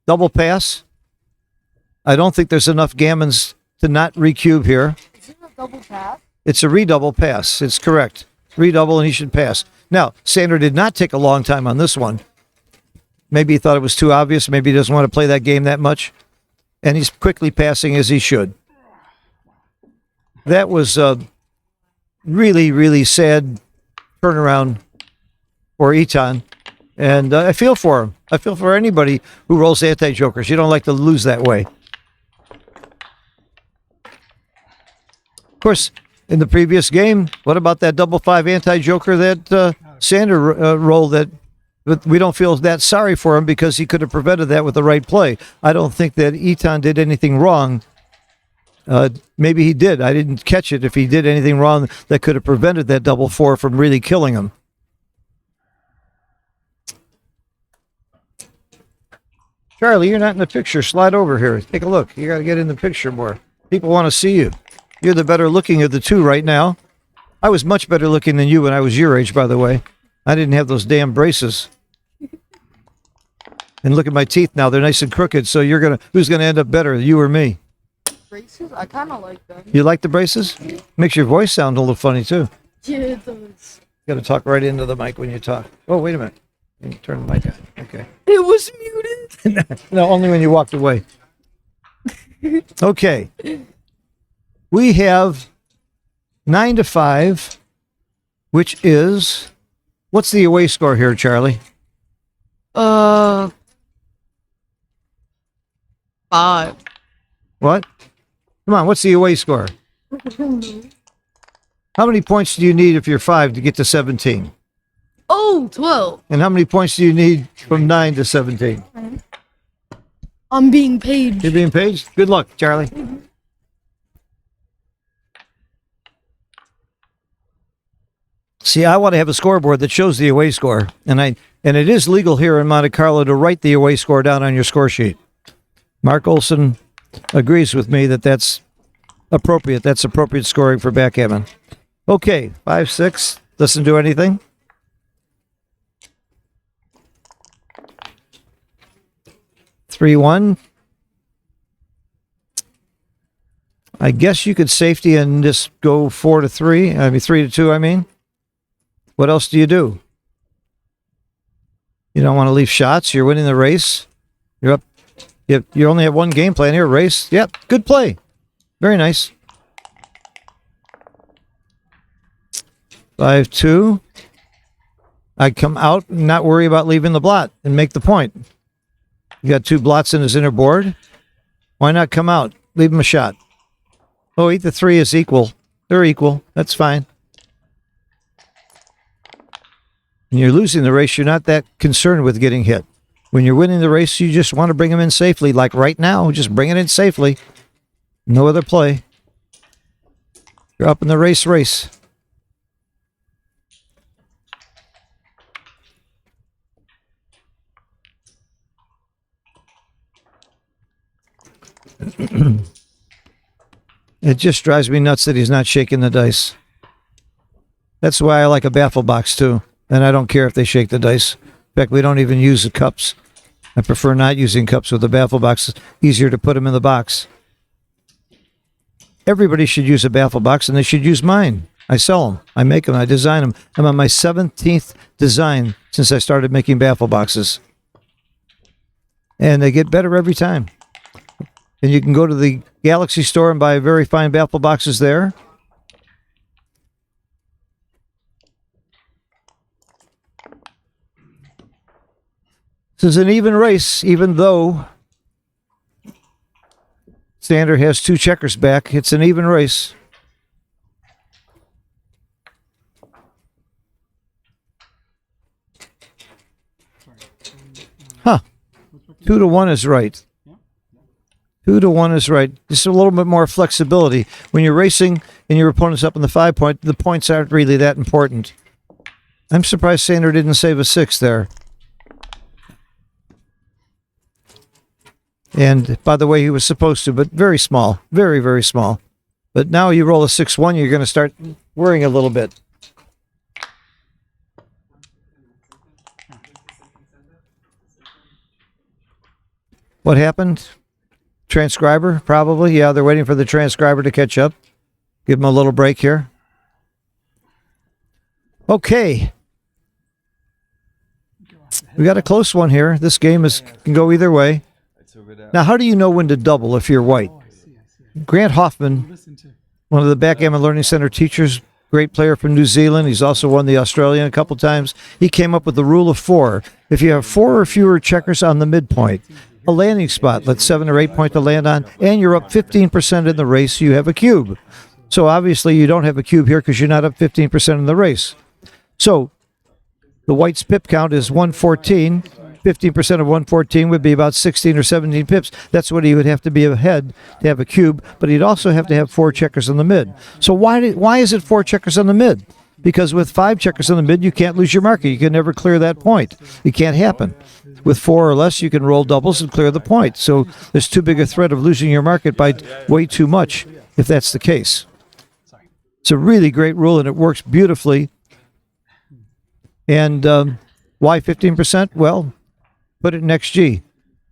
Double pass. I don't think there's enough gammons to not recube here. Is it a double pass? It's a redouble pass. It's correct. Redouble, and he should pass. Now, Sander did not take a long time on this one. Maybe he thought it was too obvious. Maybe he doesn't want to play that game that much. And he's quickly passing as he should. That was a really, really sad turnaround for Etan. And I feel for him. I feel for anybody who rolls anti-jokers. You don't like to lose that way. Of course, in the previous game, what about that double 5 anti-joker that Sander rolled that but we don't feel that sorry for him because he could have prevented that with the right play. I don't think that Etan did anything wrong. Maybe he did. I didn't catch it if he did anything wrong that could have prevented that double 4 from really killing him. Charlie, you're not in the picture. Slide over here. Take a look. You got to get in the picture more. People want to see you. You're the better looking of the 2 right now. I was much better looking than you when I was your age, by the way. I didn't have those damn braces. And look at my teeth now. They're nice and crooked. So who's going to end up better, you or me? Braces? I kind of like them. You like the braces? Makes your voice sound a little funny, too. Yeah, it does. You got to talk right into the mic when you talk. Oh, wait a minute. Let me turn the mic on. Okay. It was muted. No, only when you walked away. Okay. We have 9-5, which is, what's the away score here, Charlie? 5. What? Come on, what's the away score? How many points do you need if you're 5 to get to 17? Oh, 12. And how many points do you need from 9 to 17? I'm being paid. You're being paid? Good luck, Charlie. See, I want to have a scoreboard that shows the away score, and it is legal here in Monte Carlo to write the away score down on your score sheet. Mark Olson agrees with me that that's appropriate. That's appropriate scoring for backgammon. Okay, 5-6 doesn't do anything. 3-1. I guess you could safety and just go 4-3. 3-2. I mean, what else do? You don't want to leave shots. You're winning the race. You're up You only have one game plan here. Race. Yep. Good play. Very nice. 5-2. I'd come out and not worry about leaving the blot and make the point. You got 2 blots in his inner board. Why not come out? Leave him a shot. Oh, 8-3 is equal. They're equal. That's fine. When you're losing the race, you're not that concerned with getting hit. When you're winning the race, you just want to bring them in safely. Like right now, just bring it in safely. No other play. You're up in the race. It just drives me nuts that he's not shaking the dice. That's why I like a baffle box too. And I don't care if they shake the dice. In fact, we don't even use the cups. I prefer not using cups with the baffle box. It's easier to put them in the box. Everybody should use a baffle box, and they should use mine. I sell them. I make them. I design them. I'm on my 17th design since I started making baffle boxes. And they get better every time. And you can go to the Galaxy store and buy very fine baffle boxes there. This is an even race, even though Sander has 2 checkers back. It's an even race. Huh. 2-1 is right. 2-1 is right. Just a little bit more flexibility. When you're racing and your opponent's up in the 5 point, the points aren't really that important. I'm surprised Sander didn't save a 6 there. And by the way, he was supposed to, but very small. Very, very small. But now you roll a 6-1, you're going to start worrying a little bit. What happened? Transcriber, probably. Yeah, they're waiting for the transcriber to catch up. Give him a little break here. Okay. We got a close one here. This game can go either way. Now, how do you know when to double if you're white? Grant Hoffman, one of the Backgammon Learning Center teachers, great player from New Zealand. He's also won the Australian a couple times. He came up with the rule of 4. If you have 4 or fewer checkers on the midpoint, a landing spot, let's 7 or 8 point to land on, and you're up 15% in the race, you have a cube. So obviously you don't have a cube here because you're not up 15% in the race. So the white's pip count is 114. 15% of 114 would be about 16 or 17 pips. That's what he would have to be ahead to have a cube, but he'd also have to have 4 checkers on the mid. So why is it 4 checkers on the mid? Because with 5 checkers on the mid, you can't lose your market. You can never clear that point. It can't happen. With 4 or less, you can roll doubles and clear the point. So there's too big a threat of losing your market by way too much if that's the case. It's a really great rule, and it works beautifully. And why 15%? Well, put it in XG.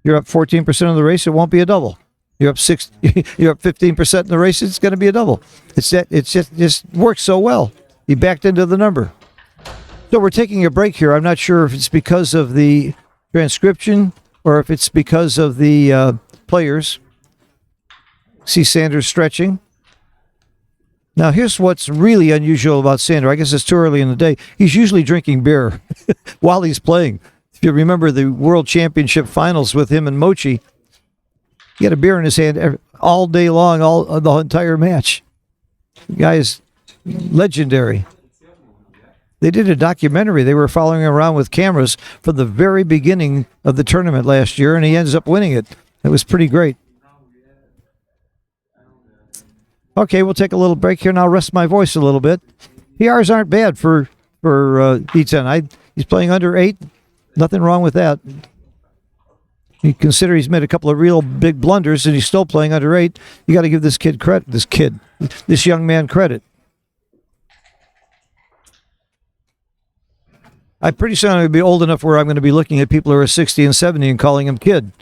You're up 14% of the race, it won't be a double. You're up 15% in the race, it's going to be a double. It just works so well. You backed into the number. So we're taking a break here. I'm not sure if it's because of the transcription or if it's because of the players. See Sanders stretching. Now, here's what's really unusual about Sander. I guess it's too early in the day. He's usually drinking beer while he's playing. If you remember the World Championship finals with him and Mochi, he had a beer in his hand all day long, the entire match. The guy is legendary. They did a documentary. They were following him around with cameras from the very beginning of the tournament last year, and he ends up winning it. It was pretty great. Okay, we'll take a little break here, and I'll rest my voice a little bit. PRs aren't bad for Etan. He's playing under 8. Nothing wrong with that. You consider he's made a couple of real big blunders, and he's still playing under 8. You got to give this kid credit. This young man credit. I'm pretty soon I'm going to be old enough where I'm going to be looking at people who are 60 and 70 and calling them kid.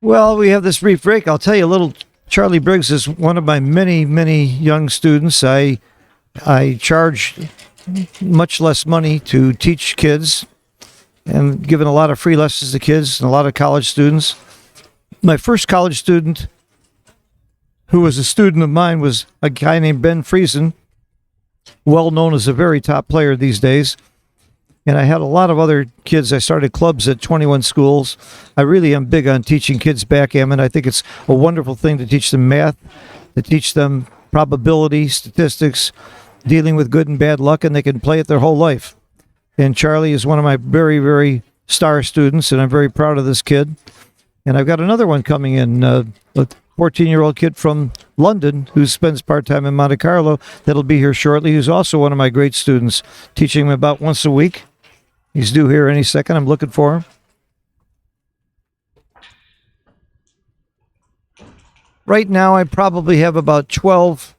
Well, we have this brief break. I'll tell you a little. Charlie Briggs is one of my many, many young students. I charge much less money to teach kids and given a lot of free lessons to kids and a lot of college students. My first college student who was a student of mine was a guy named Ben Friesen, well known as a very top player these days. And I had a lot of other kids. I started clubs at 21 schools. I really am big on teaching kids backgammon. I think it's a wonderful thing to teach them math, to teach them probability, statistics, dealing with good and bad luck, and they can play it their whole life. And Charlie is one of my very, very star students, and I'm very proud of this kid. And I've got another one coming in, a 14-year-old kid from London who spends part-time in Monte Carlo that'll be here shortly, who's also one of my great students, teaching him about once a week. He's due here any second. I'm looking for him. Right now, I probably have about 12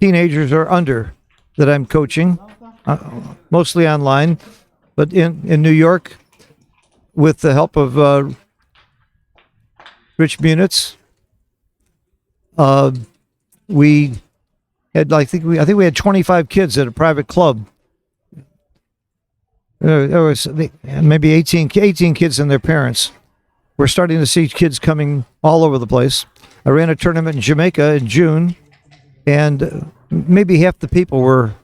teenagers or under that I'm coaching, mostly online, but in New York, with the help of Rich Munitz, we had I think we had 25 kids at a private club. There was maybe 18 kids and their parents. We're starting to see kids coming all over the place. I ran a tournament in Jamaica in June, and maybe half the people were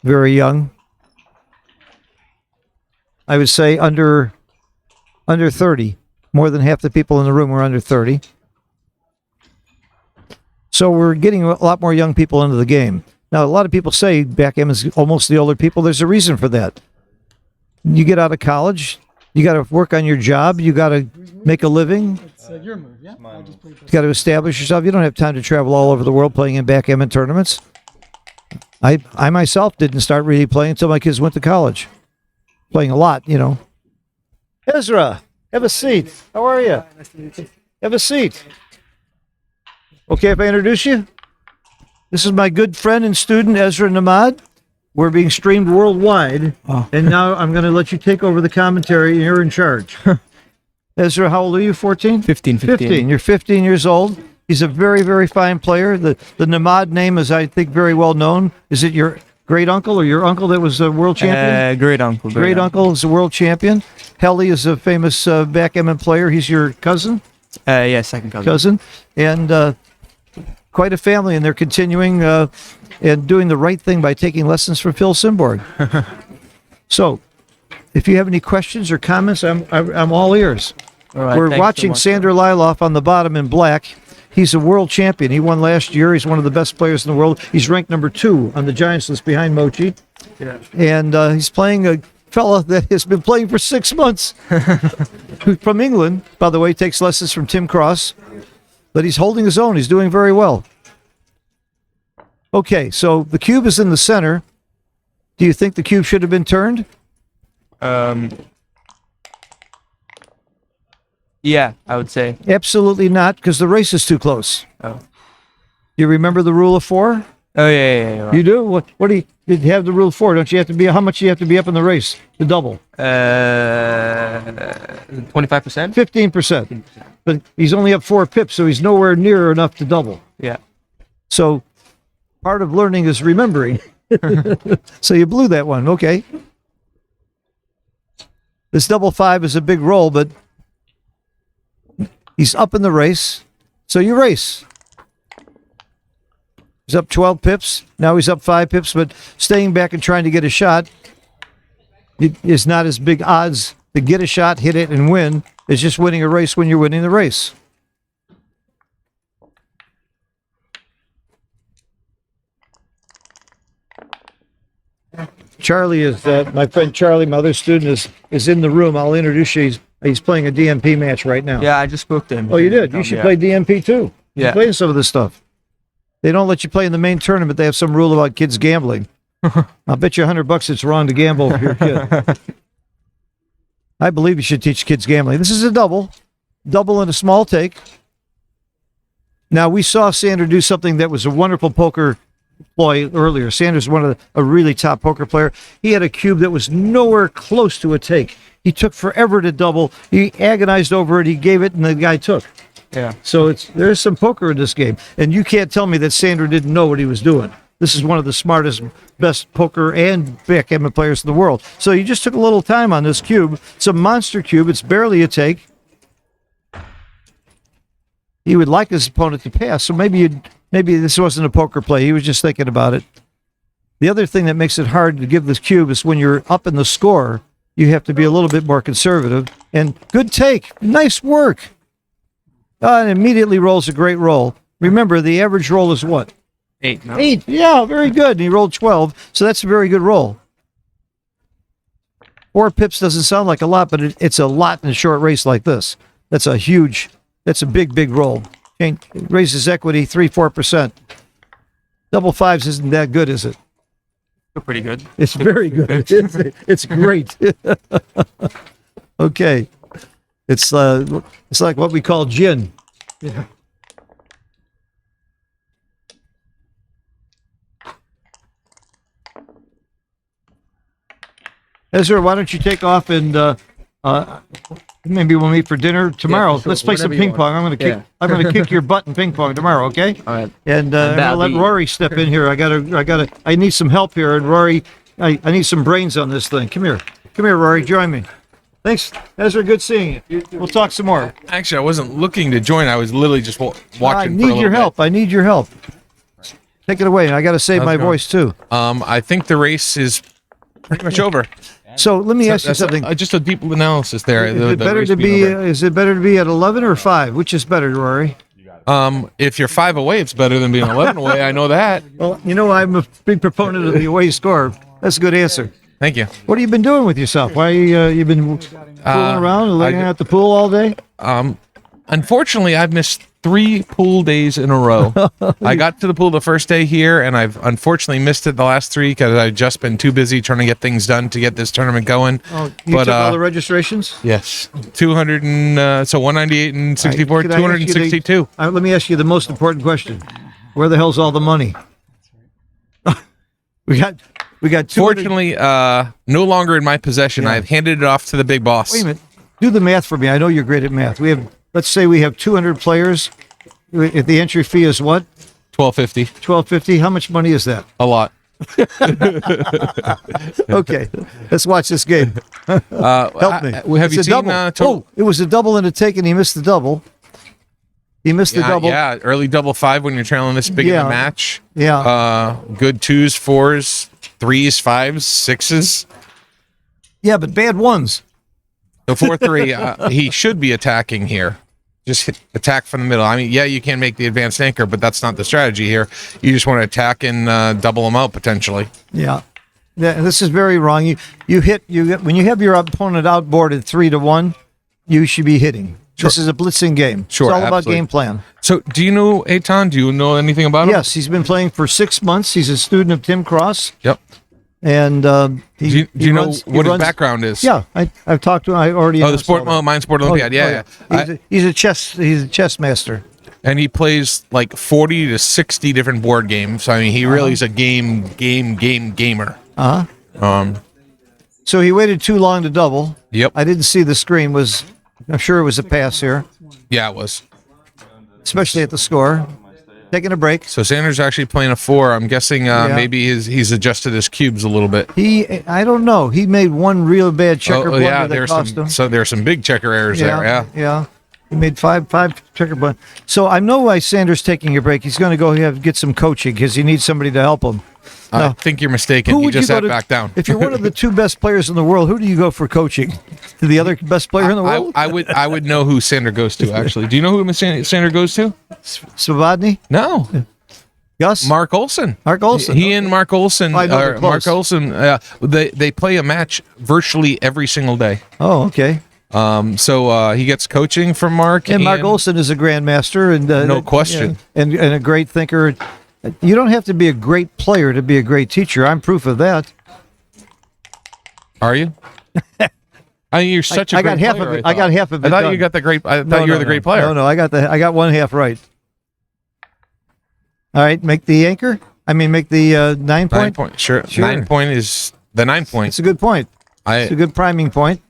very young. I would say under 30. More than half the people in the room were under 30. So we're getting a lot more young people into the game. Now, a lot of people say backgammon is almost the older people. There's a reason for that. You get out of college, you got to work on your job, you got to make a living. It's your move, yeah? I just played You got to establish yourself. You don't have time to travel all over the world playing in backgammon tournaments. I myself didn't start really playing until my kids went to college. Playing a lot, you know. Ezra, have a seat. How are you? Nice to meet you. Have a seat. Okay if I introduce you? This is my good friend and student, Ezra Namad. We're being streamed worldwide, and now I'm going to let you take over the commentary. You're in charge. Ezra, how old are you? 14? 15. 15. You're 15 years old. He's a very, very fine player. The Namad name is, I think, very well known. Is it your great uncle or your uncle that was a world champion? Great uncle. Great uncle is a world champion. Helly is a famous backgammon player. He's your cousin? Yeah, second cousin. And quite a family, and they're continuing and doing the right thing by taking lessons from Phil Simborg. So, if you have any questions or comments, I'm all ears. All right, We're thanks so watching much. Sander Lylloff on the bottom in black. He's a world champion. He won last year. He's one of the best players in the world. He's ranked number 2 on the Giants list behind Mochi. Yeah. And he's playing a fella that has been playing for 6 months from England. By the way, takes lessons from Tim Cross. But he's holding his own. He's doing very well. Okay, so the cube is in the center. Do you think the cube should have been turned? Yeah, I would say. Absolutely not, because the race is too close. Oh. You remember the rule of 4? Oh yeah. You do? What do you have the rule of 4? Don't you have to be, how much do you have to be up in the race to double? 25%. 15%. But he's only up 4 pips, so he's nowhere near enough to double. Yeah. So part of learning is remembering. So you blew that one. Okay. This double 5 is a big roll, but he's up in the race. So you race. He's up 12 pips. Now he's up 5 pips, but staying back and trying to get a shot is not as big odds to get a shot, hit it, and win. It's just winning a race when you're winning the race. Charlie is my friend Charlie, my other student, is in the room. I'll introduce you. He's playing a DMP match right now. Yeah, I just spoke to him. Oh, you did? You should play DMP too. Yeah. Play some of this stuff. They don't let you play in the main tournament. They have some rule about kids gambling. I'll bet you $100 it's wrong to gamble for your kid. I believe you should teach kids gambling. This is a double in a small take. Now, we saw Sander do something that was a wonderful poker ploy earlier. Sanders is a really top poker player. He had a cube that was nowhere close to a take. He took forever to double. He agonized over it. He gave it, and the guy took. Yeah. So there's some poker in this game, and you can't tell me that Sander didn't know what he was doing. This is one of the smartest, best poker and backgammon players in the world. So you just took a little time on this cube. It's a monster cube. It's barely a take. He would like his opponent to pass, so maybe this wasn't a poker play. He was just thinking about it. The other thing that makes it hard to give this cube is when you're up in the score, you have to be a little bit more conservative. And good take. Nice work. And immediately rolls a great roll. Remember, the average roll is what? 8. No? 8. Yeah, very good. And he rolled 12, so that's a very good roll. 4 pips doesn't sound like a lot, but it's a lot in a short race like this. That's a big roll. It raises equity 3-4%. Double fives isn't that good, is it? Still pretty good. It's very good. It's great. Okay. It's like what we call gin. Yeah. Ezra, why don't you take off and maybe we'll meet for dinner tomorrow. Yeah, sure. Let's play some Whenever you ping pong. I'm gonna kick your butt in ping pong tomorrow, okay? All right. And I'll let Rory step in here. I need some help here. And Rory, I need some brains on this thing. Come here, Rory. Join me. Thanks, Ezra. Good seeing you. We'll talk some more. Actually, I wasn't looking to join. I was literally just watching. I need your help. I need your help. Take it away. I got to save my voice too. I think the race is pretty much over. So let me ask you something. Just a deep analysis there. Is it better to be at 11 or 5? Which is better, Rory? If you're 5 away, it's better than being 11 away. I know that. Well, I'm a big proponent of the away score. That's a good answer. Thank you. What have you been doing with yourself? Why you been fooling around and looking at the pool all day? Unfortunately, I've missed 3 pool days in a row. I got to the pool the first day here, and I've unfortunately missed it the last 3 because I've just been too busy trying to get things done to get this tournament going. Oh, you took all the registrations? Yes. 200 and so 198 and 64, 262. Let me ask you the most important question. Where the hell's all the money? we got 200. Fortunately, no longer in my possession. Yeah. I've handed it off to the big boss. Wait a minute. Do the math for me. I know you're great at math. Let's say we have 200 players. If the entry fee is what? $12.50. $12.50. How much money is that? A lot. Okay, let's watch this game. Help me. Have you It's a seen? double. It was a double and a take, and he missed the double. He missed the double. Yeah, early double 5 when you're trailing this big in a match. Yeah. Good 2s, 4s, 3s, 5s, 6s. Yeah, but bad ones. The 4-3, he should be attacking here. Just attack from the middle. I mean, yeah, you can make the advanced anchor, but that's not the strategy here. You just want to attack and double them out potentially. Yeah. This is very wrong. When you have your opponent outboarded 3-1, you should be hitting. Sure. This is a blitzing game. Sure, it's all about absolutely. game plan. So, do you know Etan? Do you know anything about him? Yes, he's been playing for 6 months. He's a student of Tim Cross. Yep. And do you know what his background is? Yeah, I've talked to him. I already. Oh, the sport, Mind Sport Olympiad. Yeah. He's a chess master. And he plays like 40 to 60 different board games. I mean, he really is a gamer. So he waited too long to double. Yep. I didn't see the screen. I'm sure it was a pass here, Yeah, it was. especially at the score. Taking a break. So Sanders actually playing a 4. I'm guessing maybe he's adjusted his cubes a little bit. I don't know. He made one real bad checker blunder that cost him. So there's some big checker errors there. Yeah. Yeah. He made five checker point. So I know why Sanders taking a break. He's going to go get some coaching because he needs somebody to help him. I think you're mistaken. Who You would just go sat to- back down. If you're one of the two best players in the world, who do you go for coaching? To the other best player in the world? I would know who Sander goes to, actually. Do you know who Sander goes to? Svobodny? No. Gus? Mark Olson. Mark Olson. He and Mark Olson, I know they're Mark close. Olson, they play a match virtually every single day. Oh, okay. So he gets coaching from Mark. And Mark Olson is a grandmaster, and No question. and a great thinker. You don't have to be a great player to be a great teacher. I'm proof of that. Are you? I mean, you're such a I great got half player, of it. I I got thought. half of it. I thought done. you got the great. I thought No, you were no, the no. great player. No, I got one half right. All right, make the anchor. I mean, make the 9 9 point. point. Sure. Sure. 9 point is the 9 point. It's a good point. It's a I good priming point.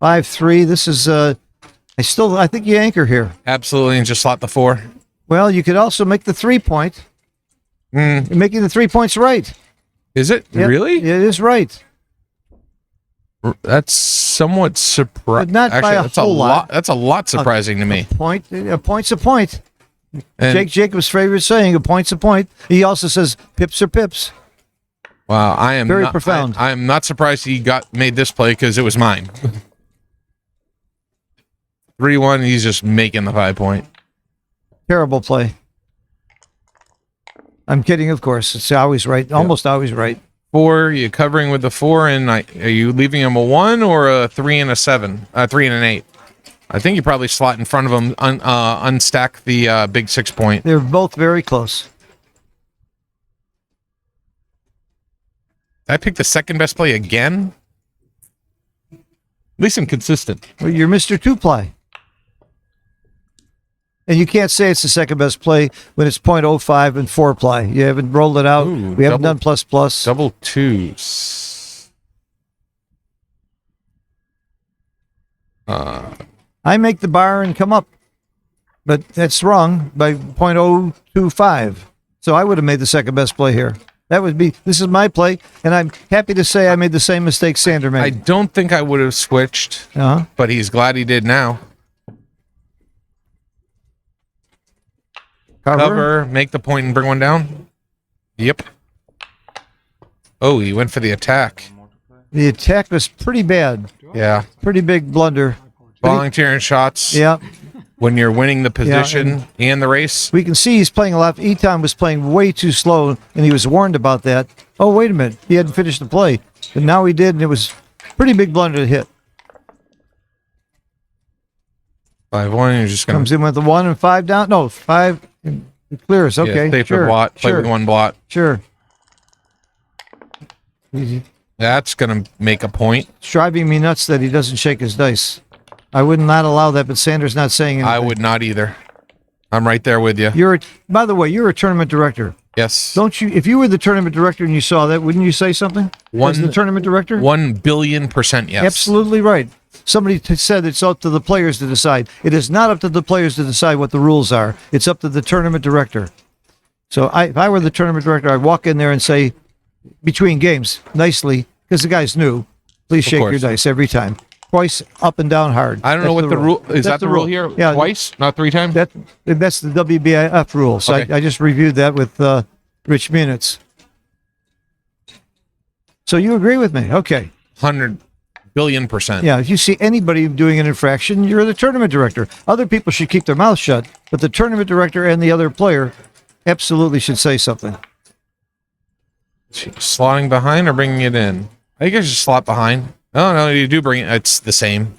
5-3. This is. I think you anchor here. absolutely and just slot the 4. Well, you could also make the 3 point. You're making the 3 points right. Is it Yep, really? It is right. That's somewhat surprising. But not by a that's whole lot. That's a lot surprising to me. A point's a point. And, Jake Jacobs' favorite saying, a point's a point. He also says pips are pips. wow, I am Very not, profound. I am not surprised he made this play because it was mine. 3-1. He's just making the 5 point. Terrible play. I'm kidding, of course. It's always right. Almost always right. 4. You covering with the 4, and are you leaving him a 1 or a 3 and a 7? 3 and an 8. I think you probably slot in front of him, unstack the big 6 point. They're both very close. Did I pick the second best play again? At least I'm consistent. Well, you're Mr. Two-Ply. And you can't say it's the second best play when it's .05 and 4-ply. You haven't rolled it out. Ooh, We haven't double- done plus. Double 2s. I make the bar and come up. But that's wrong by .025. So I would have made the second best play here. This is my play, and I'm happy to say I made the same mistake Sander I made. don't think I would have switched, Uh-huh. but he's glad he did now. Cover, make the point and bring one down. Yep. Oh, he went for the attack. The attack was pretty bad. Yeah. Pretty big blunder. Volunteering shots Yeah. when you're winning the position and the race. We can see he's playing a lot. Etan was playing way too slow, and he was warned about that. Oh, wait a minute. He hadn't finished the play. But now he did, and it was a pretty big blunder to hit. 5-1, you're just going Comes to in with the 1 and 5 down. No, 5. It clears. Okay. stay for Sure. blot, play Sure. with one blot. Sure. He's That's going to make a point. driving me nuts that he doesn't shake his dice. I would not allow that, but Sanders not saying anything. I would not either. I'm right there with you. By the way, you're a tournament director. Yes. Don't you? If you were the tournament director and you saw that, wouldn't you say something? One- As the tournament director? 1,000,000,000% yes. Absolutely right. Somebody said it's up to the players to decide. It is not up to the players to decide what the rules are. It's up to the tournament director. So if I were the tournament director, I'd walk in there and say, between games, nicely, because the guy's new, please shake your course. dice every time. Twice, up and down hard. I don't know That's what the rule is. That's That the rule here? Yeah, Twice, not 3 times? that's the WBIF rule. So Okay. I just reviewed that with Rich Munitz. So you agree with me? Okay. 100,000,000,000%. Yeah, if you see anybody doing an infraction, you're the tournament director. Other people should keep their mouth shut, but the tournament director and the other player absolutely should say something. Slotting behind or bringing it in? I think I should slot behind. Oh, no, you do bring it. It's the same.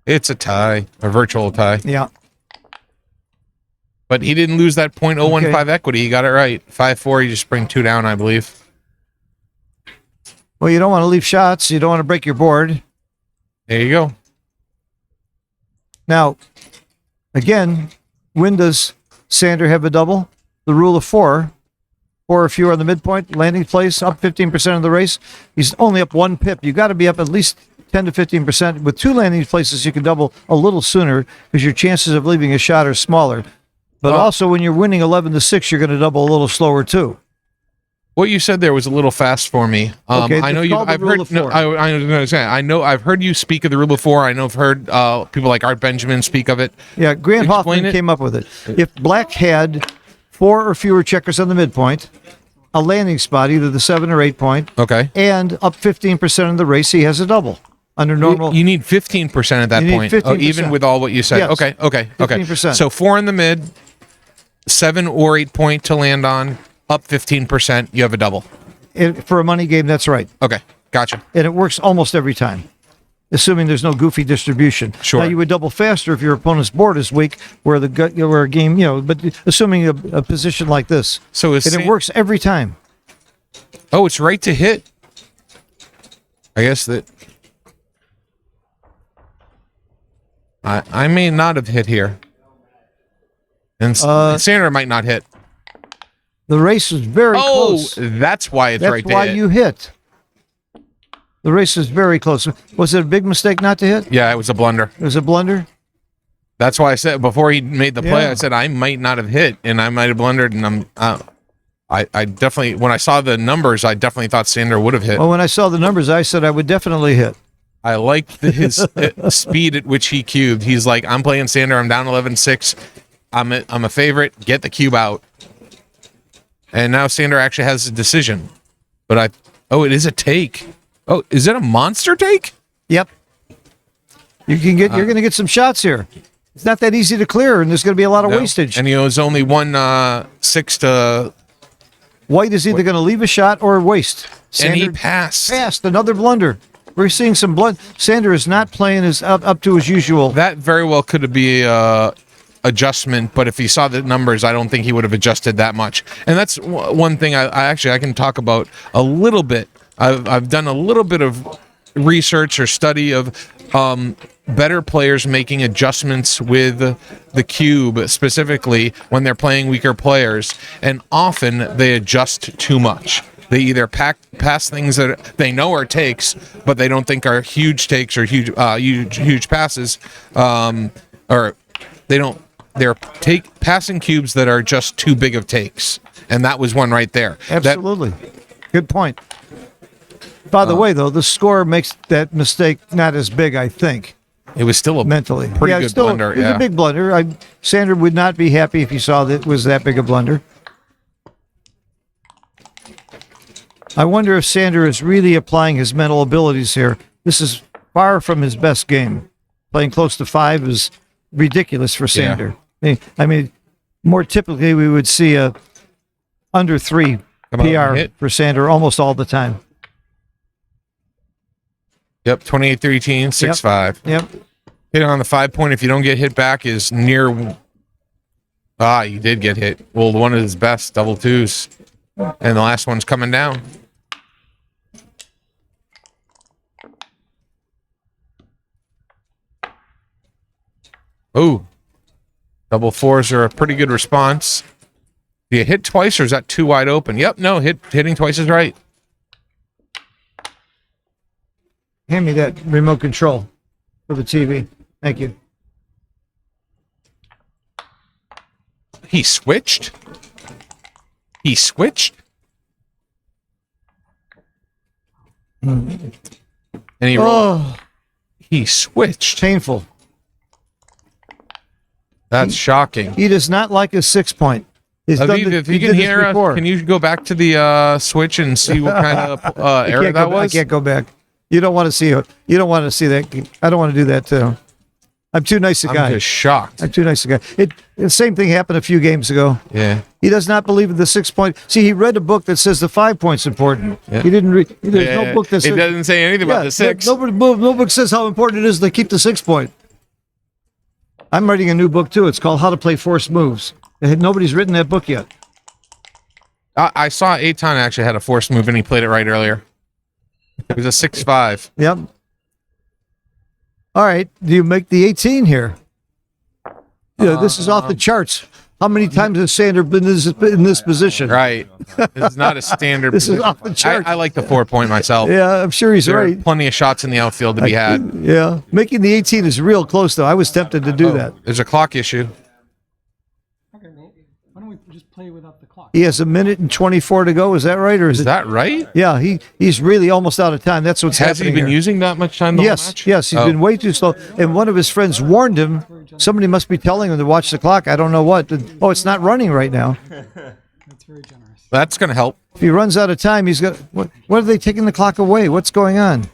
It's a tie, a virtual tie. Yeah. But he didn't lose that .015 equity. He got it right. 5-4, you just bring 2 down, I believe. Well, you don't want to leave shots. You don't want to break your board. There you go. Now, again, when does Sander have a double? The rule of 4. 4 if you are on the midpoint, landing place, up 15% of the race. He's only up 1 pip. You got to be up at least 10 to 15%. With 2 landing places, you can double a little sooner because your chances of leaving a shot are smaller. But also, when you're winning 11-6, you're going to double a little slower too. What you said there was a little fast for me. Okay, I know it's you. called the I've rule heard. of No, four. I was gonna say. I know. I've heard you speak of the rule before. I know. I've heard people like Art Benjamin speak of it. Yeah, Grant Explain Hoffman it. came up with it. If black had 4 or fewer checkers on the midpoint, a landing spot, either the 7 or 8 point, Okay. and up 15% of the race, he has a double. Under normal, You need 15% at that You need point. 15%. Even with all what you said. Yes. Okay. 15%. So 4 in the mid, 7 or 8 point to land on, up 15%. You have a double. for a money game, that's right. Okay. Gotcha. And it works almost every time, assuming there's no goofy distribution. Sure. Now, you would double faster if your opponent's board is weak, where a game, but assuming a position like this. So is and it works every time. Oh, it's right to hit. I guess that I may not have hit here, and Sandra might not hit. The race is very close. That's why it's That's right to why hit. you hit. The race is very close. Was it a big mistake not to hit? Yeah, it was a blunder. It was a blunder? That's why I said before he made the play, Yeah. I said I might not have hit, and I might have blundered, and I definitely, when I saw the numbers, I definitely thought Sandra would have hit. Well, when I saw the numbers, I said I would definitely hit. I liked his speed at which he cubed. He's like, I'm playing Sandra. I'm down 11-6. I'm a favorite. Get the cube out. And now Sandra actually has a decision. But it is a take. Oh, is it a monster take? Yep. You're going to get some shots here. It's not that easy to clear, and there's going to be a lot of No. wastage. And he was only 1-6 to. White is either going to leave a shot or waste. And he Sander passed. another blunder. We're seeing some blood. Sander is not playing up to his usual. That very well could be adjustment, but if he saw the numbers, I don't think he would have adjusted that much. And that's one thing I can talk about a little bit. I've done a little bit of research or study of better players making adjustments with the cube, specifically when they're playing weaker players, and often they adjust too much. They either pass things that they know are takes, but they don't think are huge takes or huge passes, or they don't. They're passing cubes that are just too big of takes, and that was one right there. Absolutely. Good point. By the way, though, the score makes that mistake not as big, I think. It was still a mentally pretty it's good still, blunder. It was a big blunder. Sander would not be happy if he saw that it was that big a blunder. I wonder if Sander is really applying his mental abilities here. This is far from his best game. Playing close to 5 is ridiculous for Sander. I mean, more typically we would see a under 3 PR for Sander almost all the time. Yep, 28-13, 6-5. Yep. Hitting on the 5 point, if you don't get hit back, is near. You did get hit. Well, one of his best, double twos. And the last one's coming down. Oh, double fours are a pretty good response. Do you hit twice, or is that too wide open? Yep, no, hitting twice is right. Hand me that remote control for the TV. Thank you. He switched? He switched? And he rolled. He switched. Painful. That's shocking. He does not like his 6 point. Aviv, if you can hear us, can you go back to the switch and see what kind of error that was? I can't go back. You don't want to see it. You don't want to see that. I don't want to do that too. I'm too nice a guy. I'm just shocked. I'm too nice a guy. The same thing happened a few games ago. Yeah. He does not believe in the 6 point. See, he read a book that says the 5 point's important. Yeah. He didn't read. There's no book that says. It doesn't say anything about the 6. No book says how important it is to keep the 6 point. I'm writing a new book too. It's called How to Play Forced Moves. Nobody's written that book yet. I saw Etan actually had a forced move and he played it right earlier. It was a 6-5. Yep. All right. Do you make the 18 here? This is off the charts. How many times has Sander been in this position? Right. This is not a standard. This is off the charts. I like the 4 point myself. Yeah, I'm sure he's There right. are plenty of shots in the outfield to be had. Yeah. Making the 18 is real close, though. I was tempted to do that. There's a clock issue. Okay, well, why don't we just play without the clock. He has 1:24 to go. Is that right, or is Is it? that right? Yeah, he's really almost out of time. That's what's Has he happening been here. using that much time the whole Yes, match? yes, he's Oh. been way too slow. And one of his friends warned him. Somebody must be telling him to watch the clock. I don't know what. Oh, it's not running right now. That's very generous. That's going to help. If he runs out of time, he's got. What are they taking the clock away? What's going on?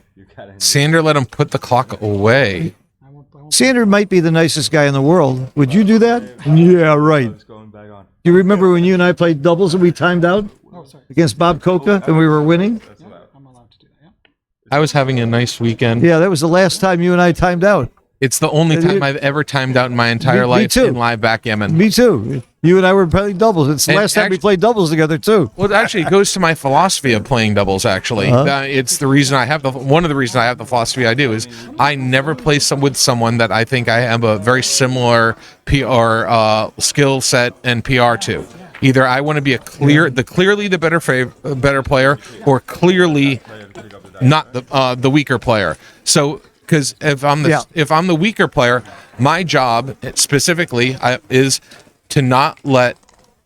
Sander let him put the clock away. I won't Sander might be the nicest guy in the world. Would you do that? Yeah, right. It's going back on. Do you remember when you and I played doubles and we timed out oh, sorry. against Bob Coca and we were winning? That's Yeah, allowed. I'm allowed to do that. Yeah. I was having a nice weekend. Yeah, that was the last time you and I timed out. It's the only time I've ever timed out in my entire Me life too. in live backgammon. Me too. You and I were playing doubles. It's the And last time we actu- played doubles together too. Well, actually, it goes to my philosophy of playing doubles. Actually, it's the reason I have one of the reasons I have the philosophy I do is I never play with someone that I think I have a very similar PR skill set and PR to. Either I want to be clearly the better player, or clearly not the weaker player. So, because if I'm the weaker player, my job specifically is to not let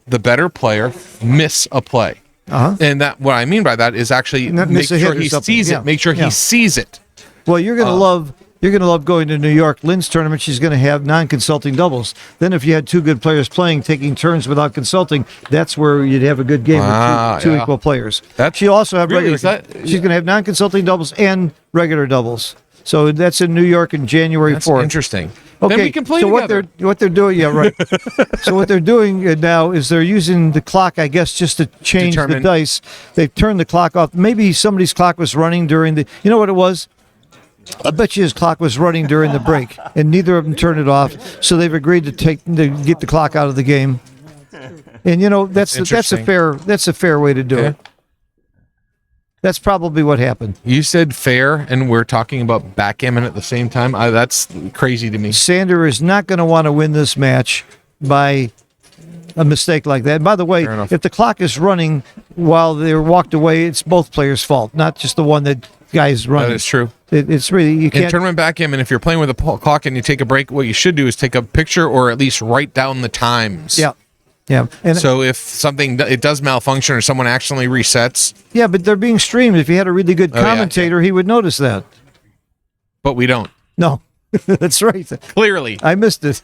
the better player miss a play. And that what I mean by that is actually Not make miss a hit sure or he something. sees Yeah. it. Make sure Yeah. he sees it. Well, you're gonna love going to New York. Lynn's tournament, she's gonna have non-consulting doubles. Then if you had two good players playing, taking turns without consulting, that's where you'd have a good game with two yeah. equal players. That's- She'll also have really, regular. is that- She's gonna have non-consulting doubles and regular doubles. So that's in New York in January That's 4th. interesting. Okay, Then we can play so together. what they're doing, yeah, right. So what they're doing now is they're using the clock, I guess, just to change the Determine- dice. They've turned the clock off. Maybe somebody's clock was running during the. You know what it was? I bet you his clock was running during the break, and neither of them turned it off. So they've agreed to get the clock out of the game. And you know that's a Interesting. fair way to do Okay. it. That's probably what happened. You said fair, and we're talking about backgammon at the same time. That's crazy to me. Sander is not going to want to win this match by a mistake like that. And by the way, Fair enough. if the clock is running while they're walked away, it's both players' fault, not just the one that guy's running. That is true. It's really you In can't. tournament backgammon, if you're playing with a clock and you take a break, what you should do is take a picture or at least write down the times. Yeah, yeah, and So if something it does malfunction or someone accidentally resets, yeah, but they're being streamed. If you had a really good Oh, yeah. commentator, he would notice that. but we don't. No, that's right. Clearly, I missed it.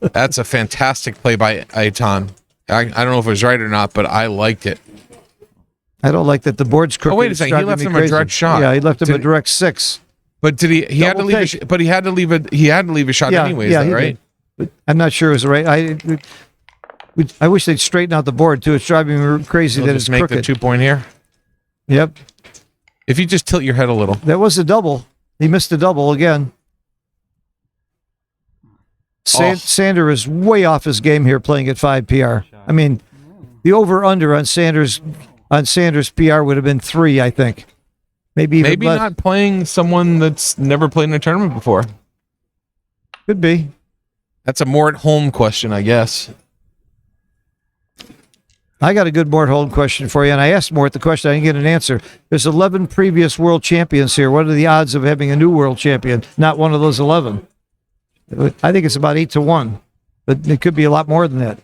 that's a fantastic play by Etan. I don't know if it was right or not, but I liked it. I don't like that the board's crooked. Oh, wait a It's second. He driving left me him a crazy. direct shot. Yeah, he left him Did a he- direct 6. But did he? He had to Double leave. take. But he had to leave a. He had to leave a shot anyways, yeah, though, he right? did. But I'm not sure it was right. I wish they'd straighten out the board too. It's driving me crazy We'll that just it's make crooked. the 2-point here. Yep, If you just tilt your head a little. that was a double. He missed a double again. Oh. Sander is way off his game here, playing at 5 PR. I mean, the over/under on Sanders PR would have been 3, I think. Maybe even Maybe less. not playing someone that's never played in a tournament before. Could be. That's a more at home question, I guess. I got a good Mort Holm question for you, and I asked Mort the question. I didn't get an answer. There's 11 previous world champions here. What are the odds of having a new world champion? Not one of those 11. I think it's about 8-1, but it could be a lot more than that.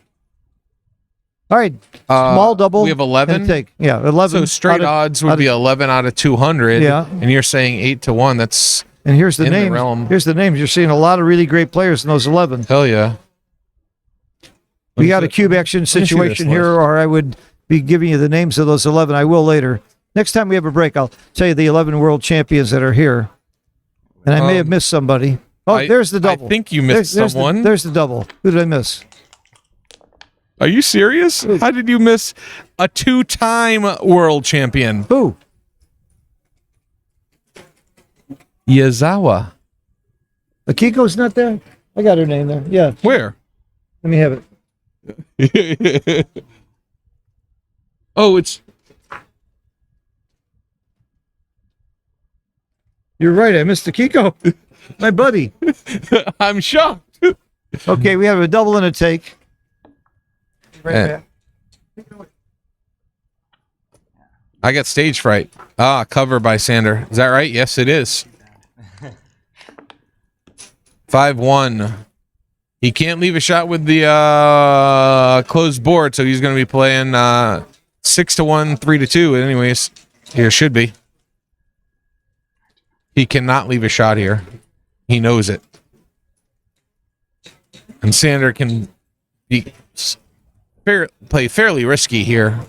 All right, small double. We have 11? and take. Yeah, 11. So straight out of- odds out would of- be 11 out of 200. Yeah. And you're saying 8-1. That's And here's the in the names. realm. Here's the names. You're seeing a lot of really great players in those 11. hell yeah. We got a cube action see this situation here, list. or I would be giving you the names of those 11. I will later. Next time we have a break, I'll tell you the 11 world champions that are here. And I may have missed somebody. Oh, there's the double. I think you missed there's someone. There's the double. Who did I miss? Are you serious? How did you miss a 2-time world champion? Who? Yazawa. Akiko's not there? I got her name there. Yeah, Where? let me have it. Oh, it's You're right. I missed Akiko. My buddy. I'm shocked. Okay, we have a double and a take. Right Eh. back. I got stage fright. Cover by Sander. Is that right? Yes, it is. 5-1. He can't leave a shot with the closed board, so he's going to be playing 6-1, 3-2. Anyways, here should be. He cannot leave a shot here. He knows it. And Sander can play fairly risky here.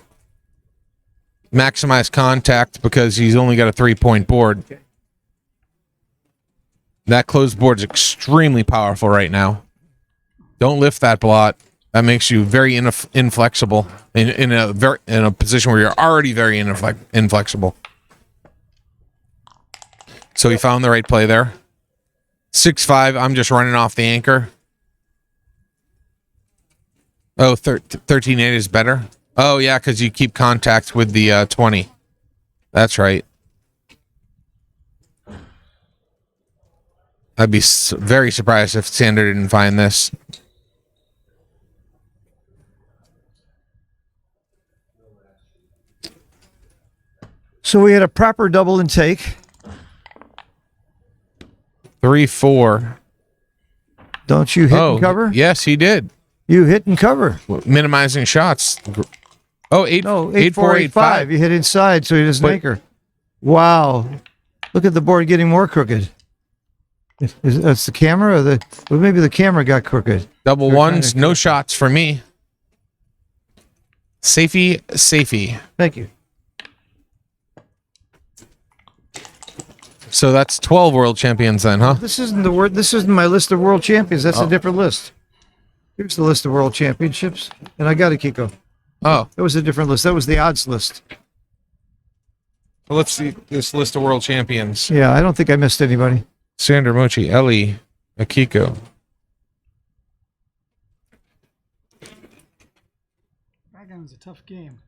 Maximize contact because he's only got a 3-point board. That closed board is extremely powerful right now. Don't lift that blot. That makes you very inflexible in a position where you're already very inflexible. So he found the right play there. 6-5. I'm just running off the anchor. Oh, 13-8 is better. Oh yeah, because you keep contact with the 20. That's right. I'd be very surprised if Sander didn't find this. So we had a proper double intake. 3-4. Don't you hit and cover? Yes, he did. You hit and cover. Minimizing shots. Oh, 8-4, 8-4, You hit inside, so he doesn't Wait. anchor. Wow. Look at the board getting more crooked. That's the camera or well, maybe the camera got crooked. Double They're ones, kinda no shots for me. Safey. Thank you. So that's 12 world champions then, huh? This isn't my list of world champions. That's a different list. Here's the list of world championships. And I got it, Kiko. Oh, That was a different list. That was the odds list. well, let's see this list of world champions. Yeah, I don't think I missed anybody. Sander, Mochi, Ellie, Akiko. Backgammon's a tough game.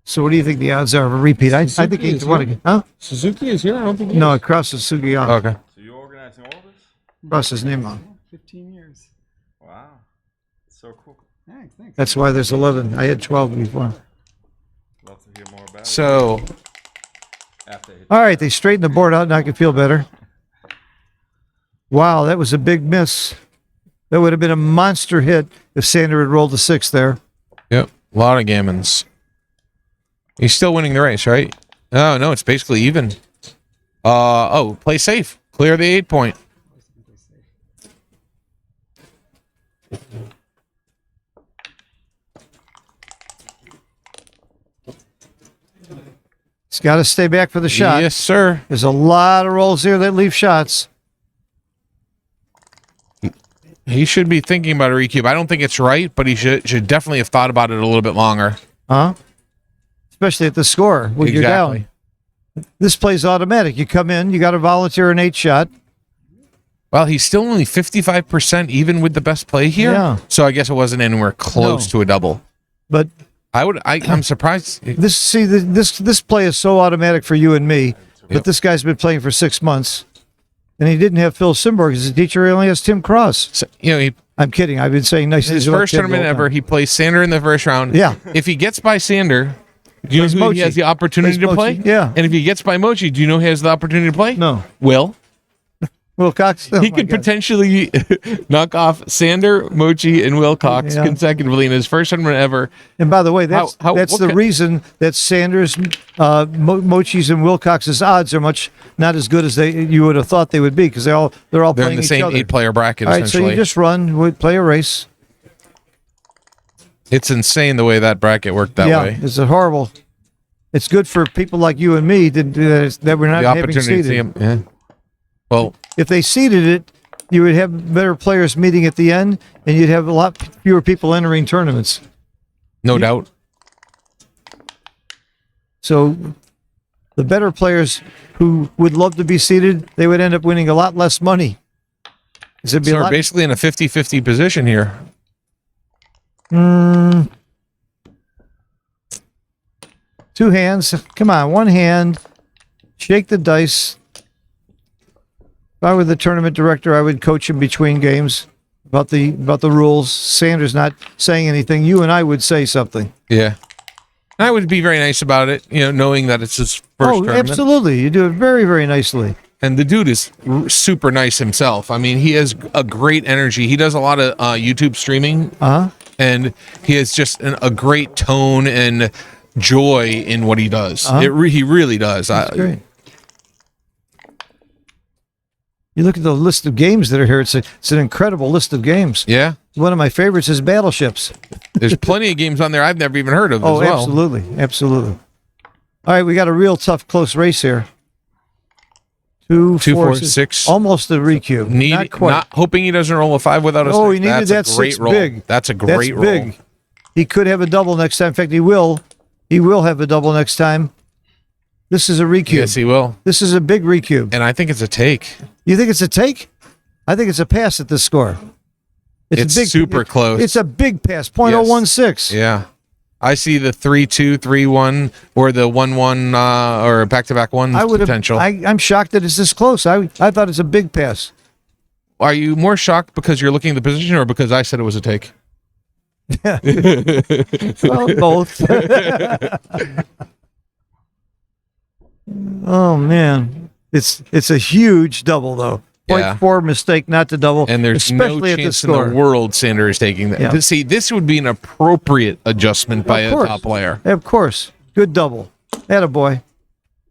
So what do you think the odds are of a repeat? I think 8 to 1 again. Huh? Suzuki is here? I don't think he No, is. it crosses Sugi off. Okay. So you're organizing all this? Cross his name off. 15 years. Wow. So cool. Thanks. That's why there's 11. I had 12 before. Love to hear more about So, it. After it. All right, they straightened the board out and I can feel better. Wow, that was a big miss. That would have been a monster hit if Sander had rolled a 6 there. yep, a lot of gammons. He's still winning the race, right? Oh, no, it's basically even. Play safe. Clear the 8-point. He's got to stay back for the shot. Yes, sir. There's a lot of rolls here that leave shots. He should be thinking about a recube. I don't think it's right, but he should definitely have thought about it a little bit longer. Huh? Especially at the score when you're down. This play's automatic. You come in, you got to volunteer an 8 shot. Well, he's still only 55% even with the best play here. Yeah. So I guess it wasn't anywhere close to a double. But I'm surprised. this play is so automatic for you and me. But Yep. this guy's been playing for 6 months, and he didn't have Phil Simborg as a teacher. He only has Tim Cross. So, he, I'm kidding. I've been saying nice his things about first Tim the tournament whole ever, time. he plays Sander in the first round. Yeah. If he gets by Sander, do you know Plays who Mochi. he has the opportunity Plays to play? Mochi, yeah. And if he gets by Mochi, do you know who has the opportunity to play? No. Will. Wilcox. Oh He my could God. potentially knock off Sander, Mochi, and Wilcox Yeah. consecutively in his first tournament ever. And by the way, that's How- that's what the ki- reason that Sanders, Mochi's, and Wilcox's odds are not as good as you would have thought they would be because they're all They're playing in the each same other. 8-player bracket, All right, so essentially. you just run, play a race. It's insane the way that bracket worked that yeah, way. it's a horrible. It's good for people like you and me that we're not The having opportunity to see seeded. him. Yeah. Well, If they seeded it, you would have better players meeting at the end, and you'd have a lot fewer people entering tournaments. no doubt. So the better players who would love to be seeded, they would end up winning a lot less money. 'Cause it'd be So a we're lot, basically in a 50-50 position here. two hands. Come on, one hand. Shake the dice. If I were the tournament director, I would coach him between games about the rules. Sanders not saying anything. You and I would say something. Yeah. I would be very nice about it, knowing that it's his first tournament. Absolutely. You do it very, very nicely. And the dude is super nice himself. I mean, he has a great energy. He does a lot of YouTube streaming, and he has just a great tone and joy in what he does. He really does. That's great. You look at the list of games that are here. It's an incredible list of games. Yeah. One of my favorites is Battleships. There's plenty of games on there I've never even heard of as well. Absolutely. Absolutely. All right, we got a real tough, close race here. 2, 4, 6. Almost a recube. Not quite. Not hoping he doesn't roll a 5 without a 6. Oh, he needed that That's a great 6 roll. big. That's a great roll. Big. He could have a double next time. In fact, he will. He will have a double next time. This is a recube. Yes, he will. This is a big recube. And I think it's a take. You think it's a take? I think it's a pass at this score. It's super close. It's a big pass, .016. Yeah. I see the 3-2, 3-1, or the 1-1, or back-to-back one potential. I'm shocked that it's this close. I thought it's a big pass. Are you more shocked because you're looking at the position, or because I said it was a take? Well, both. Oh man, it's a huge double though. 0.4 mistake not to double, and there's especially no chance in the world Sander is taking that. Yeah. See, this would be an appropriate adjustment by a top player. Of course, good double. Attaboy.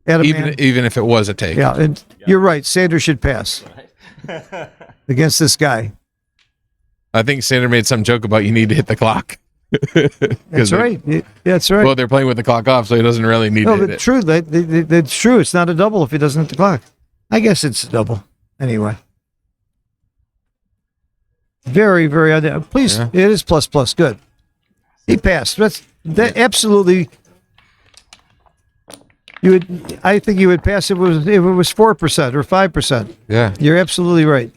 Even if it was a take. Yeah, and you're right. Sander should pass against this guy. I think Sander made some joke about you need to hit the clock. That's right. That's right. Well, they're playing with the clock off, so he doesn't really need to hit it. True. That's true. It's not a double if he doesn't hit the clock. I guess it's a double. Anyway. Very, very. Please, It is plus. Good. He passed. That absolutely. I think you would pass if it was 4% or 5%. Yeah. You're absolutely right.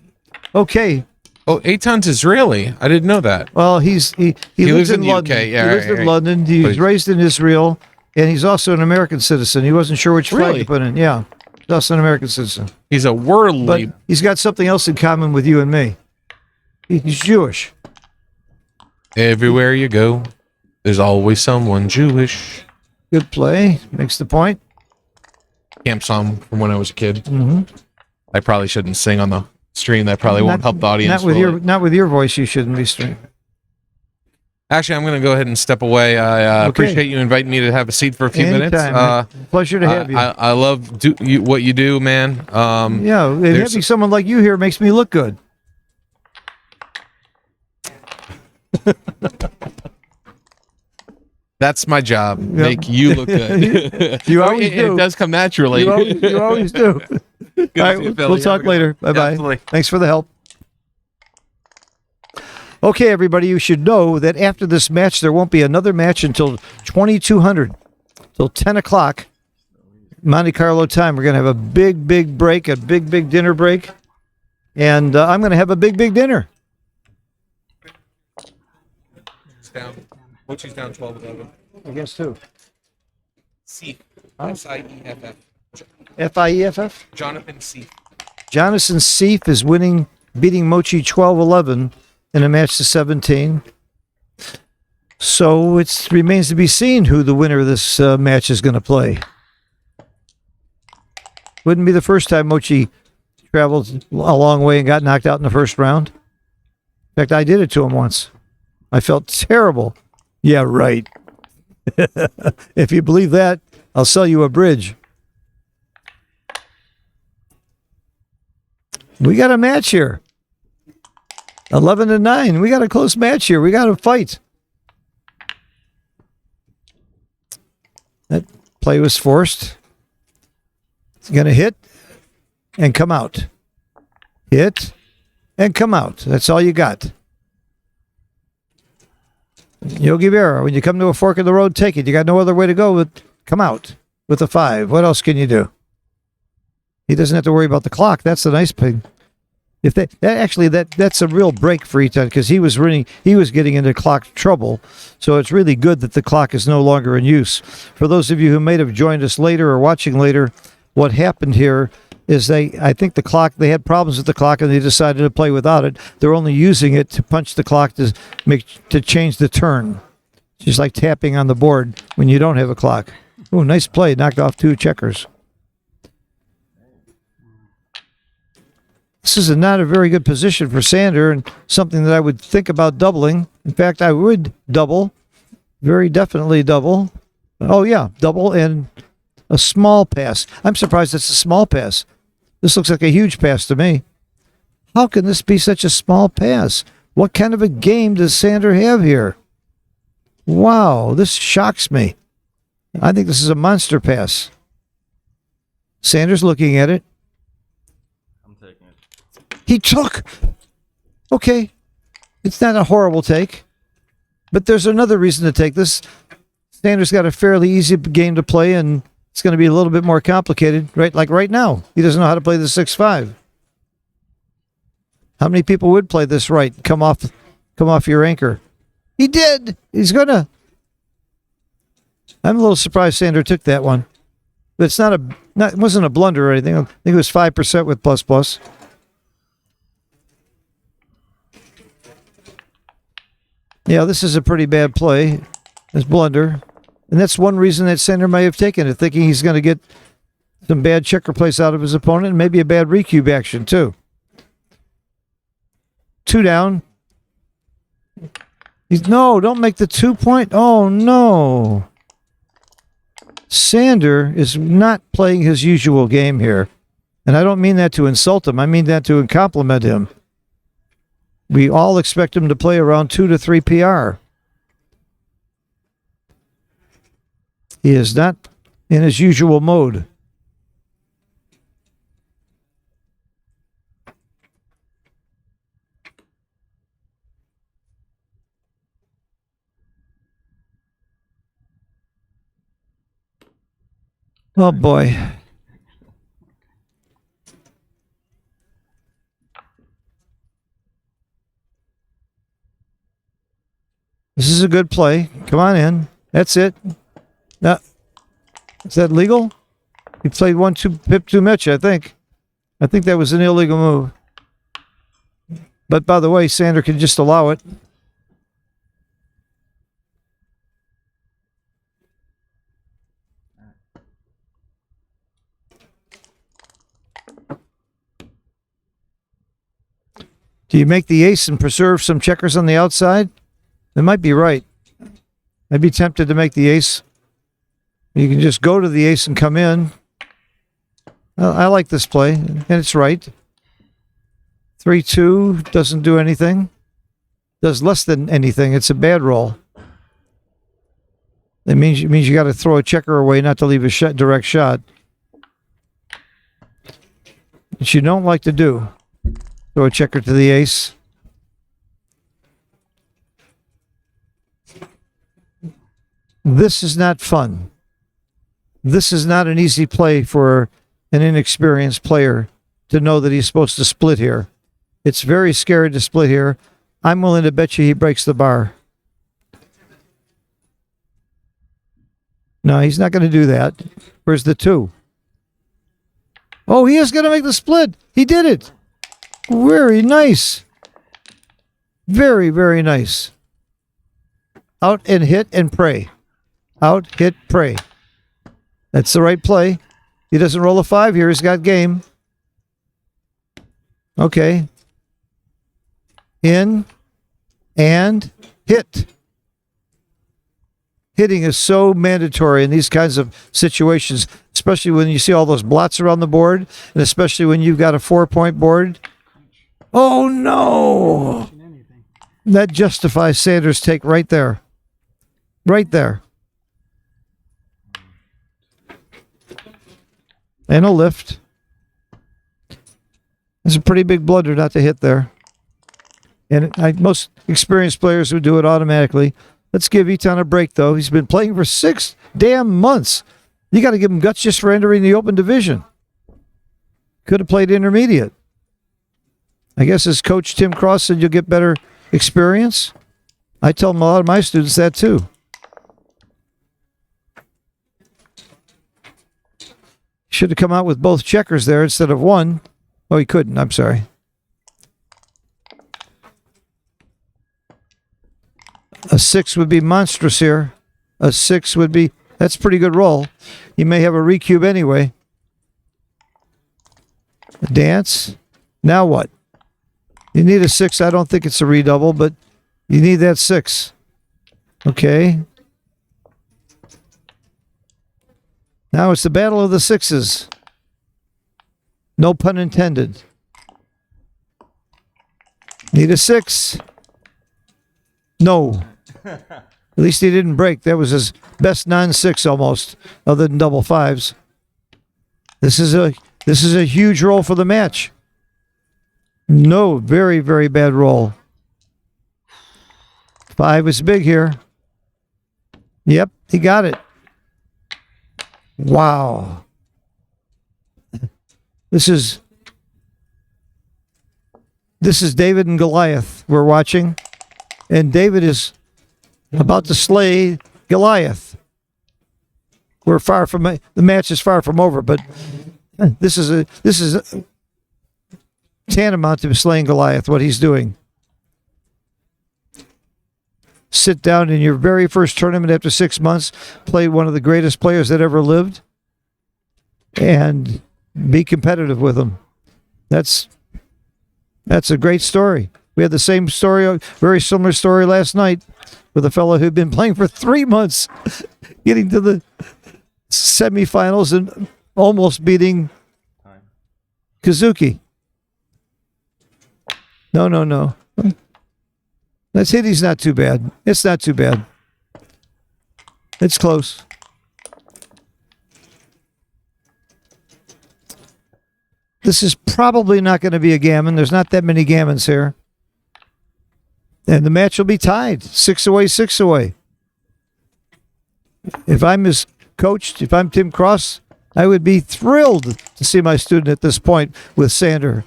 Okay. Oh, Etan's Israeli. I didn't know that. Well, he lives in the London. UK. Yeah, he lives in London. He was raised in Israel, and he's also an American citizen. He wasn't sure which flag to put in. Yeah, he's also an American citizen. He's a worldly. But he's got something else in common with you and me. He's Jewish. Everywhere you go, there's always someone Jewish. Good play. Makes the point. Camp song from when I was a kid. Mm-hmm. I probably shouldn't sing on the stream. That probably won't help the audience. Not with your voice. You shouldn't be streaming. Actually, I'm going to go ahead and step away. I appreciate you inviting me to have a seat for a few minutes. Pleasure to have you. I love what you do, man. Having someone like you here makes me look good. That's my job. Yep. Make you look good. You always do. It does come naturally. You always do. All right, we'll talk later. Bye-bye. Thanks for the help. Okay, everybody, you should know that after this match, there won't be another match until 2200, till 10 o'clock, Monte Carlo time. We're going to have a big break, a big dinner break, and I'm going to have a big dinner. It's down. Mochi's down 12-11. Against who? Seif. S-I-E-F-F. F-I-E-F-F? Jonathan Seif. Jonathan Seif is beating Mochi 12-11 in a match to 17. So it remains to be seen who the winner of this match is going to play. Wouldn't be the first time Mochi traveled a long way and got knocked out in the first round. In fact, I did it to him once. I felt terrible. Yeah, right. If you believe that, I'll sell you a bridge. We got a match here. 11-9. We got a close match here. We got a fight. That play was forced. It's going to hit and come out. Hit and come out. That's all you got. Yogi Berra, when you come to a fork in the road, take it. You got no other way to go but come out with a 5. What else can you do? He doesn't have to worry about the clock. That's the nice thing. If that's a real break for Etan, because he was getting into clock trouble. So it's really good that the clock is no longer in use. For those of you who may have joined us later or watching later, what happened here is they had problems with the clock and they decided to play without it. They're only using it to punch the clock to change the turn. It's just like tapping on the board when you don't have a clock. Oh, nice play. Knocked off 2 checkers. This is not a very good position for Sander and something that I would think about doubling. In fact, I would double. Very definitely double. Oh, yeah, double and a small pass. I'm surprised it's a small pass. This looks like a huge pass to me. How can this be such a small pass? What kind of a game does Sander have here? Wow, this shocks me. I think this is a monster pass. Sander's looking at it. I'm taking it. He took. Okay. It's not a horrible take. But there's another reason to take this. Sander's got a fairly easy game to play, and it's going to be a little bit more complicated, right? Like right now. He doesn't know how to play the 6-5. How many people would play this right? Come off your anchor. He did. He's going to. I'm a little surprised Sander took that one. But it's it wasn't a blunder or anything. I think it was 5% with plus plus. Yeah, this is a pretty bad play. This blunder. And that's one reason that Sander may have taken it, thinking he's going to get some bad checker plays out of his opponent and maybe a bad recube action too. 2 down. No, don't make the 2 point. Oh, no. Sander is not playing his usual game here. And I don't mean that to insult him. I mean that to compliment him. We all expect him to play around 2 to 3 PR. He is not in his usual mode. Oh boy. This is a good play. Come on in. That's it. Now, is that legal? He played pip too much, I think. I think that was an illegal move. But by the way, Sander can just allow it. Do you make the ace and preserve some checkers on the outside? That might be right. I'd be tempted to make the ace. You can just go to the ace and come in. Well, I like this play, and it's right. 3-2 doesn't do anything. Does less than anything. It's a bad roll. That means you got to throw a checker away, not to leave a direct shot. Which you don't like to do. Throw a checker to the ace. This is not fun. This is not an easy play for an inexperienced player to know that he's supposed to split here. It's very scary to split here. I'm willing to bet you he breaks the bar. No, he's not going to do that. Where's the 2? Oh, he is going to make the split. He did it. Very nice. Very, very nice. Out and hit and pray. Out, hit, pray. That's the right play. He doesn't roll a 5 here. He's got game. Okay. In and hit. Hitting is so mandatory in these kinds of situations, especially when you see all those blots around the board, and especially when you've got a 4-point board. Oh, no. That justifies Sanders' take right there. Right there. And a lift. It's a pretty big blunder not to hit there. And most experienced players would do it automatically. Let's give Etan a break, though. He's been playing for 6 damn months. You got to give him guts just for entering the open division. Could have played intermediate. I guess as Coach Tim Cross said, you'll get better experience. I tell a lot of my students that too. Should have come out with both checkers there instead of one. Oh, he couldn't. I'm sorry. A 6 would be monstrous here. A 6 would be, that's a pretty good roll. You may have a recube anyway. A dance. Now what? You need a 6. I don't think it's a redouble, but you need that 6. Okay. Now it's the battle of the 6s. No pun intended. Need a 6. No. At least he didn't break. That was his best non-6 almost, other than double 5s. This is a huge roll for the match. No, very, very bad roll. 5 is big here. Yep, he got it. Wow. This is David and Goliath we're watching. And David is about to slay Goliath. We're far from the match is far from over, but this is tantamount to slaying Goliath, what he's doing. Sit down in your very first tournament after 6 months, play one of the greatest players that ever lived, and be competitive with him. That's a great story. We had the same story, very similar story last night with a fellow who'd been playing for 3 months, getting to the semifinals and almost beating Kazuki. No. That's hit. He's not too bad. It's not too bad. It's close. This is probably not going to be a gammon. There's not that many gammons here. And the match will be tied. 6 away, 6 away. If I'm his coach, if I'm Tim Cross, I would be thrilled to see my student at this point with Sander.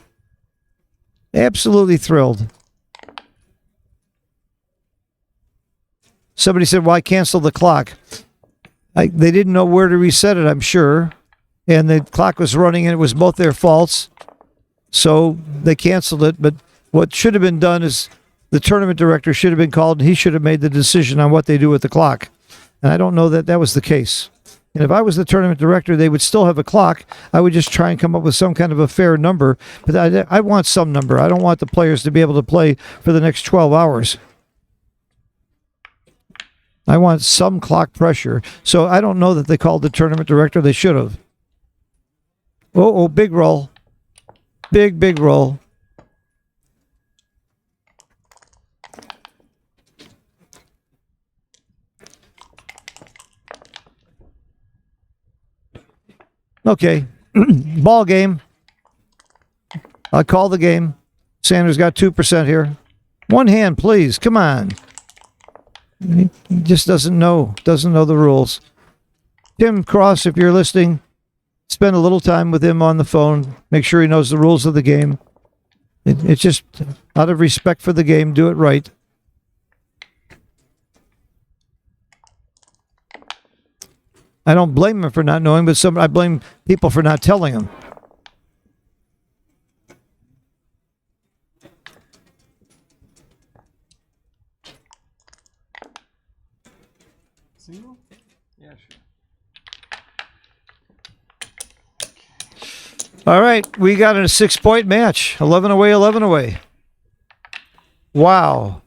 Absolutely thrilled. Somebody said, why cancel the clock? They didn't know where to reset it, I'm sure. And the clock was running and it was both their faults. So they canceled it. But what should have been done is the tournament director should have been called and he should have made the decision on what they do with the clock. And I don't know that that was the case. And if I was the tournament director, they would still have a clock. I would just try and come up with some kind of a fair number. But I want some number. I don't want the players to be able to play for the next 12 hours. I want some clock pressure. So I don't know that they called the tournament director. They should have. Oh, big roll. Big roll. Okay. Ball game. I'll call the game. Sanders got 2% here. One hand, please. Come on. He just doesn't know the rules. Tim Cross, if you're listening, spend a little time with him on the phone. Make sure he knows the rules of the game. It's just out of respect for the game, do it right. I don't blame him for not knowing, but I blame people for not telling him. Single? Yeah, sure. All right, we got a 6-point match. 11 away, 11 away. Wow.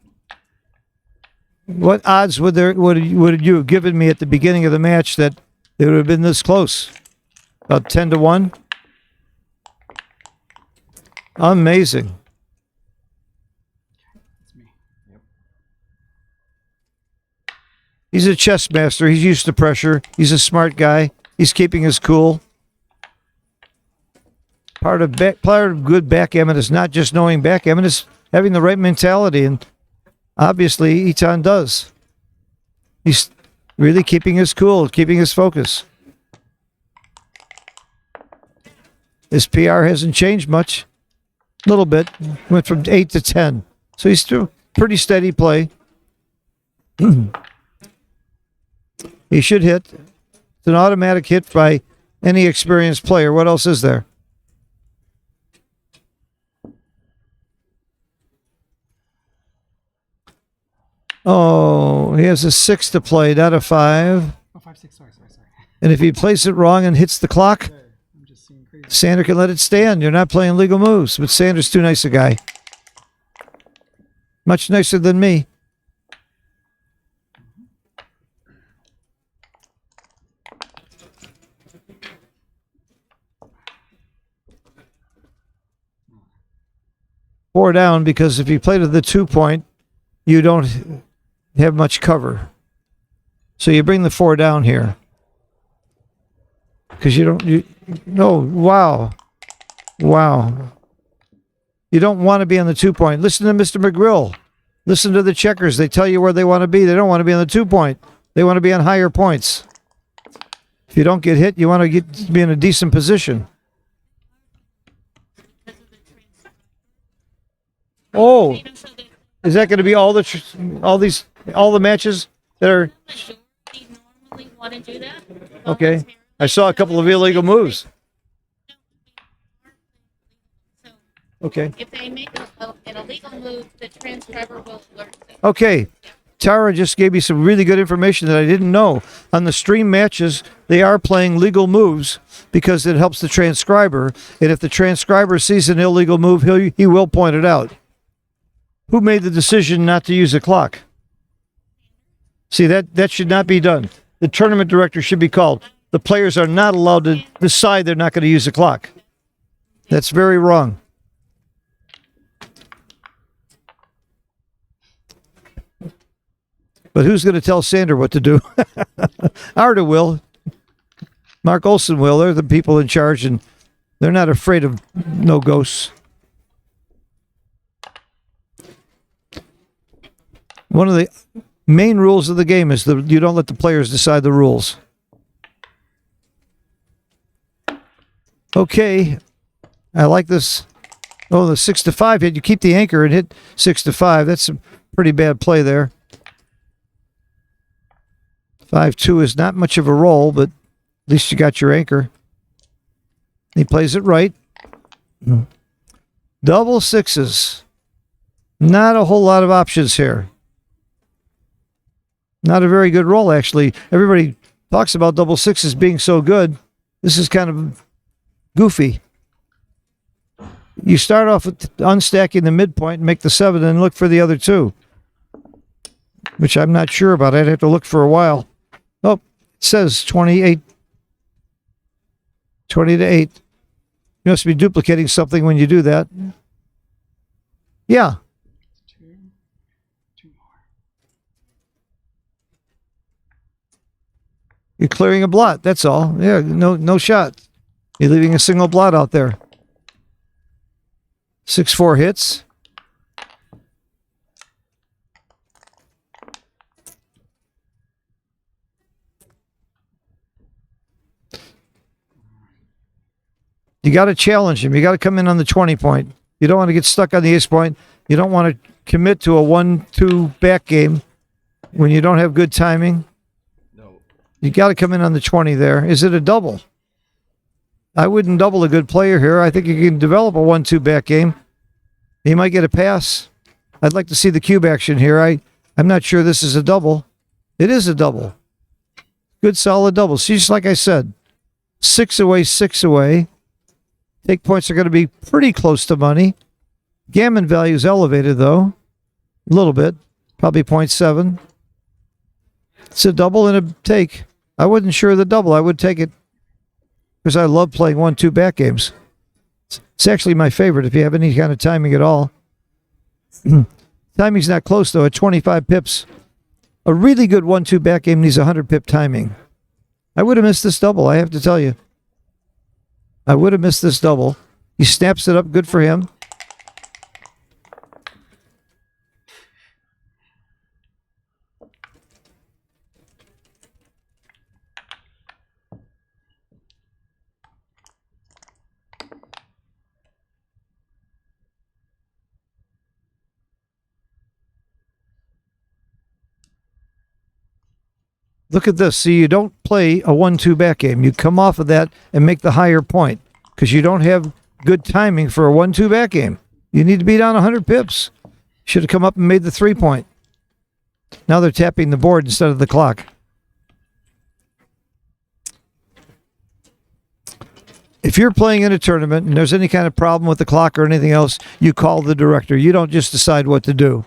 What odds would you have given me at the beginning of the match that it would have been this close? About 10 to 1? Amazing. That's me. Yep. He's a chess master. He's used to pressure. He's a smart guy. He's keeping his cool. Part of good backgammon is not just knowing backgammon, it's having the right mentality, and obviously Etan does. He's really keeping his cool, keeping his focus. His PR hasn't changed much. A little bit. Went from 8 to 10. So he's still pretty steady play. He should hit. It's an automatic hit by any experienced player. What else is there? Oh, he has a 6 to play, not a 5. Oh, 5, 6, sorry. And if he plays it wrong and hits the clock, I'm just seeing crazy. Sander can let it stand. You're not playing legal moves, but Sander's too nice a guy. Much nicer than me. Four down, because if you play to the 2 point, you don't have much cover. So you bring the 4 down here. Because wow. You don't want to be on the 2 point. Listen to Mr. McGrill. Listen to the checkers. They tell you where they want to be. They don't want to be on the 2 point. They want to be on higher points. If you don't get hit, you want to be in a decent position. Oh, is that going to be all the matches that are? They normally want to do that. Okay. I saw a couple of illegal moves. So Okay. if they make an illegal move, the transcriber will alert them. Okay. Tara just gave me some really good information that I didn't know. On the stream matches, they are playing legal moves because it helps the transcriber. And if the transcriber sees an illegal move, he will point it out. Who made the decision not to use a clock? See, that should not be done. The tournament director should be called. The players are not allowed to decide they're not going to use a clock. That's very wrong. But who's going to tell Sander what to do? Arda will. Mark Olson will. They're the people in charge, and they're not afraid of no ghosts. One of the main rules of the game is that you don't let the players decide the rules. Okay. I like this. Oh, the 6-5 hit. You keep the anchor and hit 6-5. That's a pretty bad play there. 5-2 is not much of a roll, but at least you got your anchor. He plays it right. Double sixes. Not a whole lot of options here. Not a very good roll, actually. Everybody talks about double sixes being so good. This is kind of goofy. You start off with unstacking the midpoint and make the 7 and look for the other 2, which I'm not sure about. I'd have to look for a while. Oh, it says 28. 20-8. You must be duplicating something when you do that. Yeah. You're clearing a blot, that's all. Yeah, no shot. You're leaving a single blot out there. 6-4 hits. You got to challenge him. You got to come in on the 20 point. You don't want to get stuck on the ace point. You don't want to commit to a 1-2 back game when you don't have good timing. You got to come in on the 20 there. Is it a double? I wouldn't double a good player here. I think you can develop a 1-2 back game. He might get a pass. I'd like to see the cube action here. I'm not sure this is a double. It is a double. Good solid double. See, just like I said, 6 away, 6 away. Take points are going to be pretty close to money. Gammon value is elevated, though. A little bit. Probably 0.7. It's a double and a take. I wasn't sure of the double. I would take it because I love playing 1-2 back games. It's actually my favorite if you have any kind of timing at all. Timing's not close, though, at 25 pips. A really good 1-2 back game needs 100 pip timing. I would have missed this double, I have to tell you. I would have missed this double. He snaps it up. Good for him. Look at this. See, you don't play a 1-2 back game. You come off of that and make the higher point because you don't have good timing for a 1-2 back game. You need to be down 100 pips. Should have come up and made the 3 point. Now they're tapping the board instead of the clock. if you're playing in a tournament and there's any kind of problem with the clock or anything else, you call the director. You don't just decide what to do.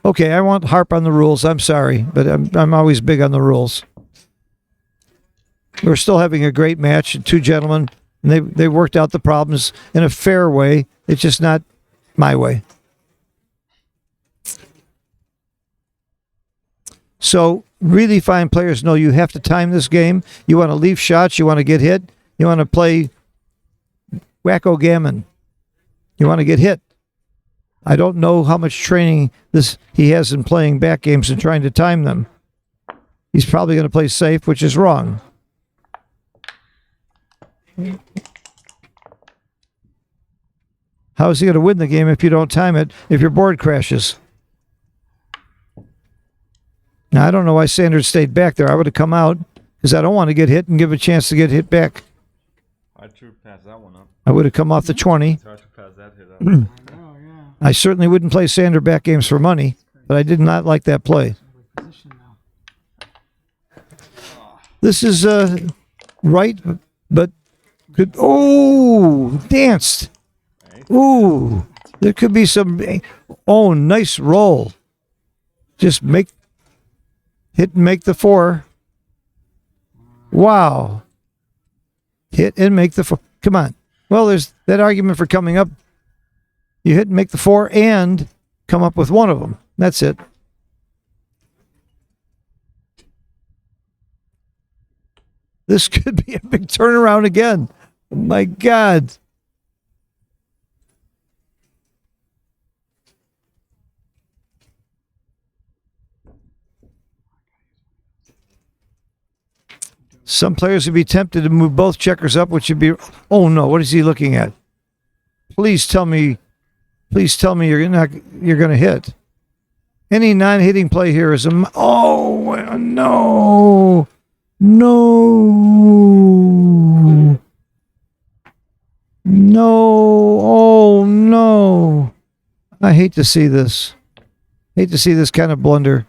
Okay, I won't harp on the rules. I'm sorry, but I'm always big on the rules. We're still having a great match. Two gentlemen, and they worked out the problems in a fair way. It's just not my way. So really fine players know you have to time this game. You want to leave shots. You want to get hit. You want to play wacko-gammon. You want to get hit. I don't know how much training he has in playing back games and trying to time them. He's probably going to play safe, which is wrong. How is he going to win the game if you don't time it, if your board crashes? Now, I don't know why Sanders stayed back there. I would have come out because I don't want to get hit and give a chance to get hit back. I threw past that one up. I would have come off the 20. So I threw past that hit up. Oh, yeah. I certainly wouldn't play Sander back games for money, but I did not like that play. Position now. This is right, but good. Oh, danced. Ooh, there could be some. Oh, nice roll. Just hit and make the 4. Wow. Hit and make the 4. Come on. Well, there's that argument for coming up. You hit and make the 4 and come up with one of them. That's it. This could be a big turnaround again. Oh my God. Some players would be tempted to move both checkers up, which would be, oh no, what is he looking at? Please tell me you're going to hit. Any non-hitting play here is oh no. No. No. Oh no. I hate to see this. Hate to see this kind of blunder.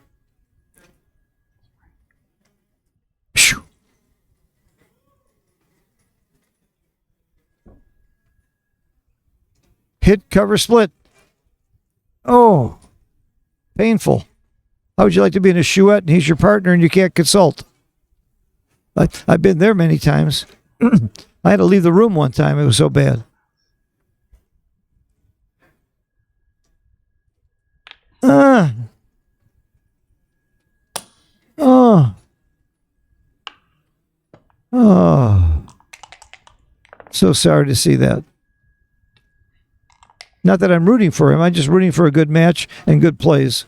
Phew. Hit, cover, split. Oh, painful. How would you like to be in a chouette and he's your partner and you can't consult? I've been there many times. I had to leave the room one time. It was so bad. So sorry to see that. Not that I'm rooting for him. I'm just rooting for a good match and good plays.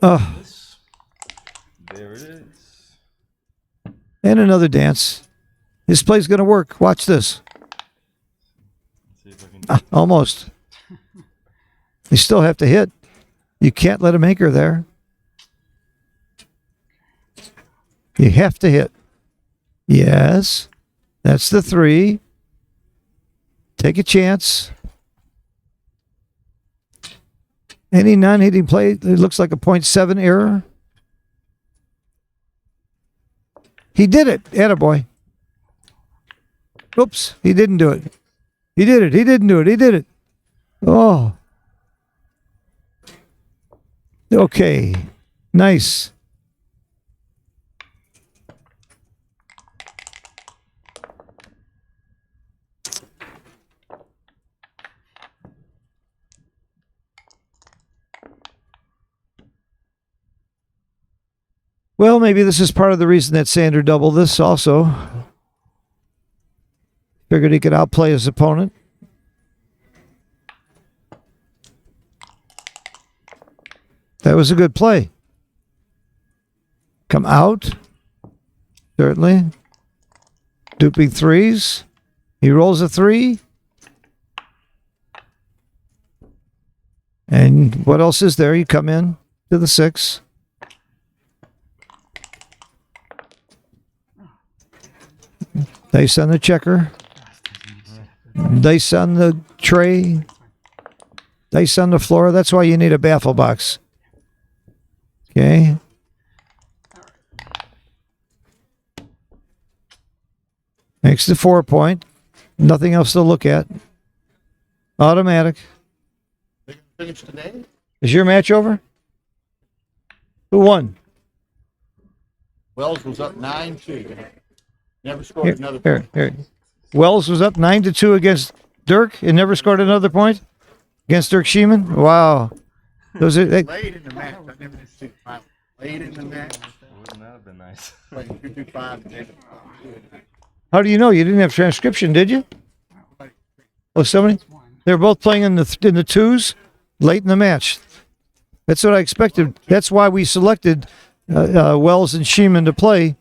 There it is. And another dance. His play's going to work. Watch this. See if I can Almost. You still have to hit. You can't let him anchor there. You have to hit. Yes. That's the 3. Take a chance. Any non-hitting play, it looks like a 0.7 error. He did it. Attaboy. Oops, he didn't do it. He did it. He didn't do it. He did it. Oh. Okay. Nice. Well, maybe this is part of the reason that Sander doubled this also. Figured he could outplay his opponent. That was a good play. Come out. Certainly. Duping 3s. He rolls a 3. And what else is there? You come in to the 6. Dice on the checker. Dice on the tray. Dice on the floor. That's why you need a baffle box. Okay. Makes the 4 point. Nothing else to look at. Automatic. Finish today? Is your match over? Who won? Wells was up 9-2. Never scored another Here, point. here. Wells was up 9-2 against Dirk and never scored another point against Dirk Sheeman. Wow. Those are Late in the match. I never did see five. Late in the match. Wouldn't that have been nice? Like 2-5 today. how do you know? You didn't have transcription, did you? Oh, somebody? They're both playing in the twos late in the match. That's what I expected. That's why we selected Wells and Sheeman to play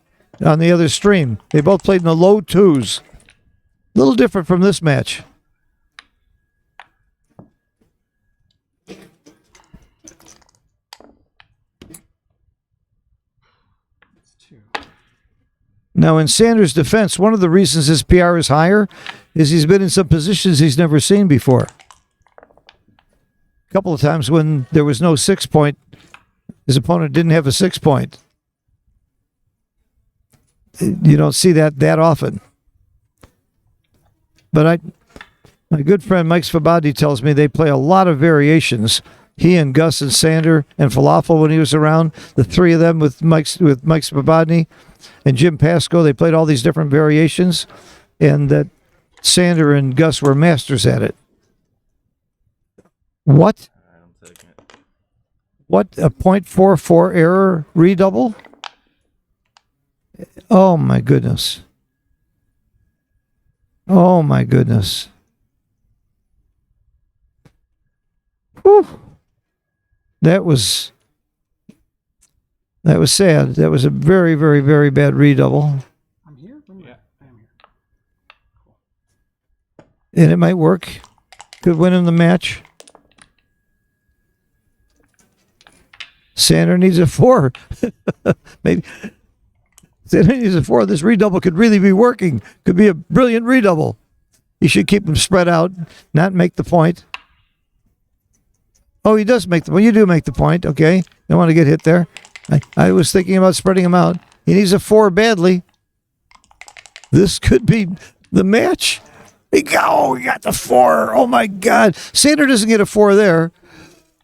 on the other stream. They both played in the low twos. A little different from this match. Now, in Sanders' defense, one of the reasons his PR is higher is he's been in some positions he's never seen before. A couple of times when there was no 6 point, his opponent didn't have a 6 point. You don't see that often. But my good friend Mike Svobodny tells me they play a lot of variations. He and Gus and Sander and Falafel when he was around, the three of them with Mike Svobodny and Jim Pasco, they played all these different variations, and that Sander and Gus were masters at it. What? I'm taking it. What? A .44 error redouble? Oh my goodness. Oh my goodness. Whew. That was sad. That was a very, very, very bad redouble. I'm here? Yeah. I am here. And it might work. Could win him the match. Sander needs a 4. Maybe. Sander needs a 4. This redouble could really be working. Could be a brilliant redouble. You should keep them spread out, not make the point. Oh, he does make the point. You do make the point. Okay. Don't want to get hit there. I was thinking about spreading him out. He needs a 4 badly. This could be the match. He got the 4. Oh, my God. Sander doesn't get a 4 there.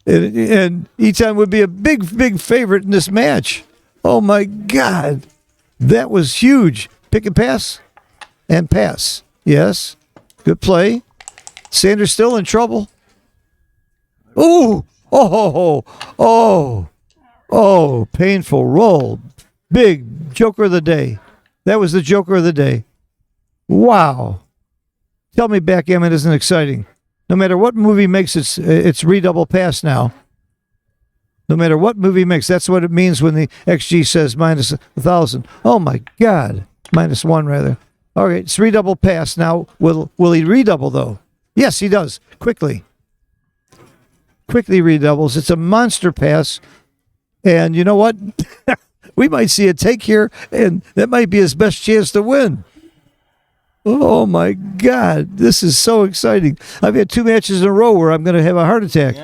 And Etan would be a big, big favorite in this match. Oh, my God. That was huge. Pick and pass. And pass. Yes. Good play. Sander's still in trouble. Ooh. Oh, painful roll. Big joker of the day. That was the joker of the day. Wow. Tell me backgammon isn't exciting. No matter what movie makes its redouble pass now. No matter what movie makes, that's what it means when the XG says minus 1,000. Oh my God. -1 rather. All right, it's redouble pass. Now, will he redouble though? Yes, he does. Quickly redoubles. It's a monster pass. And you know what? We might see a take here, and that might be his best chance to win. Oh, my God. This is so exciting. I've had 2 matches in a row where I'm going to have a heart attack.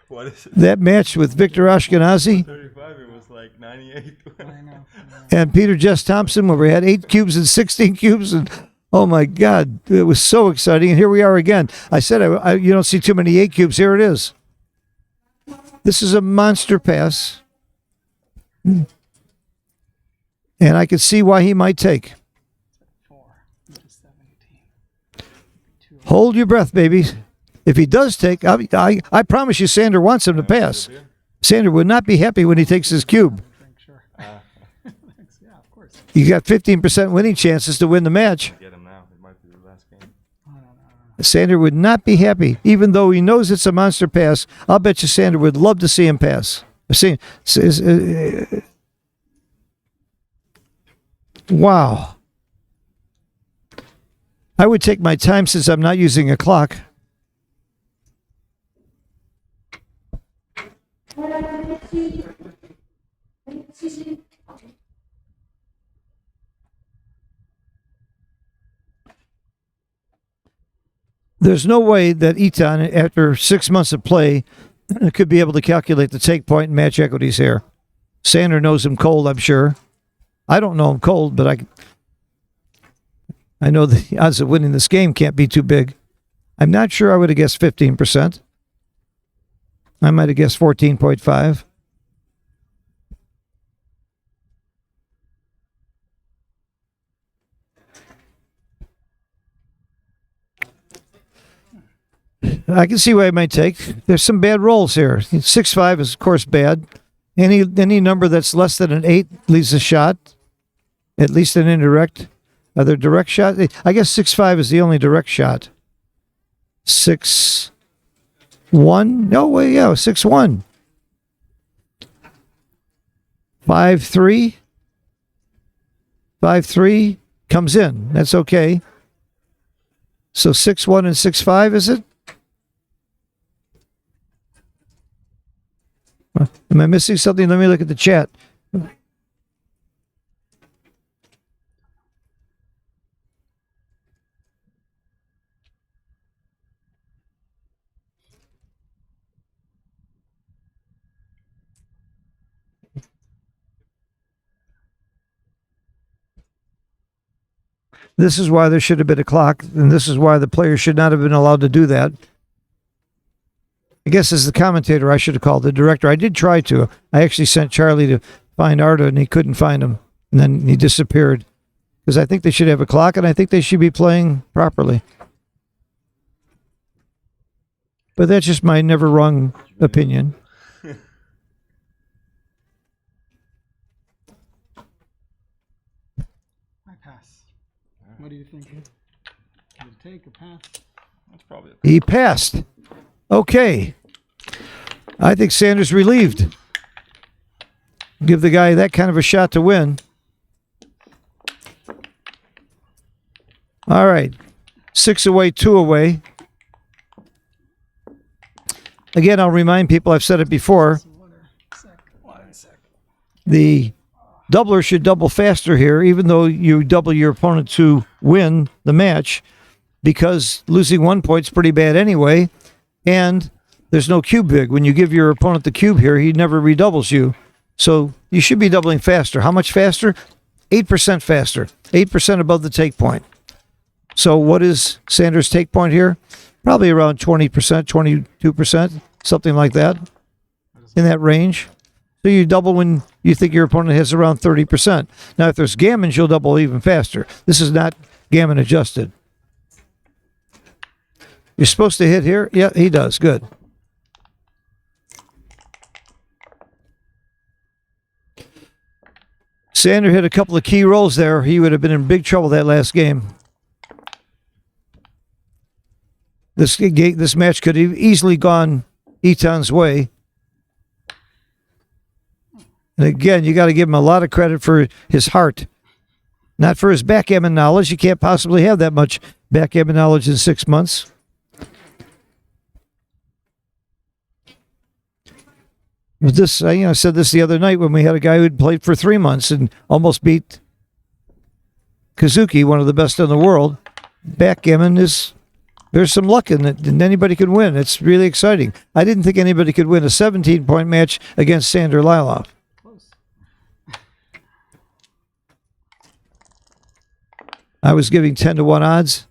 What is it? That match with Victor Ashkenazi 35, it was like 98. I know. and Peter Jess Thompson, where we had 8 cubes and 16 cubes. And oh, my God. It was so exciting. And here we are again. I said you don't see too many 8 cubes. Here it is. This is a monster pass. And I could see why he might take. 4. 17. Hold your breath, baby. If he does take, I promise you Sander wants him to pass. Sander would not be happy when he takes his cube. Drink, sure. Thanks. Yeah, of course. You got 15% winning chances to win the match. Get him now. It might be the last game. Sander would not be happy, even though he knows it's a monster pass. I'll bet you Sander would love to see him pass. Wow. I would take my time since I'm not using a clock. There's no way that Etan, after 6 months of play, could be able to calculate the take point and match equities here. Sander knows him cold, I'm sure. I don't know him cold, but I know the odds of winning this game can't be too big. I'm not sure I would have guessed 15%. I might have guessed 14.5. I can see why it might take. There's some bad rolls here. 6-5 is, of course, bad. Any number that's less than an 8 leaves a shot, at least an indirect. Are there direct shots? I guess 6-5 is the only direct shot. 6-1? No way, yeah, 6-1. 5-3? 5-3 comes in. That's okay. So 6-1 and 6-5, is it? Am I missing something? Let me look at the chat. This is why there should have been a clock, and this is why the player should not have been allowed to do that. I guess as the commentator, I should have called the director. I did try to. I actually sent Charlie to find Arda, and he couldn't find him. And then he disappeared. Because I think they should have a clock, and I think they should be playing properly. But that's just my never wrong opinion. I pass. What do you think? Did it take a pass? That's probably it. He passed. Okay. I think Sanders relieved. Give the guy that kind of a shot to win. All right. 6 away, 2 away. Again, I'll remind people, I've said it before, the doubler should double faster here, even though you double your opponent to win the match, because losing 1 point's pretty bad anyway, and there's no cube big. When you give your opponent the cube here, he never redoubles you. So you should be doubling faster. How much faster? 8% faster. 8% above the take point. So what is Sanders' take point here? Probably around 20%, 22%, something like that, in that range. So you double when you think your opponent has around 30%. Now, if there's gammons, you'll double even faster. This is not gammon adjusted. You're supposed to hit here? Yeah, he does. Good. Sander hit a couple of key rolls there. He would have been in big trouble that last game. This match could have easily gone Etan's way. And again, you got to give him a lot of credit for his heart. Not for his backgammon knowledge. You can't possibly have that much backgammon knowledge in 6 months. But this, I said this the other night when we had a guy who had played for 3 months and almost beat Kazuki, one of the best in the world. Backgammon is, there's some luck in it, and anybody can win. It's really exciting. I didn't think anybody could win a 17-point match against Sander Lylloff. I was giving 10-1 odds.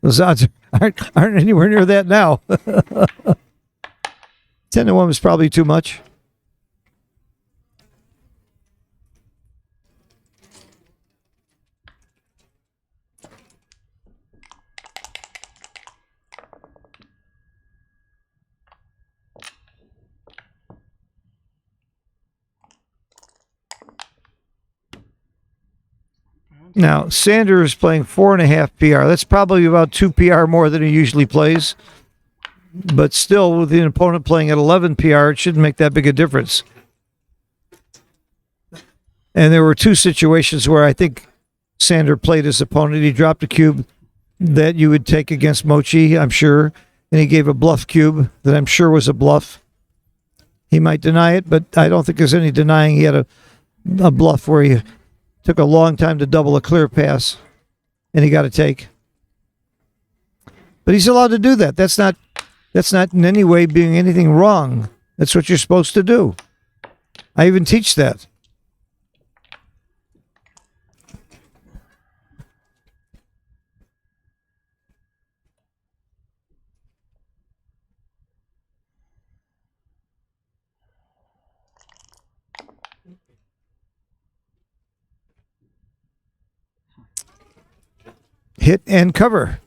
Those odds aren't anywhere near that now. 10-1 was probably too much. Now, Sander is playing 4.5 PR. That's probably about 2 PR more than he usually plays. But still, with the opponent playing at 11 PR, it shouldn't make that big a difference. And there were 2 situations where I think Sander played his opponent. He dropped a cube that you would take against Mochi, I'm sure. And he gave a bluff cube that I'm sure was a bluff. He might deny it, but I don't think there's any denying he had a bluff where he took a long time to double a clear pass, and he got a take. But he's allowed to do that. That's not in any way being anything wrong. That's what you're supposed to do. I even teach that. Hit and cover.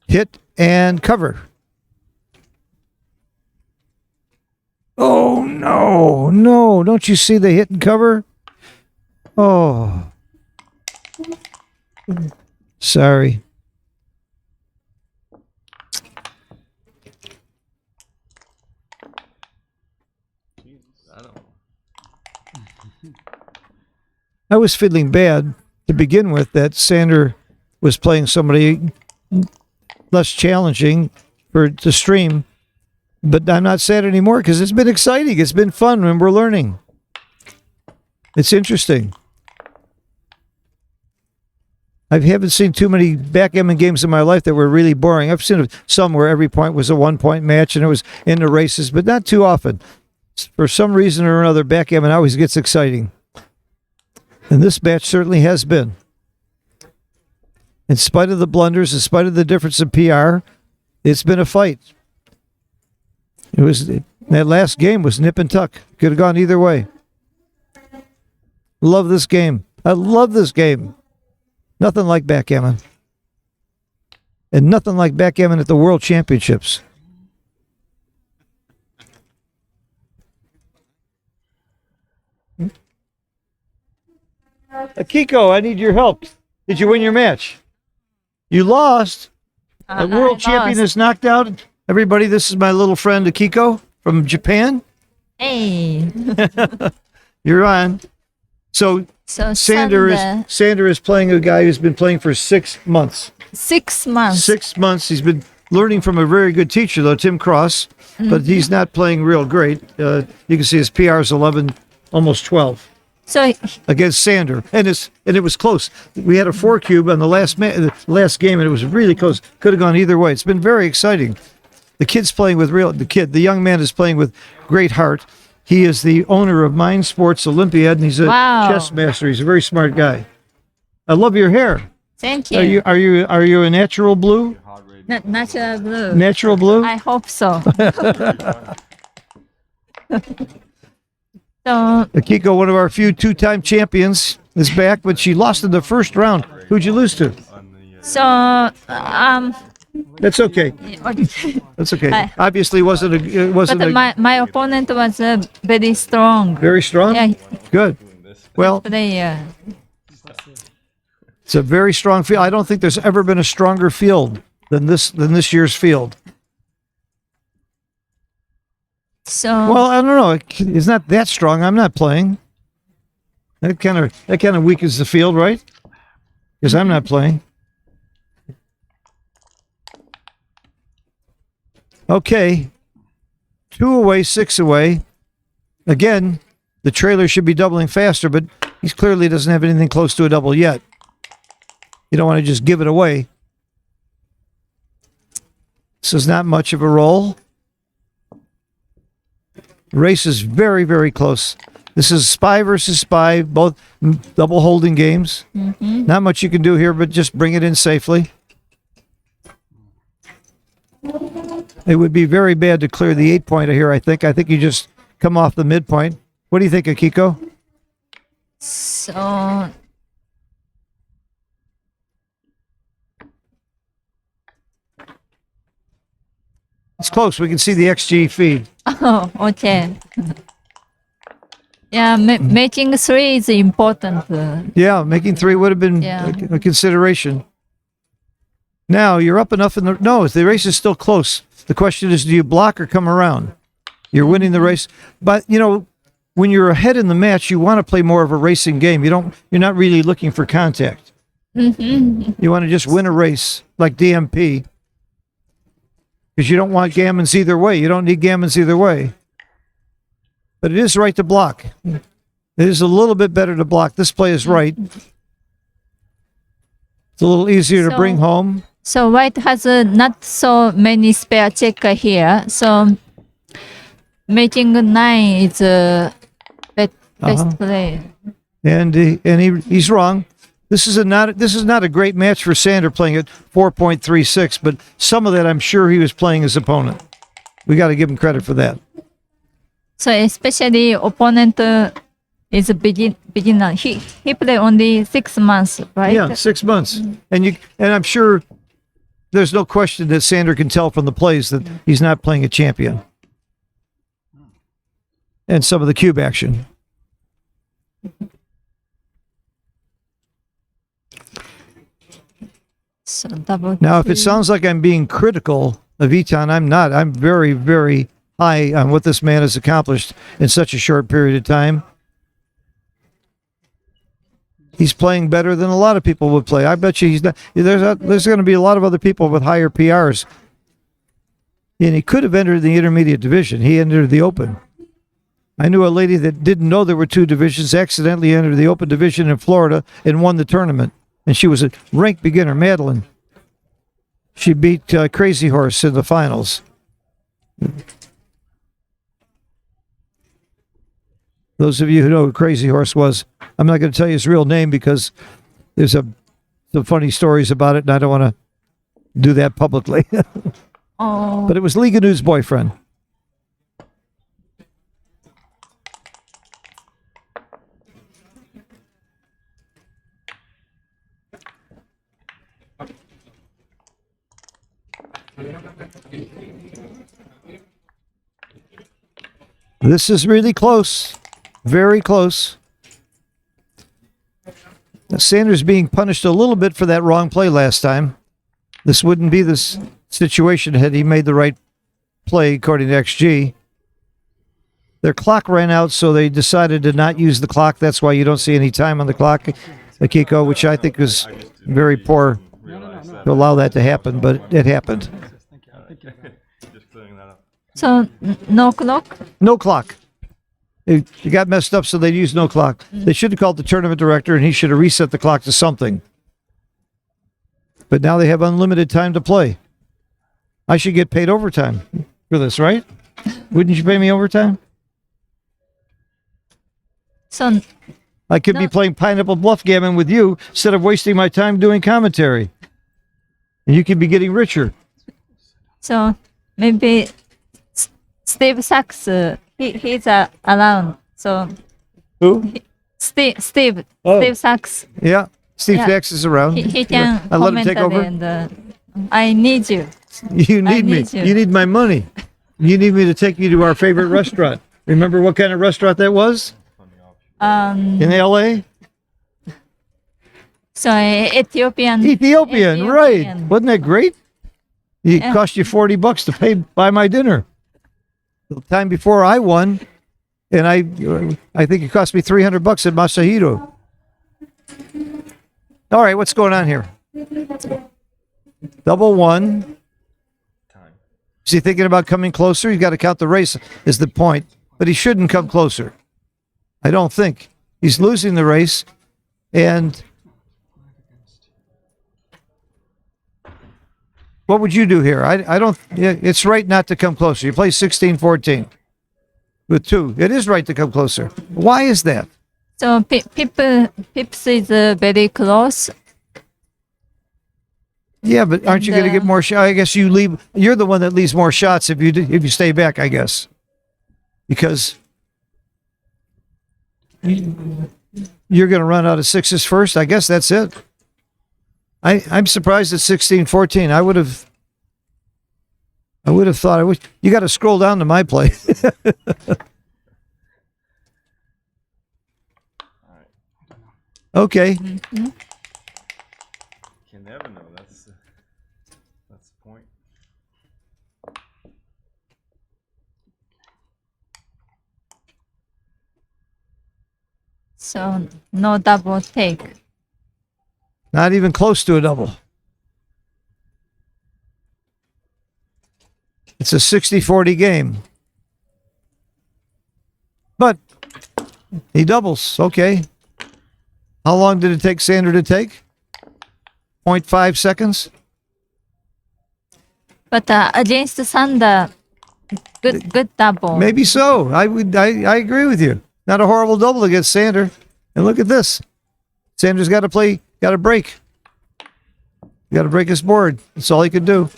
Hit and cover. Oh, no. No. Don't you see the hit and cover? Oh. Sorry. I was feeling bad to begin with that Sander was playing somebody less challenging for to stream, but I'm not sad anymore because it's been exciting. It's been fun when we're learning. It's interesting. I haven't seen too many backgammon games in my life that were really boring. I've seen some where every point was a 1-point match and it was in the races, but not too often. For some reason or another, backgammon always gets exciting. And this match certainly has been. In spite of the blunders, in spite of the difference in PR, it's been a fight. That last game was nip and tuck. Could have gone either way. Love this game. I love this game. Nothing like backgammon. And nothing like backgammon at the World Championships. Akiko, I need your help. Did you win your match? You lost. The world champion is knocked out. Everybody, this is my little friend Akiko from Japan. Hey. You're on. So Sander is playing a guy who's been playing for 6 months. 6 months. 6 months. He's been learning from a very good teacher, though, Tim Cross, but he's not playing real great. You can see his PR is 11, almost 12. So Against Sander, and it was close. We had a 4-cube on the last game, and it was really close. Could have gone either way. It's been very exciting. The kid's playing with the young man is playing with great heart. He is the owner of Mind Sports Olympiad, and he's a chess master. He's a very smart guy. I love your hair. thank you. Are you a natural blue? Natural blue. Natural blue? I hope so. So Akiko, one of our few 2-time champions, is back, but she lost in the first round. Who'd you lose to? That's okay. That's okay. Obviously, it wasn't my opponent was very strong. very strong. Yeah, Good. Well, player. it's a very strong field. I don't think there's ever been a stronger field than this year's field. So Well, I don't know. It's not that strong. I'm not playing. That kind of weakens the field, right? Because I'm not playing. Okay. 2 away, 6 away. Again, the trailer should be doubling faster, but he clearly doesn't have anything close to a double yet. You don't want to just give it away. This is not much of a roll. The race is very, very close. This is spy versus spy, both double holding games. Not much you can do here, but just bring it in safely. It would be very bad to clear the 8-pointer here, I think. I think you just come off the midpoint. What do you think, Akiko? so It's close. We can see the XG feed. oh, okay. Yeah, making 3 is important. Yeah, making 3 would have been Yeah. a consideration. Now, you're up enough in the... No, the race is still close. The question is, do you block or come around? You're winning the race. But, when you're ahead in the match, you want to play more of a racing game. You're not really looking for contact. You want to just win a race like DMP. Because you don't want gammons either way. You don't need gammons either way. But it is right to block. It is a little bit better to block. This play is right. It's a little easier to bring home. So white has not so many spare checker here. So making 9 is best play. And he's wrong. This is not a great match for Sander playing at 4.36, but some of that I'm sure he was playing his opponent. We got to give him credit for that. So especially opponent is a beginner. He played only 6 months, right? Yeah, 6 months. And I'm sure there's no question that Sander can tell from the plays that he's not playing a champion. And some of the cube action. So double. Now, if it two. sounds like I'm being critical of Etan, I'm not. I'm very, very high on what this man has accomplished in such a short period of time. He's playing better than a lot of people would play. I bet you he's not. There's going to be a lot of other people with higher PRs. And he could have entered the intermediate division. He entered the open. I knew a lady that didn't know there were two divisions, accidentally entered the open division in Florida and won the tournament. And she was a ranked beginner, Madeline. She beat Crazy Horse in the finals. Those of you who know who Crazy Horse was, I'm not going to tell you his real name because there's some funny stories about it, and I don't want to do that publicly. Oh. But it was Liga News' boyfriend. This is really close. Very close. Sanders being punished a little bit for that wrong play last time. This wouldn't be this situation had he made the right play according to XG. Their clock ran out, so they decided to not use the clock. That's why you don't see any time on the clock, Akiko, which I think is very poor to allow that to happen, but it happened. Just clearing that up. So no clock. No clock. It got messed up, so they used no clock. They should have called the tournament director, and he should have reset the clock to something. But now they have unlimited time to play. I should get paid overtime for this, right? Wouldn't you pay me overtime? So I could be playing Pineapple Bluff Gammon with you instead of wasting my time doing commentary. And you could be getting richer. so maybe Steve Sachs. He's around. So Who? Steve Oh. Steve Sachs. Yeah. Steve Yeah. Sachs is around. He can I let him take over. And I need you. You need me. need you. You need my money. You need me to take you to our favorite restaurant. Remember what kind of restaurant that was? In LA? So Ethiopian. Ethiopian, right. Wasn't that great? It Yeah. cost you $40 to buy my dinner. The time before I won, and I think it cost me $300 at Masahiro. All right, what's going on here? Double one. Time. Is he thinking about coming closer? He's got to count the race is the point, but he shouldn't come closer. I don't think. He's losing the race, and what would you do here? I don't. It's right not to come closer. You play 16-14 with two. It is right to come closer. Why is that? So Pips is very close. Yeah, but aren't you going to get more shots? I guess you're the one that leaves more shots if you stay back. I guess because you're going to run out of sixes first. I guess that's it. I'm surprised at 16-14. I would have thought you got to scroll down to my play. Okay. Mm-hmm. Can never know. That's the point. So no double take. Not even close to a double. It's a 60-40 game. But he doubles. Okay. How long did it take Sander to take? 0.5 seconds? But against Sander, good double. Maybe so. I agree with you. Not a horrible double against Sander. And look at this. Sander's got to break. Got to break his board. That's all he could do.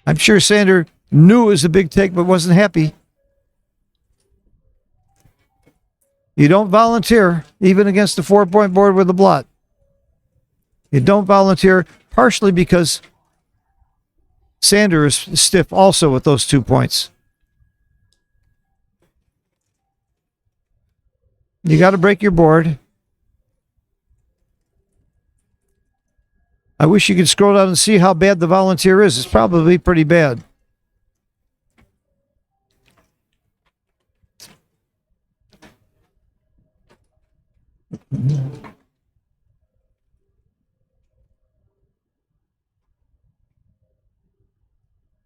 I'm sure Sander knew it was a big take, but wasn't happy. You don't volunteer, even against the 4-point board with a blot. You don't volunteer, partially because Sander is stiff also with those 2 points. You got to break your board. I wish you could scroll down and see how bad the volunteer is. It's probably pretty bad.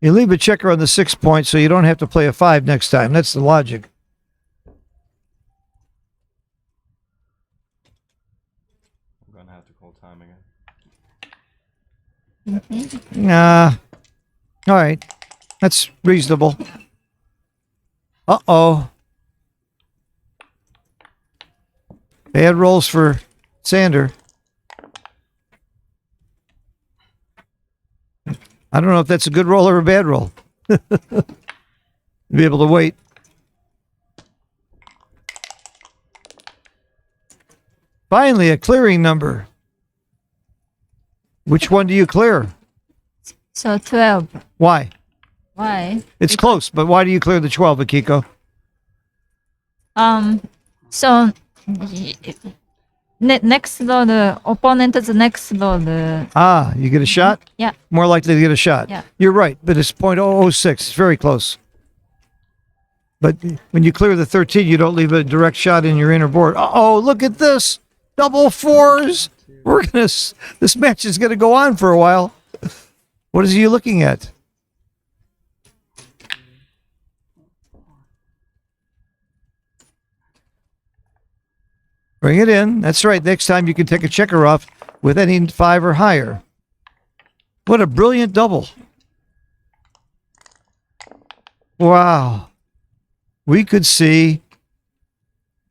You leave a checker on the 6 point so you don't have to play a 5 next time. That's the logic. I'm gonna have to call time again. All right. That's reasonable. Uh-oh. Bad rolls for Sander. I don't know if that's a good roll or a bad roll. Be able to wait. Finally, a clearing number. Which one do you clear? So 12. Why? Why? It's close, but why do you clear the 12, Akiko? So next load, opponent's next load. You get a shot? Yeah. More likely to get a shot. Yeah. You're right, but it's .006. It's very close. But when you clear the 13, you don't leave a direct shot in your inner board. Uh-oh, look at this. Double fours. This match is going to go on for a while. What is he looking at? Bring it in. That's right. Next time you can take a checker off with any 5 or higher. What a brilliant double. Wow. We could see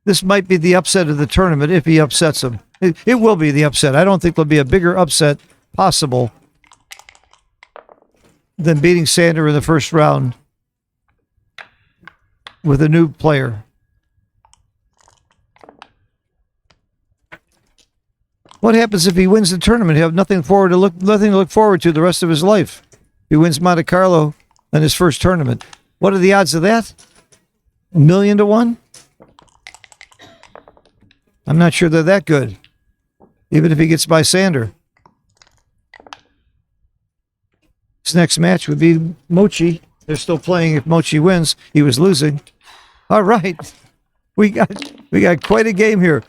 this might be the upset of the tournament if he upsets him. It will be the upset. I don't think there'll be a bigger upset possible than beating Sander in the first round with a new player. What happens if he wins the tournament? He'll have nothing to look forward to the rest of his life. He wins Monte Carlo in his first tournament. What are the odds of that? 1,000,000 to 1? I'm not sure they're that good, even if he gets by Sander. His next match would be Mochi. They're still playing. If Mochi wins, he was losing. All right, we got quite a game here.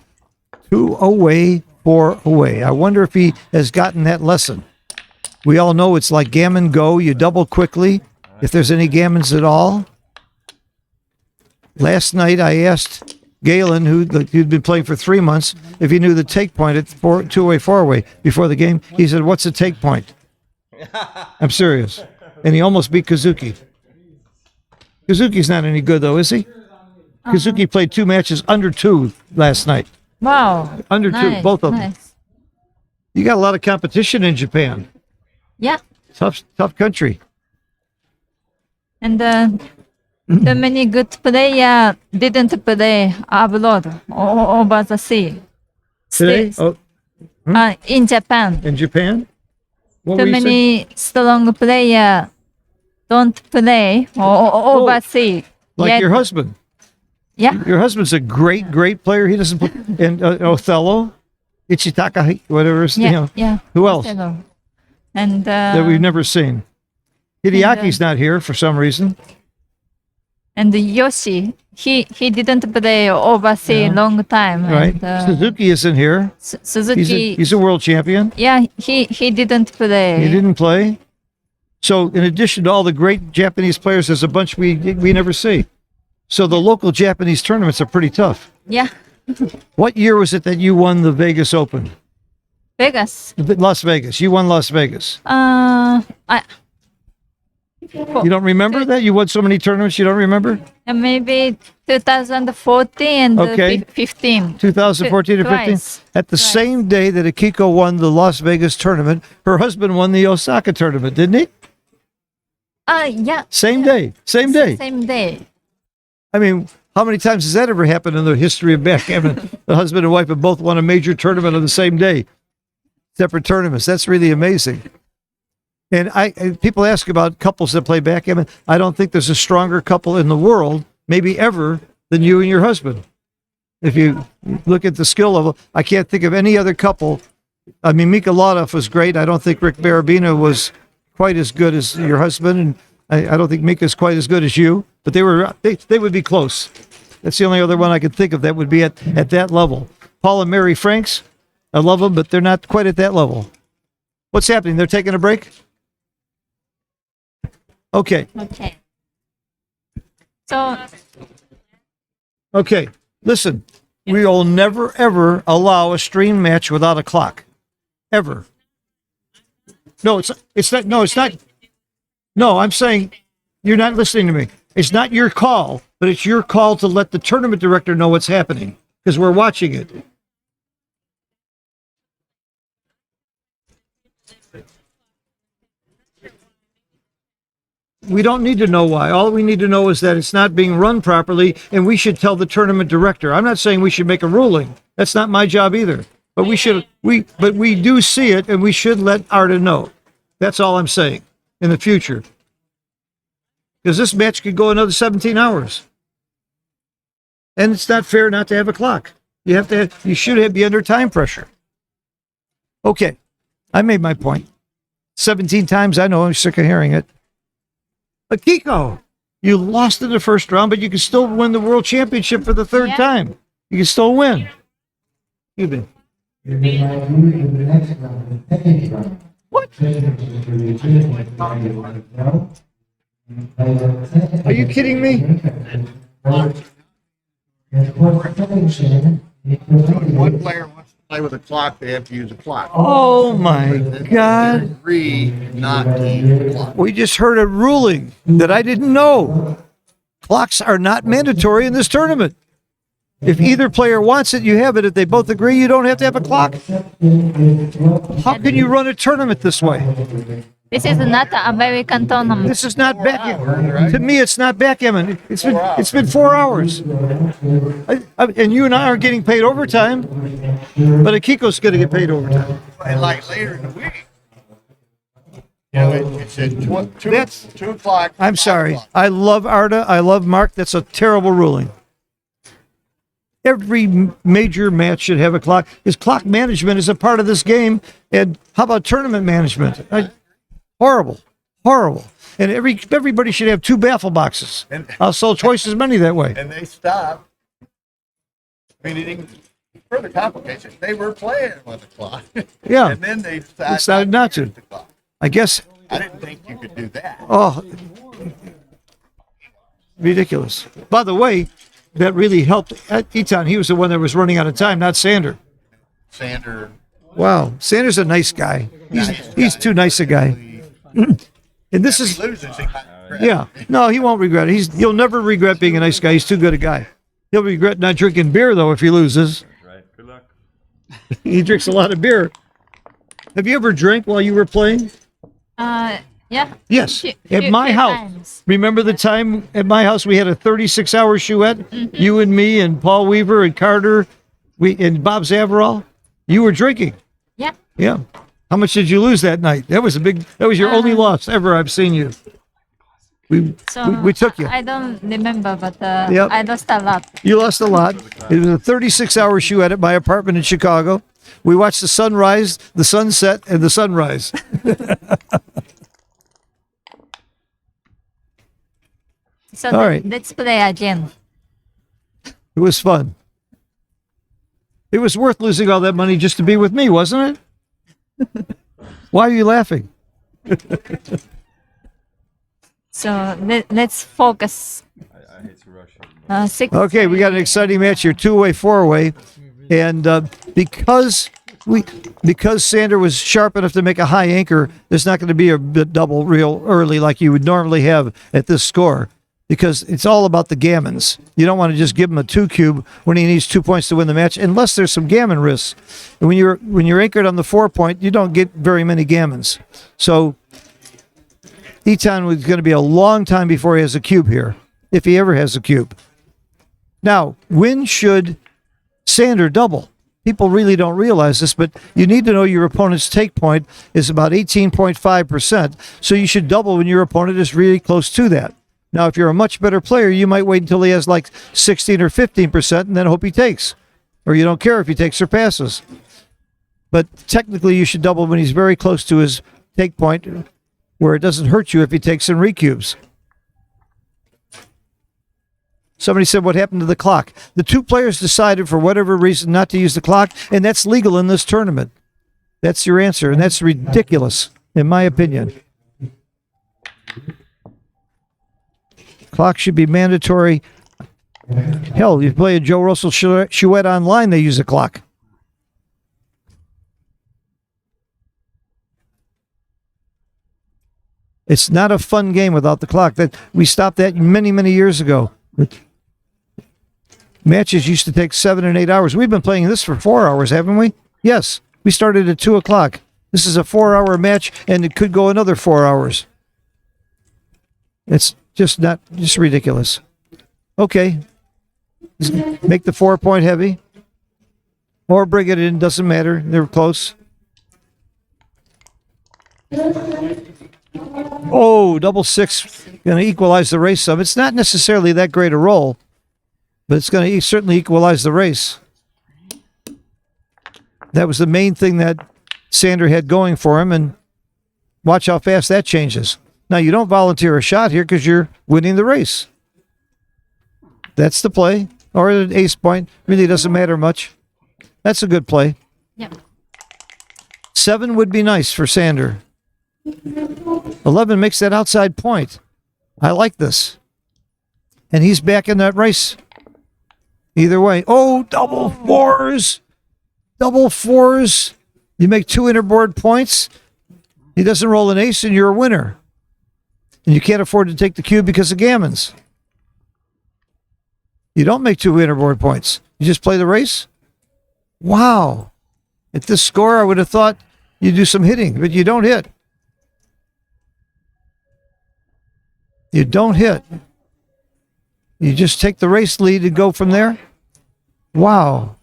2 away, 4 away. I wonder if he has gotten that lesson. We all know it's like gammon go. You double quickly, if there's any gammons at all. Last night I asked Galen, who'd been playing for 3 months, if he knew the take point at 2-away, 4-away before the game. He said, "What's the take point?" I'm serious. And he almost beat Kazuki. Kazuki's not any good, though, is he? Kazuki played 2 matches under 2 last night. Wow. Under 2, both of them. Nice. You got a lot of competition in Japan. Yeah. Tough country. And too many good players didn't play abroad or over the sea. Today? Still, Oh, in Japan. in Japan? What Too were you saying? many strong players don't play or overseas. Like yet. your husband. Yeah. Your husband's a great player. He doesn't play. And Othello, Ichitaka, whatever. Yeah. Yeah. Who else And that we've never seen? Hideaki's not here for some reason. And Yoshi, he didn't play overseas long time. Right. And, Suzuki isn't here. Suzuki. He's a world champion. Yeah, he didn't play. He didn't play. So in addition to all the great Japanese players, there's a bunch we never see. So the local Japanese tournaments are pretty tough. Yeah. What year was it that you won the Vegas Open? Vegas. Las Vegas. You won Las Vegas. You don't remember that? You won so many tournaments you don't remember? Maybe 2014 and Okay. 15. 2014 or 15? Twice. At the same day that Akiko won the Las Vegas tournament, her husband won the Osaka tournament, didn't he? Yeah. Same day. Same day. Same day. I mean, How many times has that ever happened in the history of backgammon? The husband and wife have both won a major tournament on the same day, separate tournaments. That's really amazing. And people ask about couples that play backgammon. I don't think there's a stronger couple in the world, maybe ever, than you and your husband. If you look at the skill level, I can't think of any other couple. I mean, Mika Lylloff was great. I don't think Rick Barabina was quite as good as your husband, and I don't think Mika's quite as good as you. But they would be close. That's the only other one I could think of that would be at that level. Paul and Mary Franks, I love them, but they're not quite at that level. What's happening? They're taking a break? Okay. Okay. So Okay. Listen, we will never, ever allow a stream match without a clock. Ever. No, it's not. No, it's not. No, I'm saying you're not listening to me. It's not your call, but it's your call to let the tournament director know what's happening because we're watching it. We don't need to know why. All we need to know is that it's not being run properly, and we should tell the tournament director. I'm not saying we should make a ruling. That's not my job either. But we do see it, and we should let Arda know. That's all I'm saying in the future. Because this match could go another 17 hours. And it's not fair not to have a clock. You should be under time pressure. Okay. I made my point. 17 times, I know, I'm sick of hearing it. Akiko, you lost in the first round, but you can still win the world championship for the third time. You can still win. Excuse me. What? Are you kidding me? One player wants to play with a clock, they have to use a clock. Oh my God. Agree not to use a clock. We just heard a ruling that I didn't know. Clocks are not mandatory in this tournament. If either player wants it, you have it. If they both agree, you don't have to have a clock. How can you run a tournament this way? this is not an American tournament. This is not backgammon. To me, it's not backgammon. It's been 4 hours. And you and I aren't getting paid overtime, but Akiko's going to get paid overtime. And like later in the week, you know, it's at 2 o'clock. I'm 5 sorry. o'clock. I love Arda. I love Mark. That's a terrible ruling. Every major match should have a clock. Because clock management is a part of this game. And how about tournament management? Horrible. Horrible. And everybody should have 2 baffle boxes. I'll sell twice as many that way. And they stopped. I mean, it even further complicates it. They were playing with the clock. Yeah. And then they Decided not to. use the clock. I guess, I didn't think you could do that. oh, ridiculous. By the way, that really helped Etan. He was the one that was running out of time, not Sander. Sander. Wow. Sander's a nice guy. He's too nice a guy. And this is, Loses, he might regret it. yeah. No, he won't regret it. He'll never regret being a nice guy. He's too good a guy. He'll regret not drinking beer, though, if he loses. Right. Good luck. He drinks a lot of beer. Have you ever drank while you were playing? Yeah. Yes. Few- At few- my few house. times. Remember the time at my house we had a 36-hour chouette? You and me and Paul Weaver and Carter and Bob Zavarol? You were drinking. Yeah. Yeah. How much did you lose that night? That was your only loss ever I've seen you. So We took you. I don't remember, but Yep. I lost a lot. You lost a lot. It was a 36-hour chouette at my apartment in Chicago. We watched the sunrise, the sunset, and the sunrise. So All right. let's play again. It was fun. It was worth losing all that money just to be with me, wasn't it? Why are you laughing? So let's focus. I hate to rush. Six. Okay, we got an exciting match here, 2-way, 4-way, and because Sander was sharp enough to make a high anchor, there's not going to be a double real early like you would normally have at this score, because it's all about the gammons. You don't want to just give him a 2-cube when he needs 2 points to win the match, unless there's some gammon risks. And when you're anchored on the 4-point, you don't get very many gammons. So Etan was going to be a long time before he has a cube here, if he ever has a cube. Now, when should Sander double? People really don't realize this, but you need to know your opponent's take point is about 18.5%. So you should double when your opponent is really close to that. Now, if you're a much better player, you might wait until he has like 16 or 15% and then hope he takes. Or you don't care if he takes or passes. But technically, you should double when he's very close to his take point, where it doesn't hurt you if he takes and recubes. Somebody said, what happened to the clock? The two players decided for whatever reason not to use the clock, and that's legal in this tournament. That's your answer, and that's ridiculous, in my opinion. Clock should be mandatory. Hell, you play a Joe Russell Chouette online, they use a clock. It's not a fun game without the clock. That we stopped that many, many years ago. Matches used to take 7 and 8 hours. We've been playing this for 4 hours, haven't we? Yes. We started at 2 o'clock. This is a 4-hour match, and it could go another 4 hours. It's just ridiculous. Okay. Make the 4-point heavy. Or bring it in, doesn't matter. They're close. Oh, double six, going to equalize the race some. It's not necessarily that great a roll, but it's going to certainly equalize the race. That was the main thing that Sander had going for him, and watch how fast that changes. Now, you don't volunteer a shot here because you're winning the race. That's the play, or an ace point. Really doesn't matter much. That's a good play. Yeah. 7 would be nice for Sander. 11 makes that outside point. I like this. And he's back in that race. Either way. Oh, double fours. Double fours. You make 2 interboard points. He doesn't roll an ace and you're a winner. And you can't afford to take the cube because of gammons. You don't make 2 interboard points. You just play the race? Wow. At this score, I would have thought you'd do some hitting, but you don't hit. You don't hit. You just take the race lead and go from there? Wow.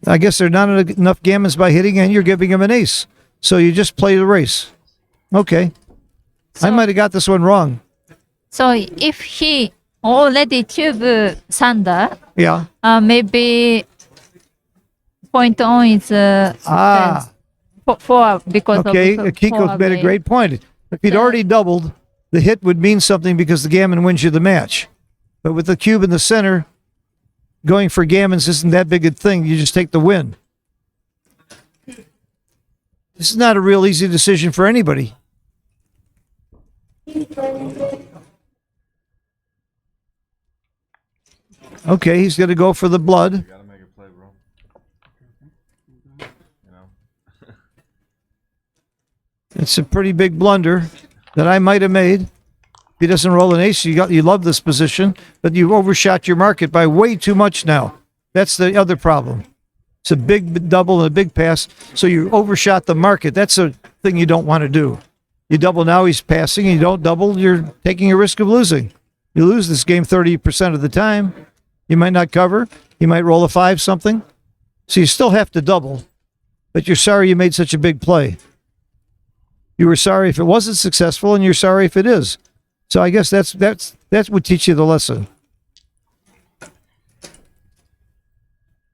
I guess there are not enough gammons by hitting, and you're giving him an ace. So you just play the race. Okay. I might have got this one wrong. So if he already cube Sander, Yeah. maybe point on is four because Okay, of Kiko's made a great point. If he'd already doubled, the hit would mean something because the gammon wins you the match. But with the cube in the center, going for gammons isn't that big a thing. You just take the win. This is not a real easy decision for anybody. Okay, he's going to go for the blood. You gotta make a play, bro. You know. It's a pretty big blunder that I might have made. If he doesn't roll an ace, you love this position, but you've overshot your market by way too much now. That's the other problem. It's a big double and a big pass, so you overshot the market. That's a thing you don't want to do. You double now, he's passing, and you don't double, you're taking a risk of losing. You lose this game 30% of the time. You might not cover. You might roll a 5 something. So you still have to double, but you're sorry you made such a big play. You were sorry if it wasn't successful, and you're sorry if it is. So I guess that would teach you the lesson.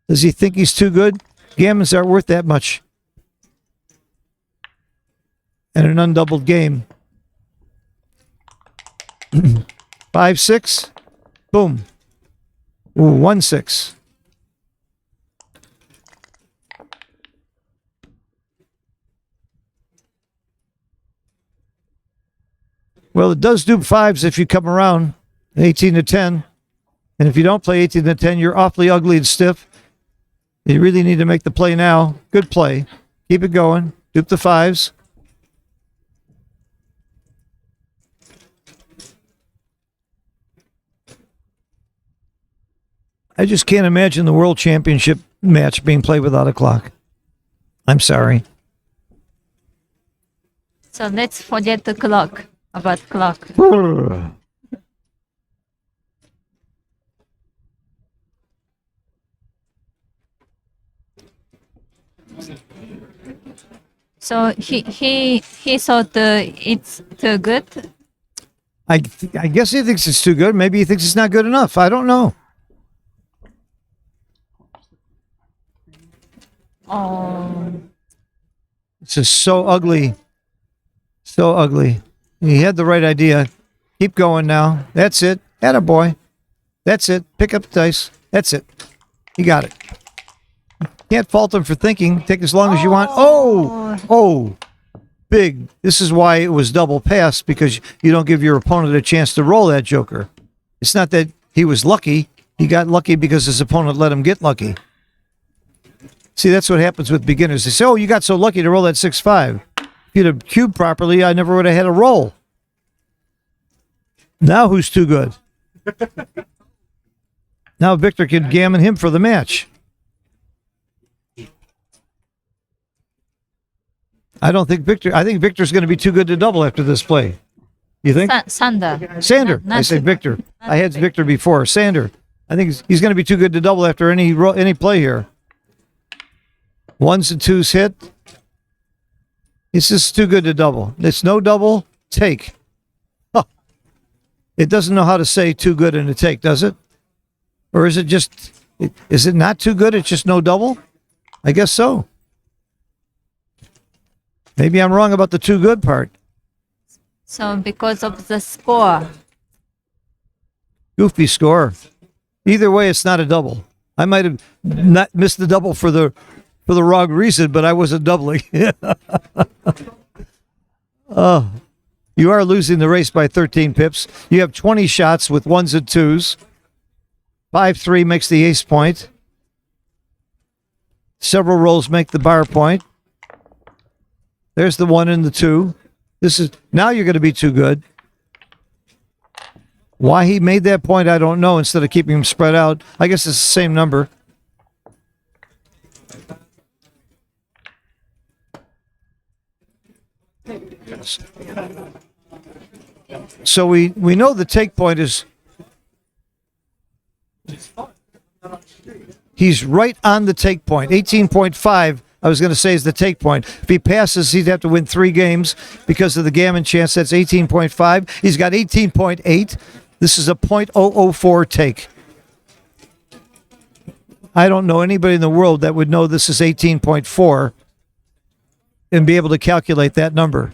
Does he think he's too good? Gammons aren't worth that much. And an undoubled game. 5-6. Boom. Ooh, 1-6. Well, it does do 5s if you come around 18-10. And if you don't play 18-10, you're awfully ugly and stiff. You really need to make the play now. Good play. Keep it going. Dupe the 5s. I just can't imagine the World Championship match being played without a clock. I'm sorry. So let's forget the clock. About clock. So he thought it's too good. I guess he thinks it's too good. Maybe he thinks it's not good enough. I don't know. Oh, It's just so ugly. So ugly. He had the right idea. Keep going now. That's it. Attaboy. That's it. Pick up the dice. That's it. You got it. Can't fault him for thinking. Take as long as you want. Oh, big. This is why it was double pass, because you don't give your opponent a chance to roll that joker. It's not that he was lucky. He got lucky because his opponent let him get lucky. See, that's what happens with beginners. They say, oh, you got so lucky to roll that 6-5. If you'd have cubed properly, I never would have had a roll. Now who's too good? Now Victor can gammon him for the match. I think Victor's going to be too good to double after this play. You think? Sander. Sander. I said Victor. I had Victor before. Sander. I think he's going to be too good to double after any play here. Ones and twos hit. It's just too good to double. It's no double. Take. Huh. It doesn't know how to say too good in a take, does it? Or is it just, is it not too good? It's just no double? I guess so. Maybe I'm wrong about the too good part. So because of the score. Goofy score. Either way, it's not a double. I might have not missed the double for the wrong reason, but I wasn't doubling. Oh, you are losing the race by 13 pips. You have 20 shots with ones and twos. 5-3 makes the ace point. Several rolls make the bar point. There's the 1 and the 2. Now you're going to be too good. Why he made that point, I don't know, instead of keeping him spread out. I guess it's the same number. So we know the take point is he's right on the take point. 18.5, I was going to say, is the take point. If he passes, he'd have to win 3 games because of the gammon chance. That's 18.5. He's got 18.8. This is a .004 take. I don't know anybody in the world that would know this is 18.4 and be able to calculate that number.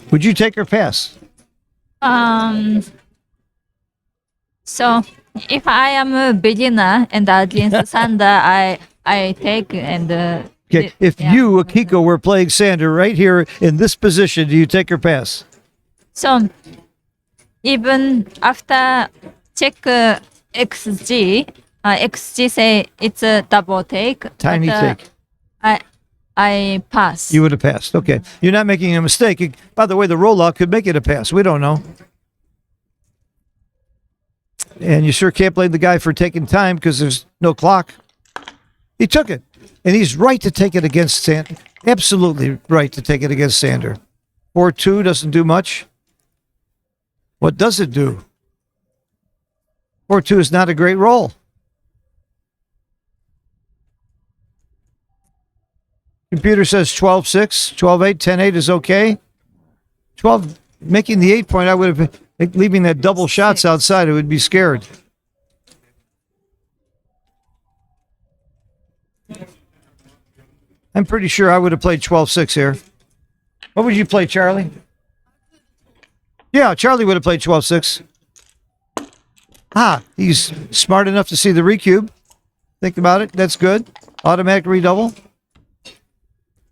Would you take or pass? So if I am a beginner and against Sander, I take and. Okay, if you, Akiko, were playing Sander right here in this position, do you take or pass? So even after check XG, XG say it's a double take. Tiny but, take. I pass. You would have passed. Okay. You're not making a mistake. By the way, the rollout could make it a pass. We don't know. And you sure can't blame the guy for taking time because there's no clock. He took it. And he's right to take it against Sander. Absolutely right to take it against Sander. 4-2 doesn't do much. What does it do? 4-2 is not a great roll. Computer says 12-6, 12-8, 10-8 is okay. 12, making the 8 point, I would have been leaving that double shots outside. I would be scared. I'm pretty sure I would have played 12-6 here. What would you play, Charlie? Yeah, Charlie would have played 12-6. He's smart enough to see the recube. Think about it. That's good. Automatic redouble.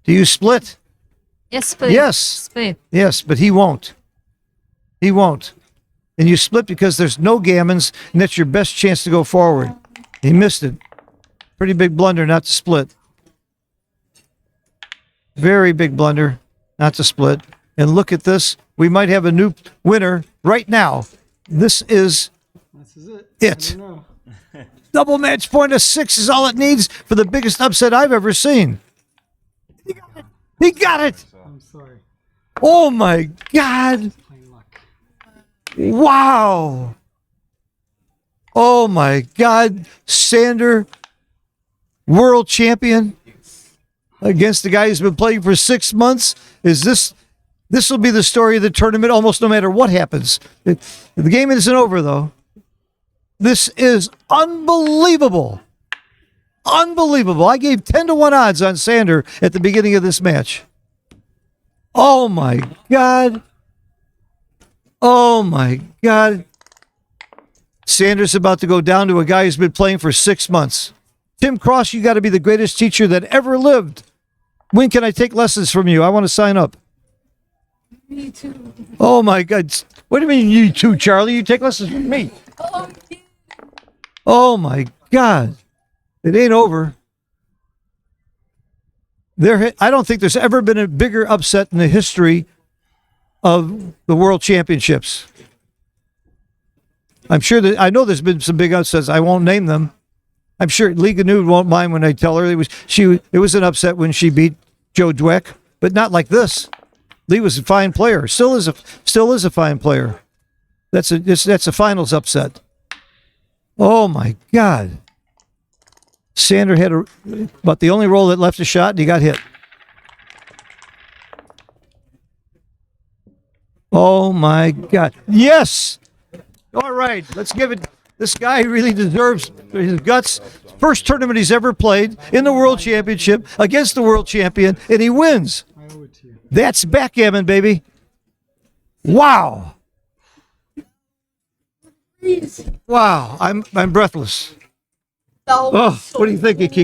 Do you split? Yes, split. Yes. Split. Yes, but he won't. He won't. And you split because there's no gammons, and that's your best chance to go forward. He missed it. Pretty big blunder not to split. Very big blunder not to split. And look at this. We might have a new winner right now. This is it. Double match point of 6 is all it needs for the biggest upset I've ever seen. He got it. I'm sorry. Oh my God. Plain luck. Wow. Oh my God. Sander world champion against the guy who's been playing for 6 months. This will be the story of the tournament almost no matter what happens. The game isn't over, though. This is unbelievable. Unbelievable. I gave 10-1 odds on Sander at the beginning of this match. Oh, my God. Oh, my God. Sander's about to go down to a guy who's been playing for 6 months. Tim Cross, you got to be the greatest teacher that ever lived. When can I take lessons from you? I want to sign up. Me too. Oh, my God. What do you mean you too, Charlie? You take lessons from me. Oh, yeah. Oh, my God. It ain't over. I don't think there's ever been a bigger upset in the history of the World Championships. I know there's been some big upsets. I won't name them. I'm sure Liga Nude won't mind when I tell her it was an upset when she beat Joe Dweck, but not like this. Lee was a fine player. Still is a fine player. That's a finals upset. Oh my God. Sander had about the only roll that left a shot, and he got hit. Oh my God. Yes. All right. Let's give it. This guy really deserves his guts. First tournament he's ever played in the World Championship against the world champion, and he wins. I owe it to you. That's backgammon, baby. Wow. Wow. I'm breathless. That was Oh, so what do you think, Kiki?